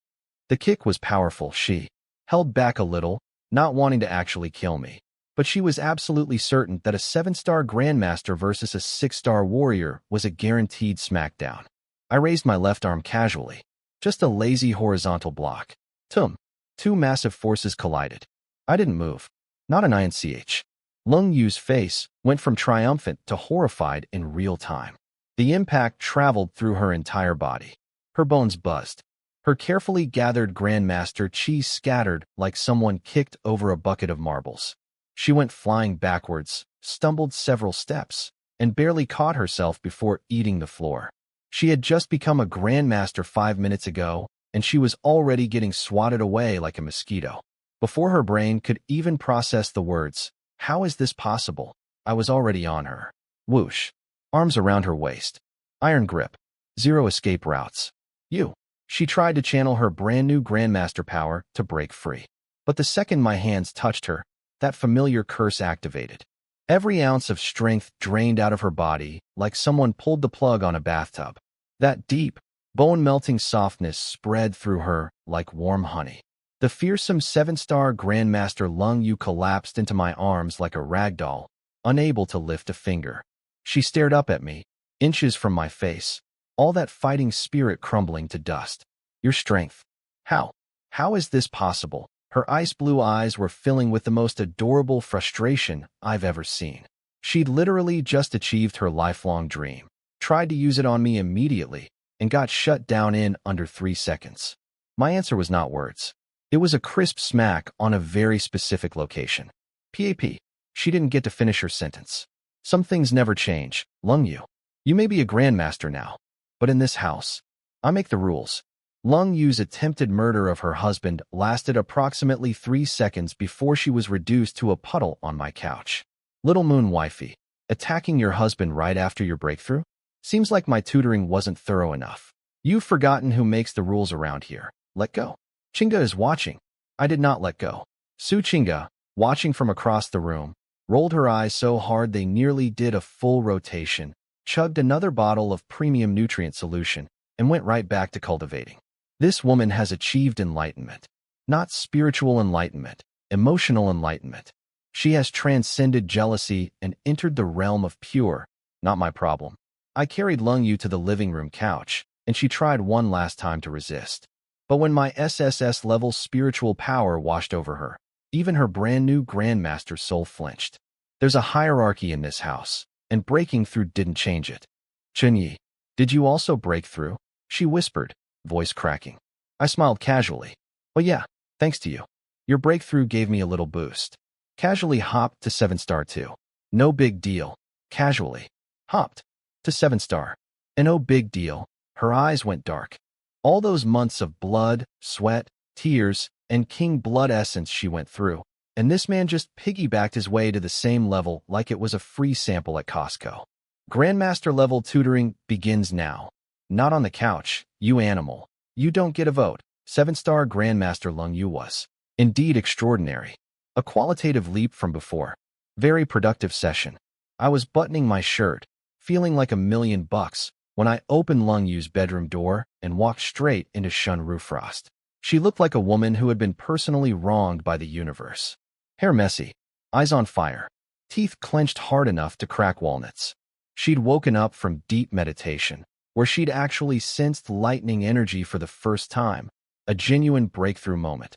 The kick was powerful. She held back a little, not wanting to actually kill me. But she was absolutely certain that a 7-star Grandmaster versus a 6-star warrior was a guaranteed smackdown. I raised my left arm casually. Just a lazy horizontal block. Tum. Two massive forces collided. I didn't move. Not an INCH. Lung Yu's face went from triumphant to horrified in real time. The impact traveled through her entire body. Her bones buzzed. Her carefully gathered Grandmaster chi scattered like someone kicked over a bucket of marbles. She went flying backwards, stumbled several steps, and barely caught herself before eating the floor. She had just become a Grandmaster 5 minutes ago, and she was already getting swatted away like a mosquito. Before her brain could even process the words, "How is this possible?" I was already on her. Whoosh. Arms around her waist. Iron grip. Zero escape routes. You. She tried to channel her brand new Grandmaster power to break free. But the second my hands touched her, that familiar curse activated. Every ounce of strength drained out of her body like someone pulled the plug on a bathtub. That deep, bone-melting softness spread through her like warm honey. The fearsome 7-star Grandmaster Lung Yu collapsed into my arms like a rag doll, unable to lift a finger. She stared up at me, inches from my face, all that fighting spirit crumbling to dust. Your strength. How? How is this possible? Her ice-blue eyes were filling with the most adorable frustration I've ever seen. She'd literally just achieved her lifelong dream, tried to use it on me immediately, and got shut down in under 3 seconds. My answer was not words. It was a crisp smack on a very specific location. PAP. She didn't get to finish her sentence. Some things never change, Lung Yu. You may be a Grandmaster now, but in this house, I make the rules. Lung Yu's attempted murder of her husband lasted approximately 3 seconds before she was reduced to a puddle on my couch. Little Moon Wifey, attacking your husband right after your breakthrough? Seems like my tutoring wasn't thorough enough. You've forgotten who makes the rules around here. Let go. Chinga is watching. I did not let go. Su Chinga, watching from across the room, rolled her eyes so hard they nearly did a full rotation, chugged another bottle of premium nutrient solution, and went right back to cultivating. This woman has achieved enlightenment. Not spiritual enlightenment, emotional enlightenment. She has transcended jealousy and entered the realm of pure, not my problem. I carried Lung Yu to the living room couch, and she tried one last time to resist. But when my SSS-level spiritual power washed over her, even her brand-new Grandmaster soul flinched. There's a hierarchy in this house, and breaking through didn't change it. Chen Ye, did you also break through? She whispered, voice cracking. I smiled casually. Oh yeah, thanks to you. Your breakthrough gave me a little boost. Casually hopped to 7-star too. No big deal. Casually. Hopped to 7-star. And oh big deal. Her eyes went dark. All those months of blood, sweat, tears, and king blood essence she went through, and this man just piggybacked his way to the same level like it was a free sample at Costco. Grandmaster level tutoring begins now. Not on the couch, you animal. You don't get a vote. 7-star Grandmaster Lung Yu was indeed extraordinary. A qualitative leap from before. Very productive session. I was buttoning my shirt, feeling like $1,000,000 when I opened Lung Yu's bedroom door and walked straight into Chen Rufrost. She looked like a woman who had been personally wronged by the universe. Hair messy, eyes on fire, teeth clenched hard enough to crack walnuts. She'd woken up from deep meditation, where she'd actually sensed lightning energy for the first time, a genuine breakthrough moment,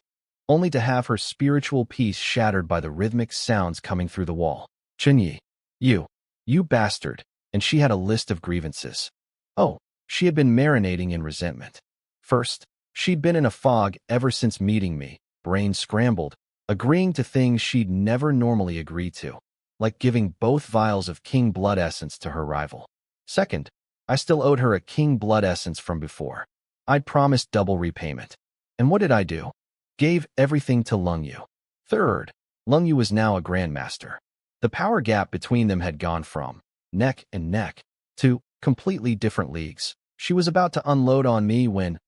only to have her spiritual peace shattered by the rhythmic sounds coming through the wall. Chen Ye, you bastard, and she had a list of grievances. Oh, she had been marinating in resentment. First, she'd been in a fog ever since meeting me, brain scrambled, agreeing to things she'd never normally agree to, like giving both vials of king blood essence to her rival. Second, I still owed her a king blood essence from before. I'd promised double repayment. And what did I do? Gave everything to Lung Yu. Third, Lung Yu was now a Grandmaster. The power gap between them had gone from neck and neck to completely different leagues. She was about to unload on me when,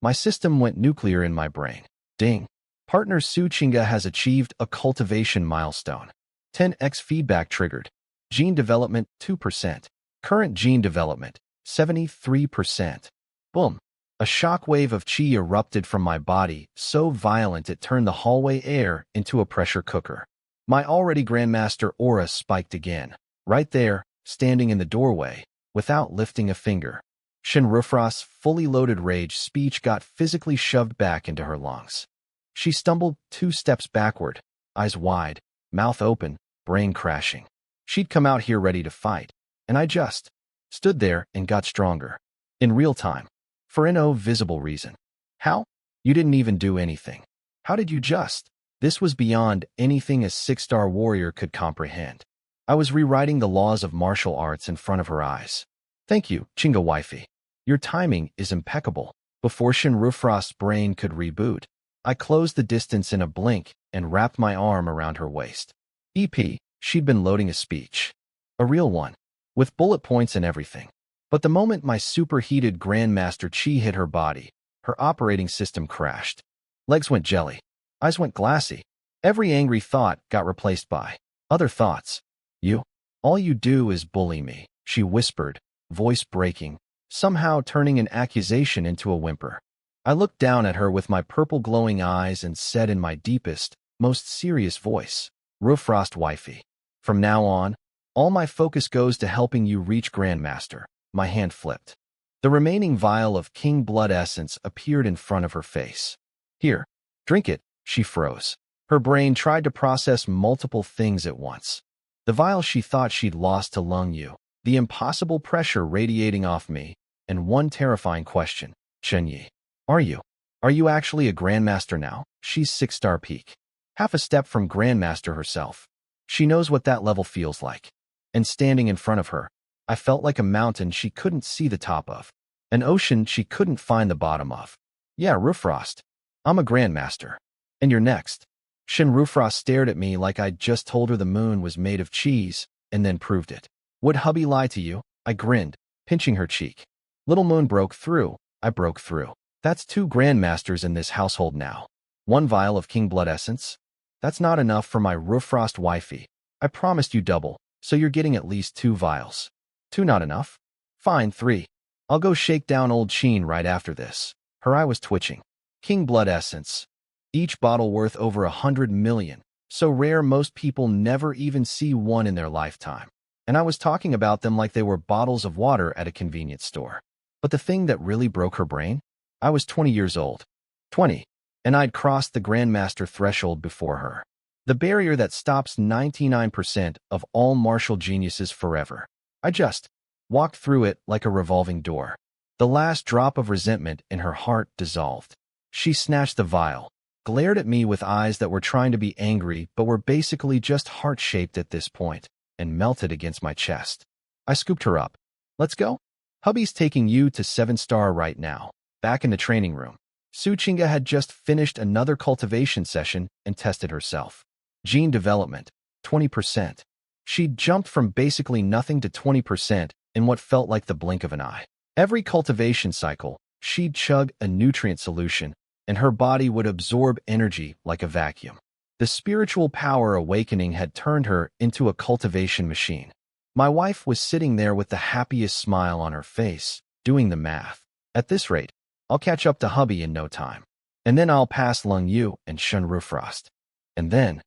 my system went nuclear in my brain. Ding. Partner Su Chinga has achieved a cultivation milestone. 10x feedback triggered. Gene development 2%. Current gene development 73%. Boom. A shockwave of chi erupted from my body, so violent it turned the hallway air into a pressure cooker. My already Grandmaster aura spiked again, right there, standing in the doorway, without lifting a finger. Chen Ye's fully loaded rage speech got physically shoved back into her lungs. She stumbled 2 steps backward, eyes wide, mouth open, brain crashing. She'd come out here ready to fight, and I just stood there and got stronger. In real time. For no visible reason. How? You didn't even do anything. How did you just? This was beyond anything a 6-star warrior could comprehend. I was rewriting the laws of martial arts in front of her eyes. Thank you, Chinga wifey. Your timing is impeccable. Before Chen Ye's brain could reboot, I closed the distance in a blink and wrapped my arm around her waist. She'd been loading a speech. A real one. With bullet points and everything. But the moment my superheated Grandmaster Chi hit her body, her operating system crashed. Legs went jelly. Eyes went glassy. Every angry thought got replaced by other thoughts. You? All you do is bully me, she whispered, voice breaking, somehow turning an accusation into a whimper. I looked down at her with my purple glowing eyes and said in my deepest, most serious voice, Ye's wifey. From now on, all my focus goes to helping you reach Grandmaster. My hand flipped. The remaining vial of king blood essence appeared in front of her face. Here, drink it, she froze. Her brain tried to process multiple things at once. The vial she thought she'd lost to Lung Yu, the impossible pressure radiating off me, and one terrifying question. Chen Ye. Are you actually a Grandmaster now? She's 6-star peak. Half a step from Grandmaster herself. She knows what that level feels like. And standing in front of her, I felt like a mountain she couldn't see the top of. An ocean she couldn't find the bottom of. Yeah, Ye's. I'm a Grandmaster. And you're next. Chen Ye stared at me like I'd just told her the moon was made of cheese, and then proved it. Would hubby lie to you? I grinned, pinching her cheek. Little moon broke through. I broke through. That's 2 Grandmasters in this household now. 1 vial of king blood essence? That's not enough for my Ye's wifey. I promised you double, so you're getting at least 2 vials. 2 not enough? Fine, 3. I'll go shake down old Sheen right after this. Her eye was twitching. King blood essence. Each bottle worth over 100 million. So rare most people never even see one in their lifetime. And I was talking about them like they were bottles of water at a convenience store. But the thing that really broke her brain? I was 20 years old. 20. And I'd crossed the Grandmaster threshold before her. The barrier that stops 99% of all martial geniuses forever. I just walked through it like a revolving door. The last drop of resentment in her heart dissolved. She snatched the vial, glared at me with eyes that were trying to be angry but were basically just heart-shaped at this point, and melted against my chest. I scooped her up. Let's go? Hubby's taking you to 7-star right now. Back in the training room. Su Chinga had just finished another cultivation session and tested herself. Gene development, 20%. She'd jumped from basically nothing to 20% in what felt like the blink of an eye. Every cultivation cycle, she'd chug a nutrient solution, and her body would absorb energy like a vacuum. The spiritual power awakening had turned her into a cultivation machine. My wife was sitting there with the happiest smile on her face, doing the math. At this rate, I'll catch up to hubby in no time. And then I'll pass Lung Yu and Chen Ye. And then,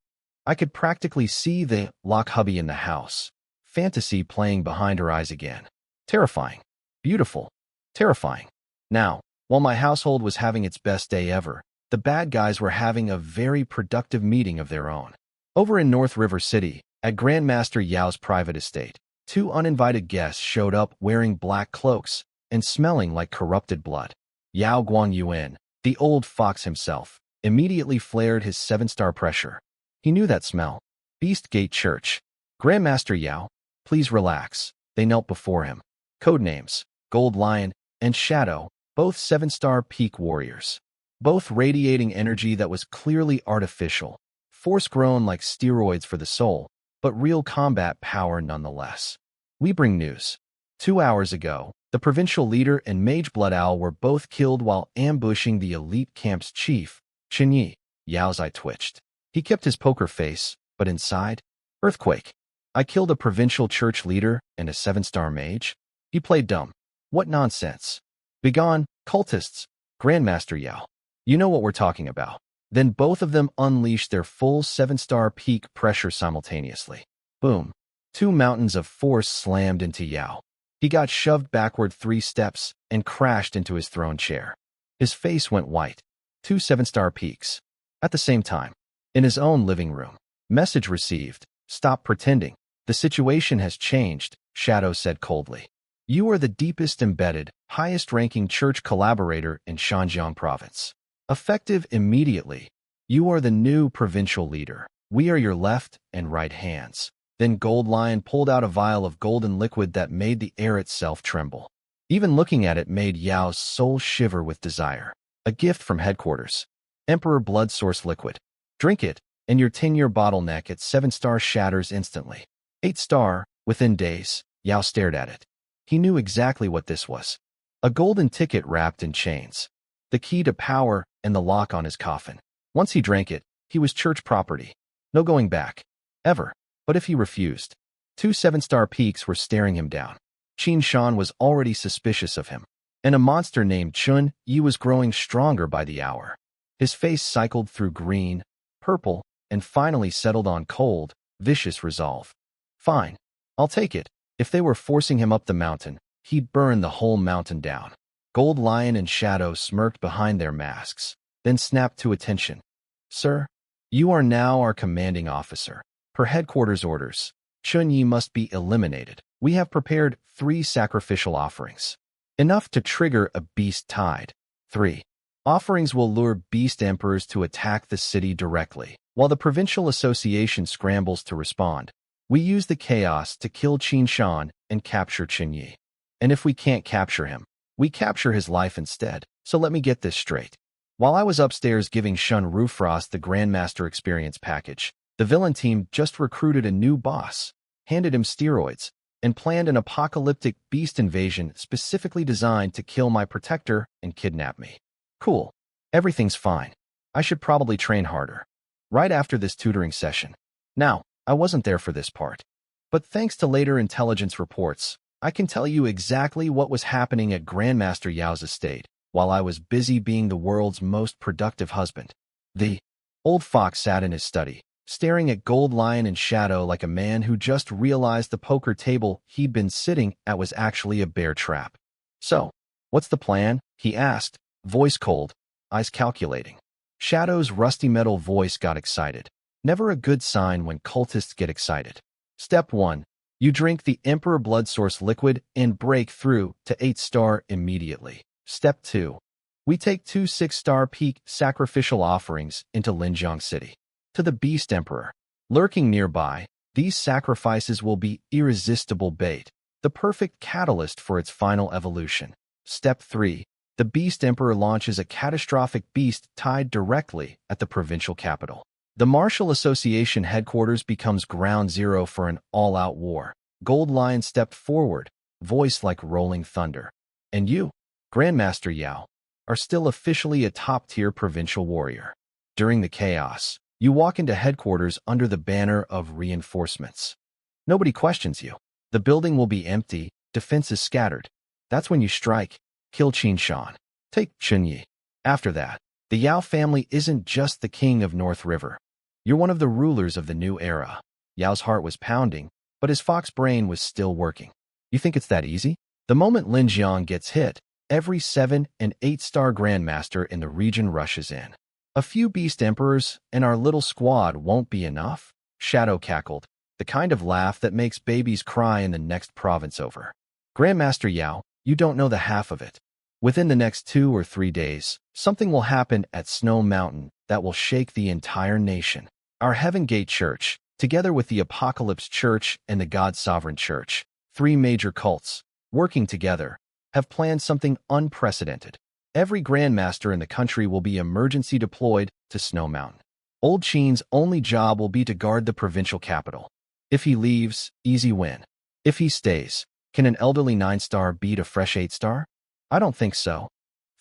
I could practically see the lock hubby in the house, fantasy playing behind her eyes again. Terrifying. Beautiful. Terrifying. Now, while my household was having its best day ever, the bad guys were having a very productive meeting of their own. Over in North River City, at Grandmaster Yao's private estate, 2 uninvited guests showed up wearing black cloaks and smelling like corrupted blood. Yao Guangyuan, the old fox himself, immediately flared his 7-star pressure. He knew that smell. Beast Gate Church. Grandmaster Yao, please relax. They knelt before him. Codenames, Gold Lion and Shadow, both 7-star peak warriors. Both radiating energy that was clearly artificial, force-grown like steroids for the soul, but real combat power nonetheless. We bring news. 2 hours ago, the provincial leader and Mage Blood Owl were both killed while ambushing the elite camp's chief, Chen Ye, Yao's eye twitched. He kept his poker face, but inside, earthquake. I killed a provincial church leader and a 7-star mage? He played dumb. What nonsense. Begone, cultists, Grandmaster Yao. You know what we're talking about. Then both of them unleashed their full 7-star peak pressure simultaneously. Boom. 2 mountains of force slammed into Yao. He got shoved backward 3 steps and crashed into his throne chair. His face went white. 2 7-star peaks. At the same time. In his own living room. Message received. Stop pretending. The situation has changed, Shadow said coldly. You are the deepest embedded, highest-ranking church collaborator in Shanjiang province. Effective immediately. You are the new provincial leader. We are your left and right hands. Then Gold Lion pulled out a vial of golden liquid that made the air itself tremble. Even looking at it made Yao's soul shiver with desire. A gift from headquarters. Emperor Blood Source Liquid. Drink it, and your 10-year bottleneck at 7-star shatters instantly. 8-star, within days, Yao stared at it. He knew exactly what this was. A golden ticket wrapped in chains. The key to power and the lock on his coffin. Once he drank it, he was church property. No going back. Ever. But if he refused, 2 7-star peaks were staring him down. Qin Shan was already suspicious of him. And a monster named Chen Ye was growing stronger by the hour. His face cycled through green, purple, and finally settled on cold, vicious resolve. Fine. I'll take it. If they were forcing him up the mountain, he'd burn the whole mountain down. Gold Lion and Shadow smirked behind their masks, then snapped to attention. Sir, you are now our commanding officer. Per headquarters orders, Chen Ye must be eliminated. We have prepared 3 sacrificial offerings. Enough to trigger a beast tide. 3. Offerings will lure beast emperors to attack the city directly. While the provincial association scrambles to respond, we use the chaos to kill Qin Shan and capture Chen Ye. And if we can't capture him, we capture his life instead. So let me get this straight. While I was upstairs giving Shun Rufrost the Grandmaster experience package, the villain team just recruited a new boss, handed him steroids, and planned an apocalyptic beast invasion specifically designed to kill my protector and kidnap me. Cool. Everything's fine. I should probably train harder. Right after this tutoring session. Now, I wasn't there for this part. But thanks to later intelligence reports, I can tell you exactly what was happening at Grandmaster Yao's estate while I was busy being the world's most productive husband. The old fox sat in his study, staring at Gold Lion and Shadow like a man who just realized the poker table he'd been sitting at was actually a bear trap. So, what's the plan? He asked, voice cold, eyes calculating. Shadow's rusty metal voice got excited. Never a good sign when cultists get excited. Step 1. You drink the Emperor Blood Source liquid and break through to 8-star immediately. Step 2. We take 2 6-star peak sacrificial offerings into Linjiang City. To the Beast Emperor. Lurking nearby, these sacrifices will be irresistible bait, the perfect catalyst for its final evolution. Step 3. The Beast Emperor launches a catastrophic beast tied directly at the provincial capital. The Martial Association headquarters becomes ground zero for an all-out war. Gold Lion stepped forward, voice like rolling thunder. And you, Grandmaster Yao, are still officially a top-tier provincial warrior. During the chaos, you walk into headquarters under the banner of reinforcements. Nobody questions you. The building will be empty, defenses scattered. That's when you strike, kill Qin Shan, take Chen Ye. After that, the Yao family isn't just the king of North River. You're one of the rulers of the new era. Yao's heart was pounding, but his fox brain was still working. You think it's that easy? The moment Linjiang gets hit, every 7 and 8-star Grandmaster in the region rushes in. A few Beast Emperors and our little squad won't be enough? Shadow cackled, the kind of laugh that makes babies cry in the next province over. Grandmaster Yao, you don't know the half of it. Within the next 2 or 3 days, something will happen at Snow Mountain that will shake the entire nation. Our Heaven Gate Church, together with the Apocalypse Church and the God Sovereign Church, 3 major cults, working together, have planned something unprecedented. Every Grandmaster in the country will be emergency deployed to Snow Mountain. Old Qin's only job will be to guard the provincial capital. If he leaves, easy win. If he stays, can an elderly 9-star beat a fresh 8-star? I don't think so.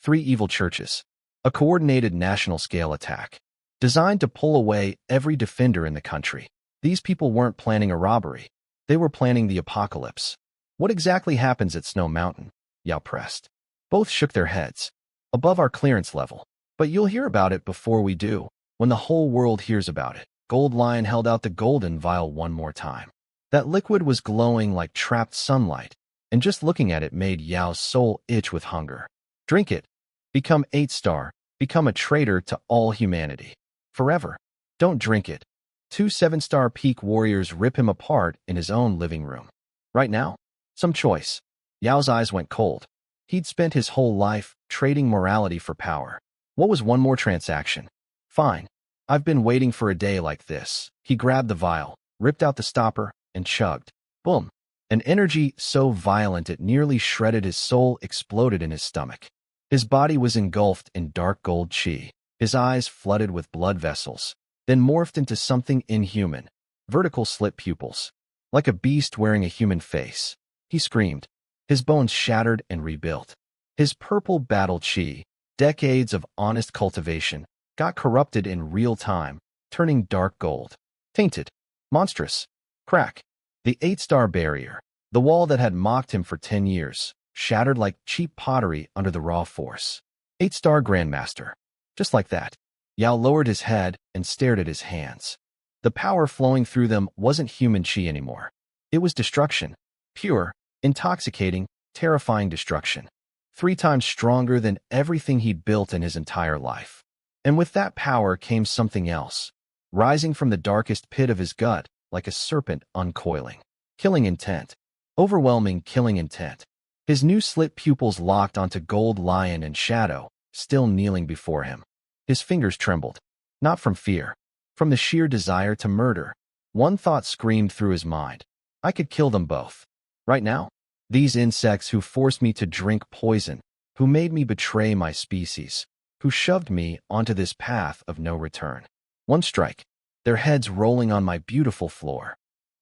3 evil churches. A coordinated national-scale attack, designed to pull away every defender in the country. These people weren't planning a robbery. They were planning the apocalypse. What exactly happens at Snow Mountain? Yao pressed. Both shook their heads. Above our clearance level. But you'll hear about it before we do, when the whole world hears about it. Gold Lion held out the golden vial one more time. That liquid was glowing like trapped sunlight, and just looking at it made Yao's soul itch with hunger. Drink it. Become 8-star. Become a traitor to all humanity. Forever. Don't drink it. 2 7-star peak warriors rip him apart in his own living room. Right now? Some choice. Yao's eyes went cold. He'd spent his whole life trading morality for power. What was one more transaction? Fine. I've been waiting for a day like this. He grabbed the vial, ripped out the stopper, and chugged. Boom. An energy so violent it nearly shredded his soul exploded in his stomach. His body was engulfed in dark gold chi. His eyes flooded with blood vessels, then morphed into something inhuman. Vertical slit pupils. Like a beast wearing a human face. He screamed. His bones shattered and rebuilt. His purple battle chi, decades of honest cultivation, got corrupted in real time, turning dark gold. Tainted. Monstrous. Crack. The 8-star barrier, the wall that had mocked him for 10 years, shattered like cheap pottery under the raw force. 8-star Grandmaster. Just like that. Yao lowered his head and stared at his hands. The power flowing through them wasn't human chi anymore. It was destruction. Pure, intoxicating, terrifying destruction. 3 times stronger than everything he'd built in his entire life. And with that power came something else, rising from the darkest pit of his gut like a serpent uncoiling. Killing intent. Overwhelming killing intent. His new slit pupils locked onto Gold Lion and Shadow, still kneeling before him. His fingers trembled. Not from fear. From the sheer desire to murder. One thought screamed through his mind. I could kill them both. Right now? These insects who forced me to drink poison, who made me betray my species, who shoved me onto this path of no return. One strike. Their heads rolling on my beautiful floor.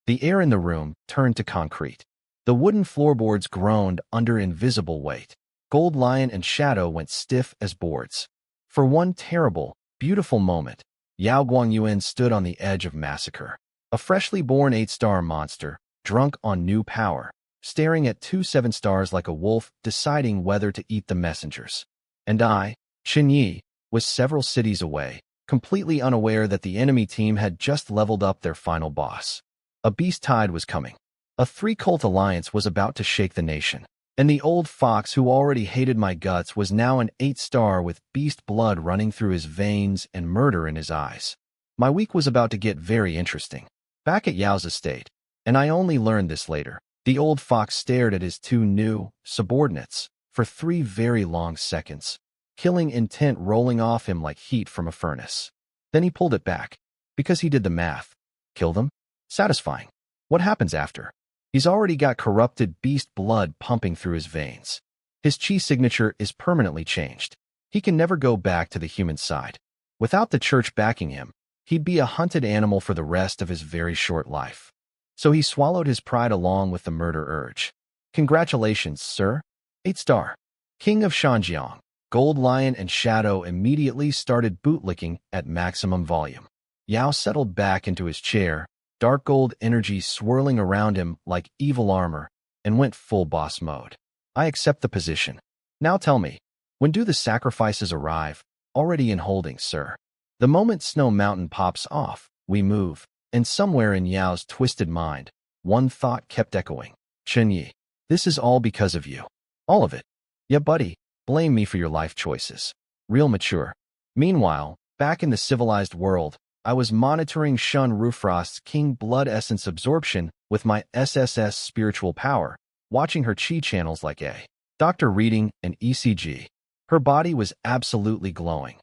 The air in the room turned to concrete. The wooden floorboards groaned under invisible weight. Gold Lion and Shadow went stiff as boards. For one terrible, beautiful moment, Yao Guangyuan stood on the edge of massacre. A freshly born 8-star monster, drunk on new power, staring at 2 7-stars like a wolf, deciding whether to eat the messengers. And I, Chen Ye, was several cities away, completely unaware that the enemy team had just leveled up their final boss. A beast tide was coming. A 3-cult alliance was about to shake the nation. And the old fox who already hated my guts was now an 8-star with beast blood running through his veins and murder in his eyes. My week was about to get very interesting. Back at Yao's estate, and I only learned this later, the old fox stared at his 2 new subordinates for 3 very long seconds, killing intent rolling off him like heat from a furnace. Then he pulled it back, because he did the math. Kill them? Satisfying. What happens after? He's already got corrupted beast blood pumping through his veins. His chi signature is permanently changed. He can never go back to the human side. Without the church backing him, he'd be a hunted animal for the rest of his very short life. So he swallowed his pride along with the murder urge. Congratulations, sir. 8-star. King of Shanjiang, Gold Lion and Shadow immediately started bootlicking at maximum volume. Yao settled back into his chair, dark gold energy swirling around him like evil armor, and went full boss mode. I accept the position. Now tell me, when do the sacrifices arrive? Already in holding, sir. The moment Snow Mountain pops off, we move, and somewhere in Yao's twisted mind, one thought kept echoing. Chen Ye, this is all because of you. All of it. Yeah, buddy, blame me for your life choices. Real mature. Meanwhile, back in the civilized world, I was monitoring Shun Rufrost's King Blood Essence absorption with my SSS spiritual power, watching her chi channels like a doctor reading an ECG. Her body was absolutely glowing.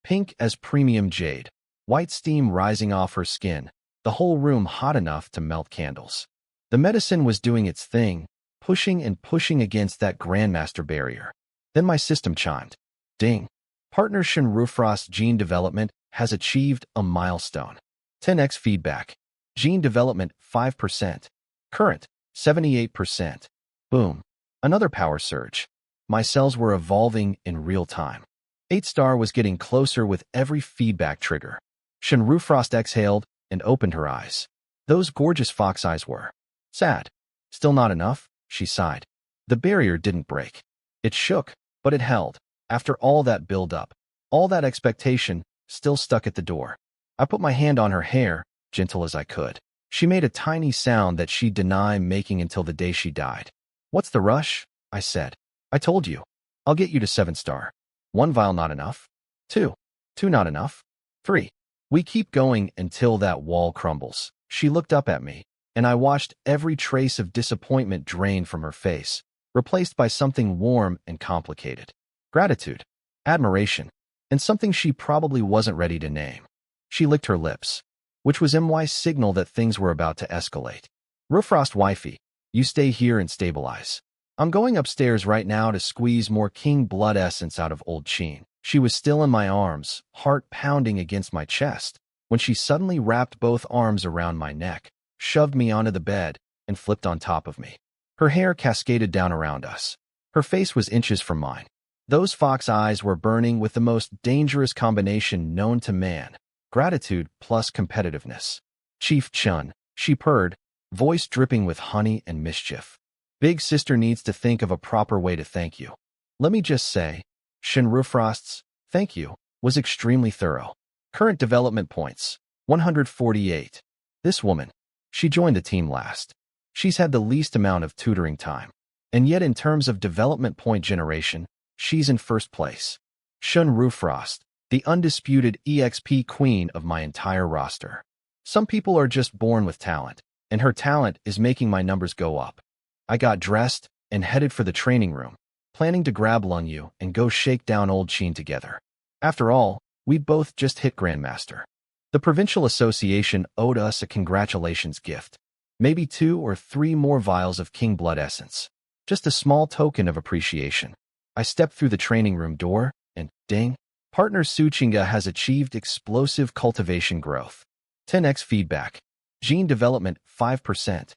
Pink as premium jade, white steam rising off her skin, the whole room hot enough to melt candles. The medicine was doing its thing, pushing and pushing against that Grandmaster barrier. Then my system chimed. Ding. Partner Chen Rufrost's gene development has achieved a milestone. 10x feedback. Gene development 5%. Current 78%. Boom. Another power surge. My cells were evolving in real time. 8-star was getting closer with every feedback trigger. Shen Rufrost exhaled and opened her eyes. Those gorgeous fox eyes were sad. Still not enough, she sighed. The barrier didn't break. It shook, but it held. After all that build-up, all that expectation, still stuck at the door. I put my hand on her hair, gentle as I could. She made a tiny sound that she'd deny making until the day she died. What's the rush? I said. I told you. I'll get you to 7-star. 1 vial not enough? 2. 2 not enough? 3. We keep going until that wall crumbles. She looked up at me, and I watched every trace of disappointment drain from her face, replaced by something warm and complicated. Gratitude, admiration, and something she probably wasn't ready to name. She licked her lips, which was MY's signal that things were about to escalate. Rufrost wifey, you stay here and stabilize. I'm going upstairs right now to squeeze more king blood essence out of old Chen. She was still in my arms, heart pounding against my chest, when she suddenly wrapped both arms around my neck, shoved me onto the bed, and flipped on top of me. Her hair cascaded down around us. Her face was inches from mine. Those fox eyes were burning with the most dangerous combination known to man, gratitude plus competitiveness. Chief Chen, she purred, voice dripping with honey and mischief. Big sister needs to think of a proper way to thank you. Let me just say, Shen Rufrost's thank you was extremely thorough. Current development points, 148. This woman, she joined the team last. She's had the least amount of tutoring time. And yet in terms of development point generation, she's in first place. Shen Rufrost, the undisputed EXP queen of my entire roster. Some people are just born with talent, and her talent is making my numbers go up. I got dressed and headed for the training room, planning to grab Lung Yu and go shake down old Chen together. After all, we'd both just hit Grandmaster. The Provincial Association owed us a congratulations gift. Maybe 2 or 3 more vials of King Blood Essence. Just a small token of appreciation. I stepped through the training room door, and ding, partner Su Chinga has achieved explosive cultivation growth. 10x feedback. Gene development, 5%.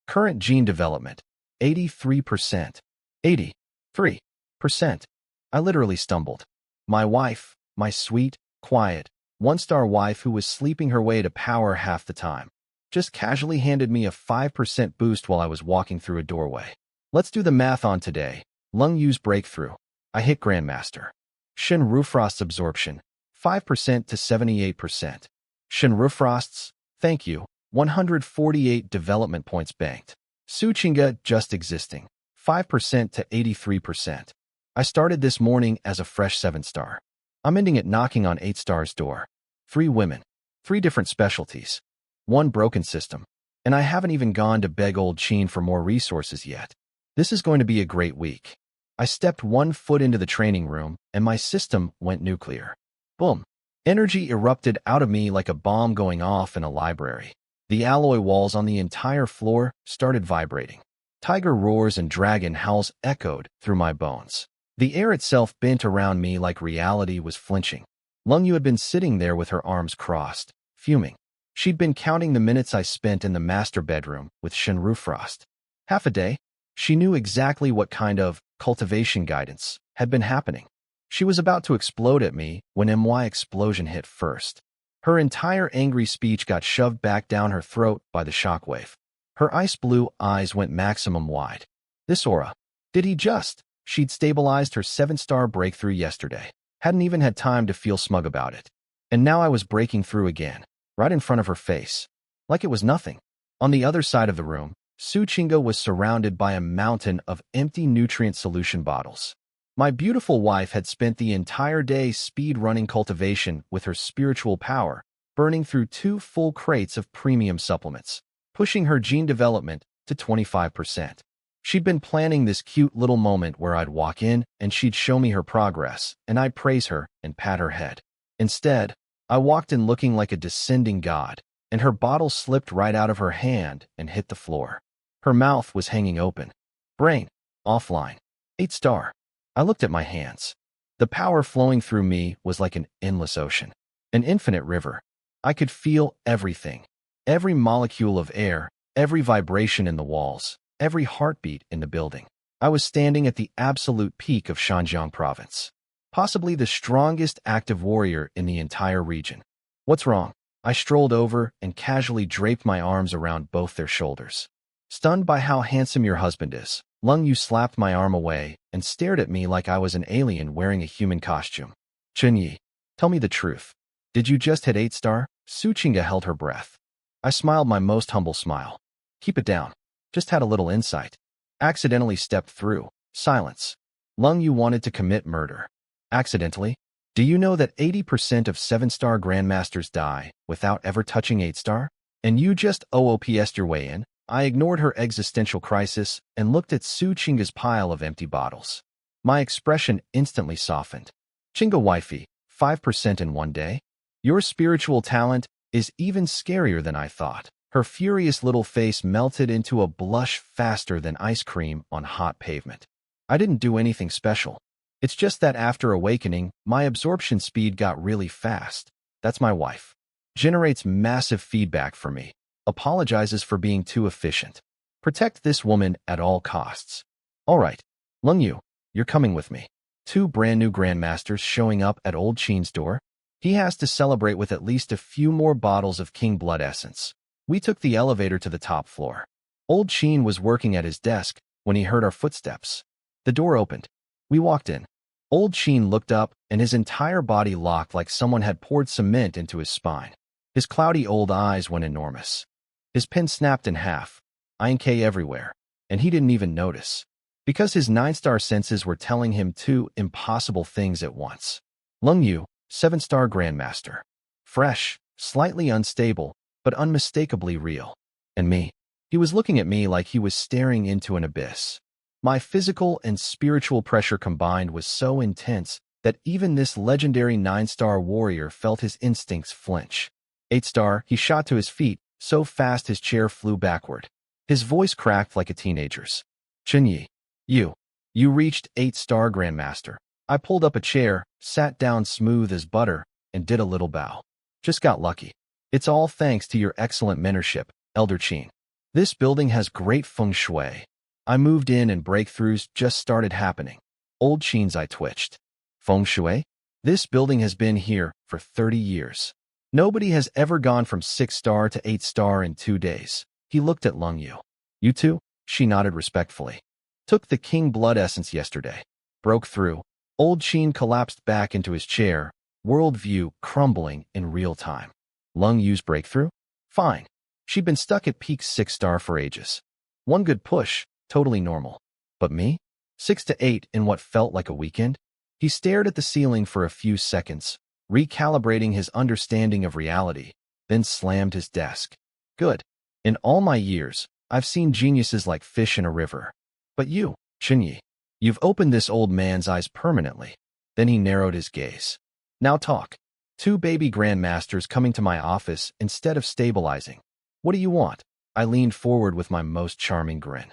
Current gene development, 83%. 83%. I literally stumbled. My wife, my sweet, quiet, 1-star wife who was sleeping her way to power half the time, just casually handed me a 5% boost while I was walking through a doorway. Let's do the math on today. Lung Yu's breakthrough. I hit Grandmaster. Shen Rufrost's absorption, 5% to 78%. Shen Rufrost's, thank you, 148 development points banked. Su Chinga just existing, 5% to 83%. I started this morning as a fresh 7-star. I'm ending it knocking on 8-star's door. 3 women, 3 different specialties, 1 broken system, and I haven't even gone to beg old Chen for more resources yet. This is going to be a great week. I stepped 1 foot into the training room, and my system went nuclear. Boom. Energy erupted out of me like a bomb going off in a library. The alloy walls on the entire floor started vibrating. Tiger roars and dragon howls echoed through my bones. The air itself bent around me like reality was flinching. Lung Yu had been sitting there with her arms crossed, fuming. She'd been counting the minutes I spent in the master bedroom with Shen Rufrost. Half a day. She knew exactly what kind of cultivation guidance had been happening. She was about to explode at me when MY explosion hit first. Her entire angry speech got shoved back down her throat by the shockwave. Her ice blue eyes went maximum wide. This aura. Did he just? She'd stabilized her 7-star breakthrough yesterday. Hadn't even had time to feel smug about it. And now I was breaking through again, right in front of her face. Like it was nothing. On the other side of the room, Su Chinga was surrounded by a mountain of empty nutrient solution bottles. My beautiful wife had spent the entire day speed-running cultivation with her spiritual power, burning through 2 full crates of premium supplements, pushing her gene development to 25%. She'd been planning this cute little moment where I'd walk in and she'd show me her progress, and I'd praise her and pat her head. Instead, I walked in looking like a descending god, and her bottle slipped right out of her hand and hit the floor. Her mouth was hanging open. Brain, offline. 8-star. I looked at my hands. The power flowing through me was like an endless ocean, an infinite river. I could feel everything. Every molecule of air, every vibration in the walls, every heartbeat in the building. I was standing at the absolute peak of Shanjiang province. possibly the strongest active warrior in the entire region. What's wrong? I strolled over and casually draped my arms around both their shoulders. Stunned by how handsome your husband is, Lung Yu slapped my arm away and stared at me like I was an alien wearing a human costume. Chen Ye, tell me the truth. Did you just hit 8-star? Su Qingge held her breath. I smiled my most humble smile. Keep it down. Just had a little insight. Accidentally stepped through. Silence. Lung Yu wanted to commit murder. Accidentally? Do you know that 80% of 7-star Grandmasters die without ever touching 8-star? And you just OOPS'd your way in? I ignored her existential crisis and looked at Su Qingge's pile of empty bottles. My expression instantly softened. Qingge wifey, 5% in one day? Your spiritual talent is even scarier than I thought. Her furious little face melted into a blush faster than ice cream on hot pavement. I didn't do anything special. It's just that after awakening, my absorption speed got really fast. That's my wife. Generates massive feedback for me. Apologizes for being too efficient. Protect this woman at all costs. All right, Lung Yu, you're coming with me. 2 brand new Grandmasters showing up at old Qin's door. He has to celebrate with at least a few more bottles of King Blood Essence. We took the elevator to the top floor. Old Qin was working at his desk when he heard our footsteps. The door opened. We walked in. Old Qin looked up and his entire body locked like someone had poured cement into his spine. His cloudy old eyes went enormous. His pen snapped in half. INK everywhere. And he didn't even notice. Because his 9-star senses were telling him 2 impossible things at once. Lung Yu, 7-star Grandmaster. Fresh, slightly unstable, but unmistakably real. And me. He was looking at me like he was staring into an abyss. My physical and spiritual pressure combined was so intense that even this legendary 9-star warrior felt his instincts flinch. 8-star, he shot to his feet, so fast his chair flew backward. His voice cracked like a teenager's. Chen Ye, you reached 8-star Grandmaster. I pulled up a chair, sat down smooth as butter, and did a little bow. Just got lucky. It's all thanks to your excellent mentorship, Elder Qin. This building has great feng shui. I moved in and breakthroughs just started happening. Old Qin's eye twitched. Feng shui? This building has been here for 30 years. Nobody has ever gone from 6-star to 8-star in 2 days. He looked at Lung Yu. You too? She nodded respectfully. Took the King Blood Essence yesterday. Broke through. Old Qin collapsed back into his chair, worldview crumbling in real time. Lung Yu's breakthrough? Fine. She'd been stuck at peak 6-star for ages. One good push, totally normal. But me? 6 to 8 in what felt like a weekend? He stared at the ceiling for a few seconds, recalibrating his understanding of reality, then slammed his desk. Good. In all my years, I've seen geniuses like fish in a river. But you, Chen Ye, you've opened this old man's eyes permanently. Then he narrowed his gaze. Now talk. 2 baby Grandmasters coming to my office instead of stabilizing. What do you want? I leaned forward with my most charming grin.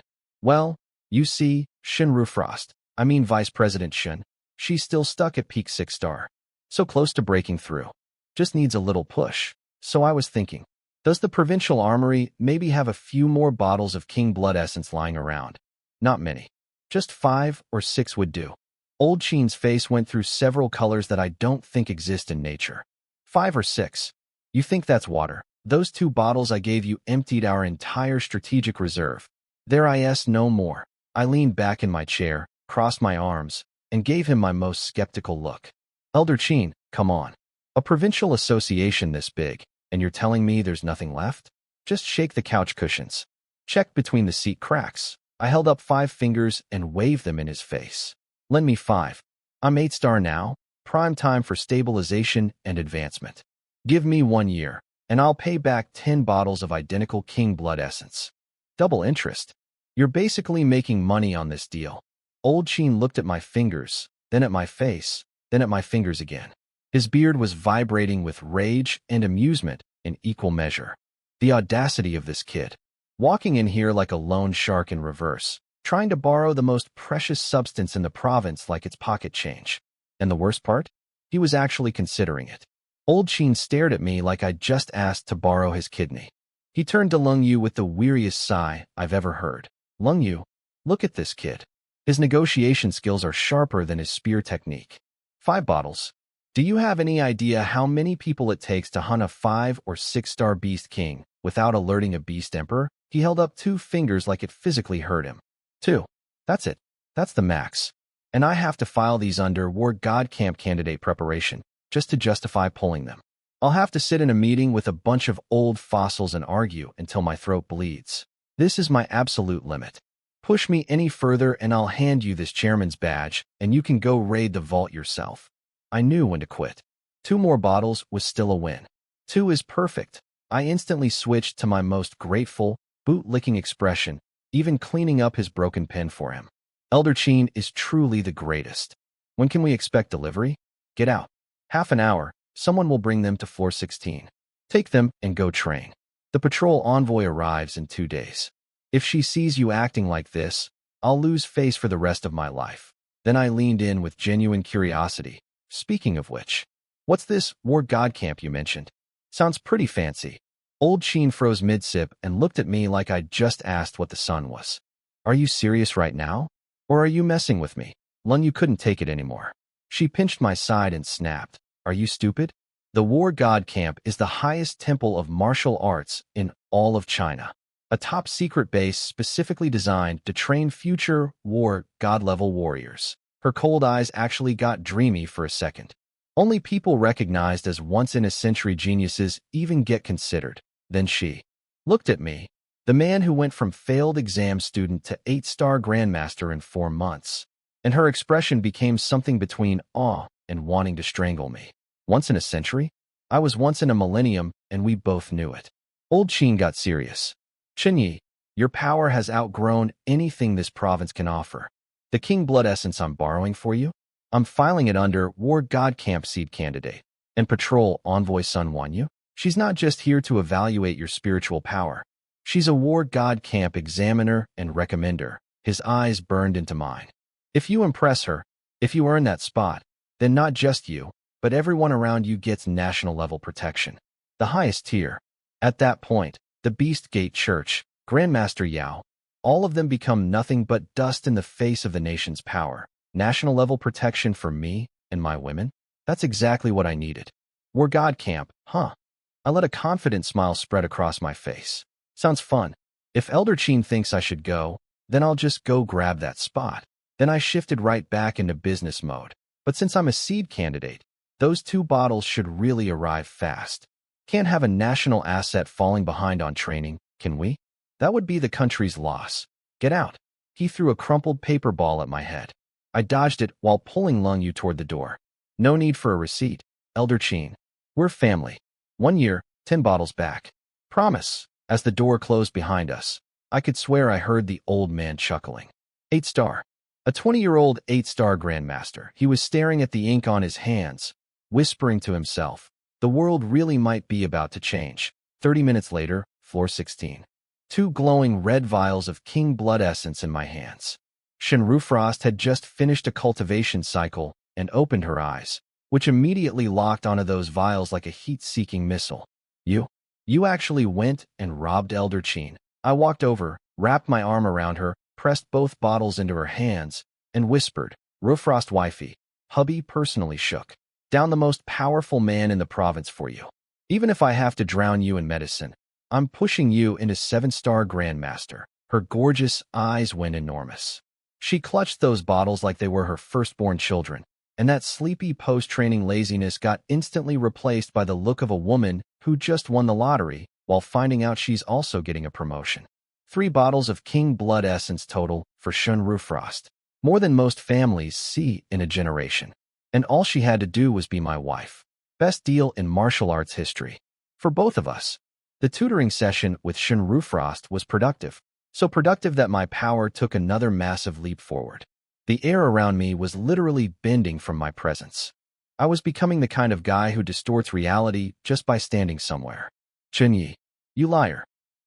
Well, you see, Shen Rufrost, I mean Vice President Shen, she's still stuck at peak 6-star. So close to breaking through. Just needs a little push. So I was thinking, does the provincial armory maybe have a few more bottles of King Blood Essence lying around? Not many. Just 5 or 6 would do. Old Qin's face went through several colors that I don't think exist in nature. 5 or 6. You think that's water? Those 2 bottles I gave you emptied our entire strategic reserve. There is no more. I leaned back in my chair, crossed my arms, and gave him my most skeptical look. Elder Qin, come on. A provincial association this big, and you're telling me there's nothing left? Just shake the couch cushions. Check between the seat cracks. I held up 5 fingers and waved them in his face. Lend me 5. I'm 8-star now, prime time for stabilization and advancement. Give me 1 year, and I'll pay back 10 bottles of identical King Blood Essence. Double interest. You're basically making money on this deal. Old Qin looked at my fingers, then at my face, then at my fingers again. His beard was vibrating with rage and amusement in equal measure. The audacity of this kid. Walking in here like a lone shark in reverse, trying to borrow the most precious substance in the province like it's pocket change. And the worst part? He was actually considering it. Old Qin stared at me like I'd just asked to borrow his kidney. He turned to Lung Yu with the weariest sigh I've ever heard. Lung Yu, look at this kid. His negotiation skills are sharper than his spear technique. 5 bottles. Do you have any idea how many people it takes to hunt a 5 or 6-star beast king without alerting a beast emperor? He held up 2 fingers like it physically hurt him. 2. That's it. That's the max. And I have to file these under War God Camp candidate preparation just to justify pulling them. I'll have to sit in a meeting with a bunch of old fossils and argue until my throat bleeds. This is my absolute limit. Push me any further and I'll hand you this chairman's badge and you can go raid the vault yourself. I knew when to quit. 2 more bottles was still a win. 2 is perfect. I instantly switched to my most grateful, boot-licking expression, even cleaning up his broken pen for him. Elder Chen is truly the greatest. When can we expect delivery? Get out. Half an hour, someone will bring them to floor 16. Take them and go train. The patrol envoy arrives in 2 days. If she sees you acting like this, I'll lose face for the rest of my life. Then I leaned in with genuine curiosity. Speaking of which, what's this War God Camp you mentioned? Sounds pretty fancy. Old Chen froze mid-sip and looked at me like I'd just asked what the sun was. Are you serious right now? Or are you messing with me? Lun, you couldn't take it anymore. She pinched my side and snapped. Are you stupid? The War God Camp is the highest temple of martial arts in all of China. A top-secret base specifically designed to train future War God-level warriors. Her cold eyes actually got dreamy for a second. Only people recognized as once-in-a-century geniuses even get considered. Then she looked at me, the man who went from failed exam student to 8-star Grandmaster in 4 months. And her expression became something between awe and wanting to strangle me. Once in a century? I was once in a millennium, and we both knew it. Old Chen got serious. Chen Ye, your power has outgrown anything this province can offer. The King Blood Essence I'm borrowing for you? I'm filing it under War God Camp Seed Candidate. And Patrol Envoy Sun Wanyu? She's not just here to evaluate your spiritual power. She's a War God Camp examiner and recommender. His eyes burned into mine. If you impress her, if you earn that spot, then not just you, but everyone around you gets national-level protection. The highest tier. At that point, the Beast Gate Church, Grandmaster Yao, all of them become nothing but dust in the face of the nation's power. National-level protection for me and my women? That's exactly what I needed. War God Camp, huh? I let a confident smile spread across my face. Sounds fun. If Elder Chen thinks I should go, then I'll just go grab that spot. Then I shifted right back into business mode. But since I'm a seed candidate, those 2 bottles should really arrive fast. Can't have a national asset falling behind on training, can we? That would be the country's loss. Get out. He threw a crumpled paper ball at my head. I dodged it while pulling Lung Yu toward the door. No need for a receipt, Elder Chen. We're family. 1 year, 10 bottles back. Promise. As the door closed behind us, I could swear I heard the old man chuckling. 8-star. A 20-year-old 8-star Grandmaster. He was staring at the ink on his hands, whispering to himself. The world really might be about to change. 30 minutes later, floor 16. 2 glowing red vials of King Blood Essence in my hands. Chen Rufrost had just finished a cultivation cycle and opened her eyes, which immediately locked onto those vials like a heat-seeking missile. You actually went and robbed Elder Chen. I walked over, wrapped my arm around her, pressed both bottles into her hands, and whispered, Rufrost wifey, hubby personally shook down the most powerful man in the province for you. Even if I have to drown you in medicine, I'm pushing you into 7-star Grandmaster. Her gorgeous eyes went enormous. She clutched those bottles like they were her firstborn children, and that sleepy post-training laziness got instantly replaced by the look of a woman who just won the lottery while finding out she's also getting a promotion. 3 bottles of King Blood Essence total for Chen Rufrost, more than most families see in a generation. And all she had to do was be my wife. Best deal in martial arts history. For both of us. The tutoring session with Chen Rufrost was productive. So productive that my power took another massive leap forward. The air around me was literally bending from my presence. I was becoming the kind of guy who distorts reality just by standing somewhere. Chen Ye, you liar.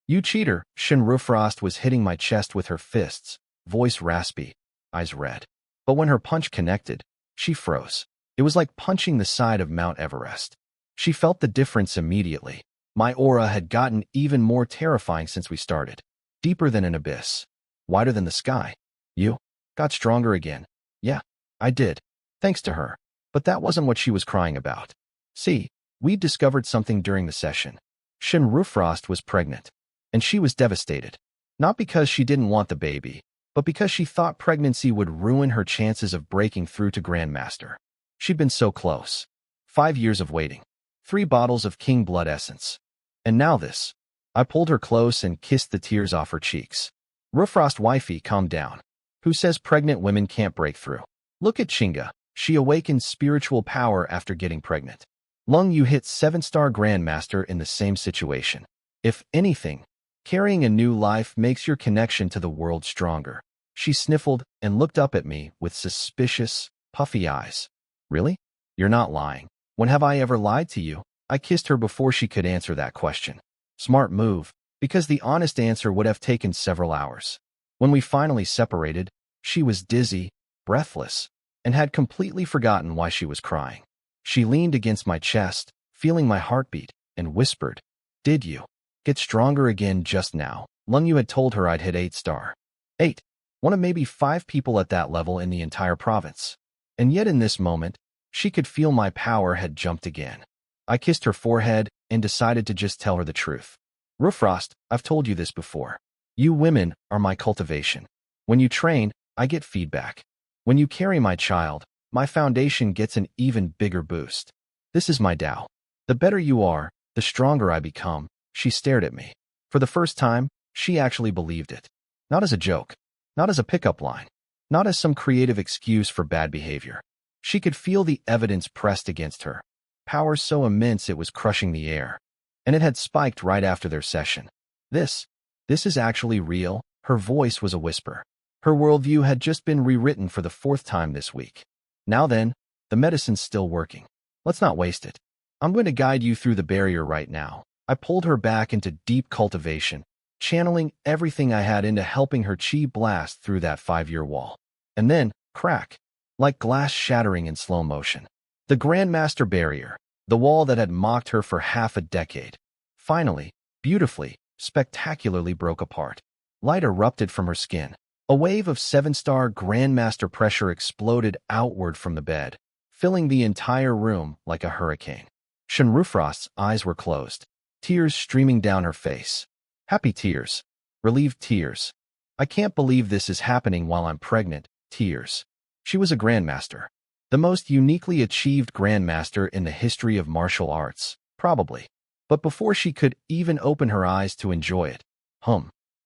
You cheater. Chen Rufrost was hitting my chest with her fists, voice raspy, eyes red. But when her punch connected, she froze. It was like punching the side of Mount Everest. She felt the difference immediately. My aura had gotten even more terrifying since we started. Deeper than an abyss. Wider than the sky. You got stronger again. Yeah, I did. Thanks to her. But that wasn't what she was crying about. See, we'd discovered something during the session. Chen Rufrost was pregnant, and she was devastated. Not because she didn't want the baby, but because she thought pregnancy would ruin her chances of breaking through to Grandmaster. She'd been so close. 5 years of waiting. 3 bottles of King Blood essence. And now this. I pulled her close and kissed the tears off her cheeks. Rufrost wifey, calm down. Who says pregnant women can't break through? Look at Chinga. She awakened spiritual power after getting pregnant. Lung, you hit 7-star Grandmaster in the same situation. If anything, carrying a new life makes your connection to the world stronger. She sniffled and looked up at me with suspicious, puffy eyes. Really? You're not lying. When have I ever lied to you? I kissed her before she could answer that question. Smart move, because the honest answer would have taken several hours. When we finally separated, she was dizzy, breathless, and had completely forgotten why she was crying. She leaned against my chest, feeling my heartbeat, and whispered, "Did you get stronger again just now?" Lung Yu had told her I'd hit 8-star. 8. One of maybe 5 people at that level in the entire province. And yet in this moment, she could feel my power had jumped again. I kissed her forehead and decided to just tell her the truth. Rufrost, I've told you this before. You women are my cultivation. When you train, I get feedback. When you carry my child, my foundation gets an even bigger boost. This is my Tao. The better you are, the stronger I become. She stared at me. For the first time, she actually believed it. Not as a joke. Not as a pickup line. Not as some creative excuse for bad behavior. She could feel the evidence pressed against her. Power so immense it was crushing the air. And it had spiked right after their session. This is actually real. Her voice was a whisper. Her worldview had just been rewritten for the 4th time this week. Now then, the medicine's still working. Let's not waste it. I'm going to guide you through the barrier right now. I pulled her back into deep cultivation, channeling everything I had into helping her chi blast through that 5-year wall. And then, crack, like glass shattering in slow motion. The Grandmaster barrier, the wall that had mocked her for half a decade, finally, beautifully, spectacularly broke apart. Light erupted from her skin. A wave of 7-star Grandmaster pressure exploded outward from the bed, filling the entire room like a hurricane. Chen Rufrost's eyes were closed, tears streaming down her face. Happy tears. Relieved tears. I can't believe this is happening while I'm pregnant. Tears. She was a Grandmaster. The most uniquely achieved Grandmaster in the history of martial arts, probably. But before she could even open her eyes to enjoy it,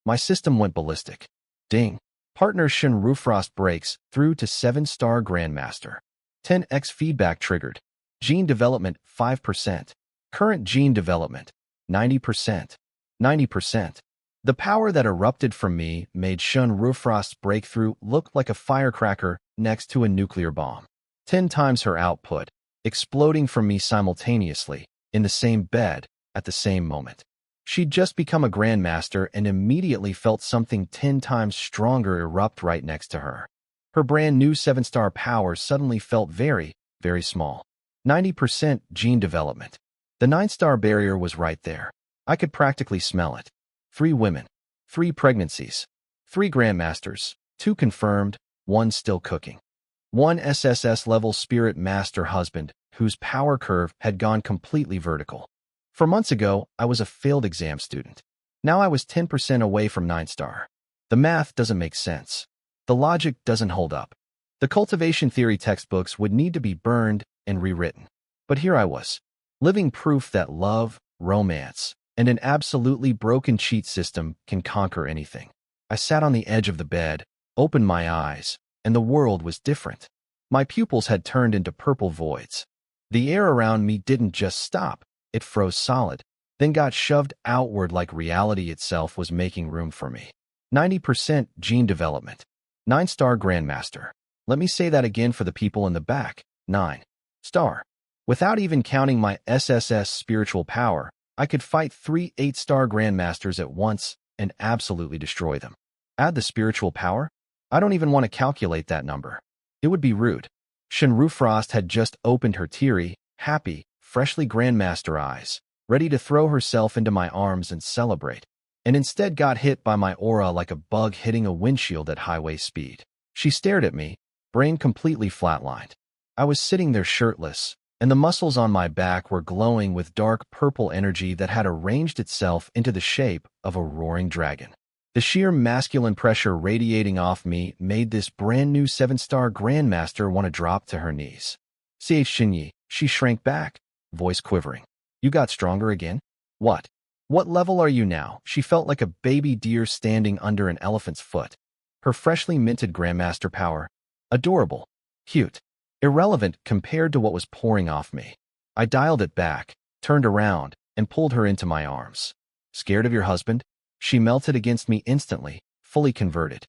my system went ballistic. Ding. Partner Chen Rufrost breaks through to 7-star Grandmaster. 10x feedback triggered. Gene development 5%. Current gene development 90%. 90%. The power that erupted from me made Chen Rufrost's breakthrough look like a firecracker next to a nuclear bomb. 10 times her output, exploding from me simultaneously, in the same bed, at the same moment. She'd just become a Grandmaster and immediately felt something 10 times stronger erupt right next to her. Her brand new 7-star power suddenly felt very, very small. 90% gene development. The 9-star barrier was right there. I could practically smell it. 3 women. 3 pregnancies. 3 Grandmasters. 2 confirmed, 1 still cooking. 1 SSS-level spirit master husband, whose power curve had gone completely vertical. 4 months ago, I was a failed exam student. Now I was 10% away from 9-star. The math doesn't make sense. The logic doesn't hold up. The cultivation theory textbooks would need to be burned and rewritten. But here I was, living proof that love, romance, and an absolutely broken cheat system can conquer anything. I sat on the edge of the bed, opened my eyes, and the world was different. My pupils had turned into purple voids. The air around me didn't just stop, it froze solid, then got shoved outward like reality itself was making room for me. 90% gene development. 9-star Grandmaster. Let me say that again for the people in the back. 9-star. Without even counting my SSS spiritual power, I could fight 3 8-star Grandmasters at once and absolutely destroy them. Add the spiritual power? I don't even want to calculate that number. It would be rude. Chen Rufrost had just opened her teary, happy, freshly Grandmaster eyes, ready to throw herself into my arms and celebrate, and instead got hit by my aura like a bug hitting a windshield at highway speed. She stared at me, brain completely flatlined. I was sitting there shirtless, and the muscles on my back were glowing with dark purple energy that had arranged itself into the shape of a roaring dragon. The sheer masculine pressure radiating off me made this brand new 7-star Grandmaster want to drop to her knees. Chen Ye, she shrank back, voice quivering. You got stronger again? What? What level are you now? She felt like a baby deer standing under an elephant's foot. Her freshly minted Grandmaster power. Adorable. Cute. Irrelevant compared to what was pouring off me. I dialed it back, turned around, and pulled her into my arms. Scared of your husband? She melted against me instantly, fully converted.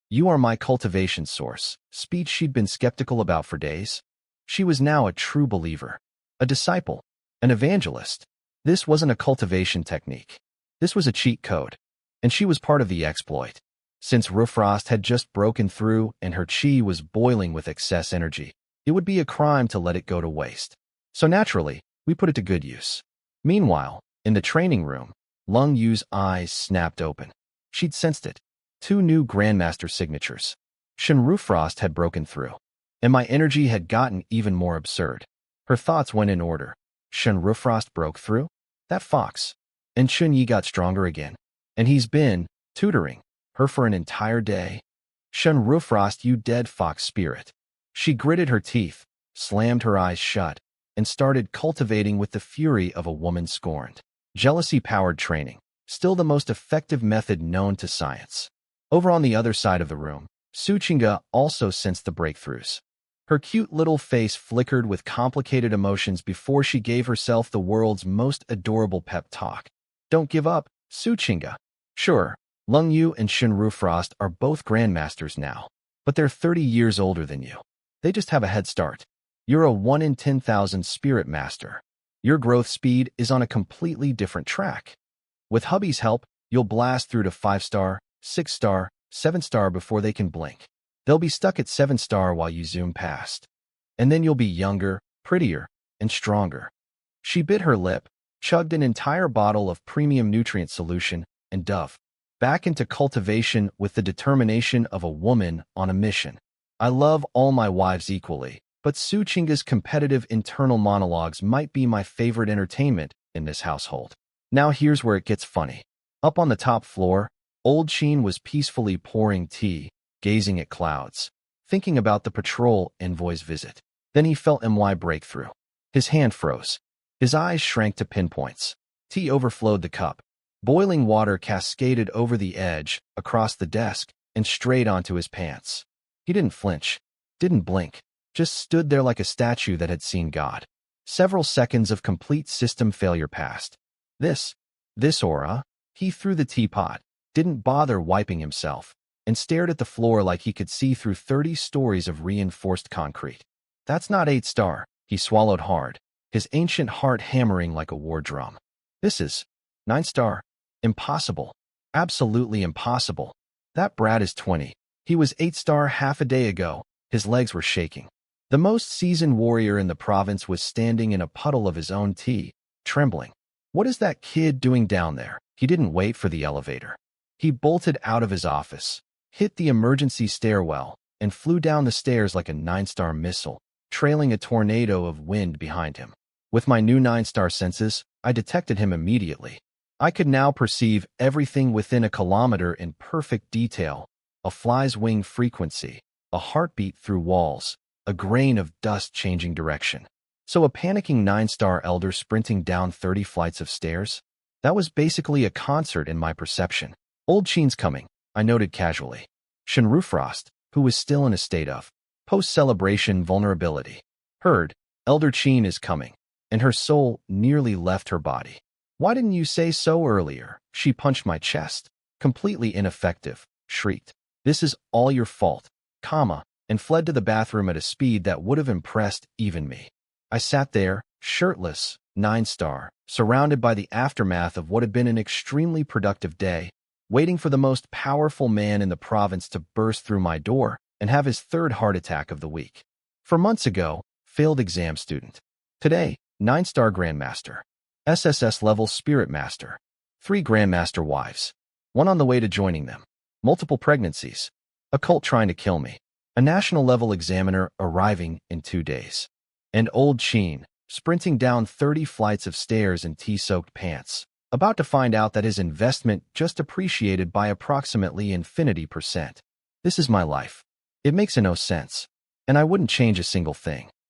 You are my cultivation source, speech she'd been skeptical about for days. She was now a true believer, a disciple, an evangelist. This wasn't a cultivation technique. This was a cheat code, and she was part of the exploit. Since Rufrost had just broken through and her chi was boiling with excess energy, it would be a crime to let it go to waste. So naturally, we put it to good use. Meanwhile, in the training room, Lung Yu's eyes snapped open. She'd sensed it. 2 new Grandmaster signatures. Chen Rufrost had broken through, and my energy had gotten even more absurd. Her thoughts went in order. Chen Rufrost broke through? That fox. And Chen Ye got stronger again. And he's been tutoring her for an entire day. Chen Rufrost, you dead fox spirit. She gritted her teeth, slammed her eyes shut, and started cultivating with the fury of a woman scorned. Jealousy-powered training, still the most effective method known to science. Over on the other side of the room, Suchinga also sensed the breakthroughs. Her cute little face flickered with complicated emotions before she gave herself the world's most adorable pep talk. Don't give up, Suchinga. Sure, Lung Yu and Chen Rufrost are both Grandmasters now, but they're 30 years older than you. They just have a head start. You're a 1 in 10,000 spirit master. Your growth speed is on a completely different track. With hubby's help, you'll blast through to 5-star, 6-star, 7-star before they can blink. They'll be stuck at 7-star while you zoom past. And then you'll be younger, prettier, and stronger. She bit her lip, chugged an entire bottle of premium nutrient solution, and dove back into cultivation with the determination of a woman on a mission. I love all my wives equally, but Suchinga's competitive internal monologues might be my favorite entertainment in this household. Now here's where it gets funny. Up on the top floor, old Chen was peacefully pouring tea, gazing at clouds, thinking about the patrol envoy's visit. Then he felt my breakthrough. His hand froze. His eyes shrank to pinpoints. Tea overflowed the cup. Boiling water cascaded over the edge, across the desk, and straight onto his pants. He didn't flinch, didn't blink, just stood there like a statue that had seen God. Several seconds of complete system failure passed. This aura, he threw the teapot, didn't bother wiping himself, and stared at the floor like he could see through 30 stories of reinforced concrete. That's not 8-star, he swallowed hard, his ancient heart hammering like a war drum. This is 9-star. Impossible. Absolutely impossible. That brat is 20. He was 8-star half a day ago. His legs were shaking. The most seasoned warrior in the province was standing in a puddle of his own tea, trembling. What is that kid doing down there? He didn't wait for the elevator. He bolted out of his office, hit the emergency stairwell, and flew down the stairs like a 9-star missile, trailing a tornado of wind behind him. With my new 9-star senses, I detected him immediately. I could now perceive everything within a kilometer in perfect detail, a fly's wing frequency, a heartbeat through walls, a grain of dust changing direction. So a panicking 9-star elder sprinting down 30 flights of stairs? That was basically a concert in my perception. Old Chen's coming, I noted casually. Chen Rufrost, who was still in a state of post-celebration vulnerability, heard, Elder Chen is coming, and her soul nearly left her body. Why didn't you say so earlier? She punched my chest. Completely ineffective, shrieked. This is all your fault, and fled to the bathroom at a speed that would have impressed even me. I sat there, shirtless, 9-star, surrounded by the aftermath of what had been an extremely productive day, waiting for the most powerful man in the province to burst through my door and have his 3rd heart attack of the week. For months ago, failed exam student. Today, 9-star Grandmaster. SSS level Spirit Master. 3 Grandmaster wives. 1 on the way to joining them. Multiple pregnancies. A cult trying to kill me. A national-level examiner arriving in 2 days. And old Chen, sprinting down 30 flights of stairs in tea-soaked pants, about to find out that his investment just appreciated by approximately infinity %. This is my life. It makes no sense, and I wouldn't change a single thing.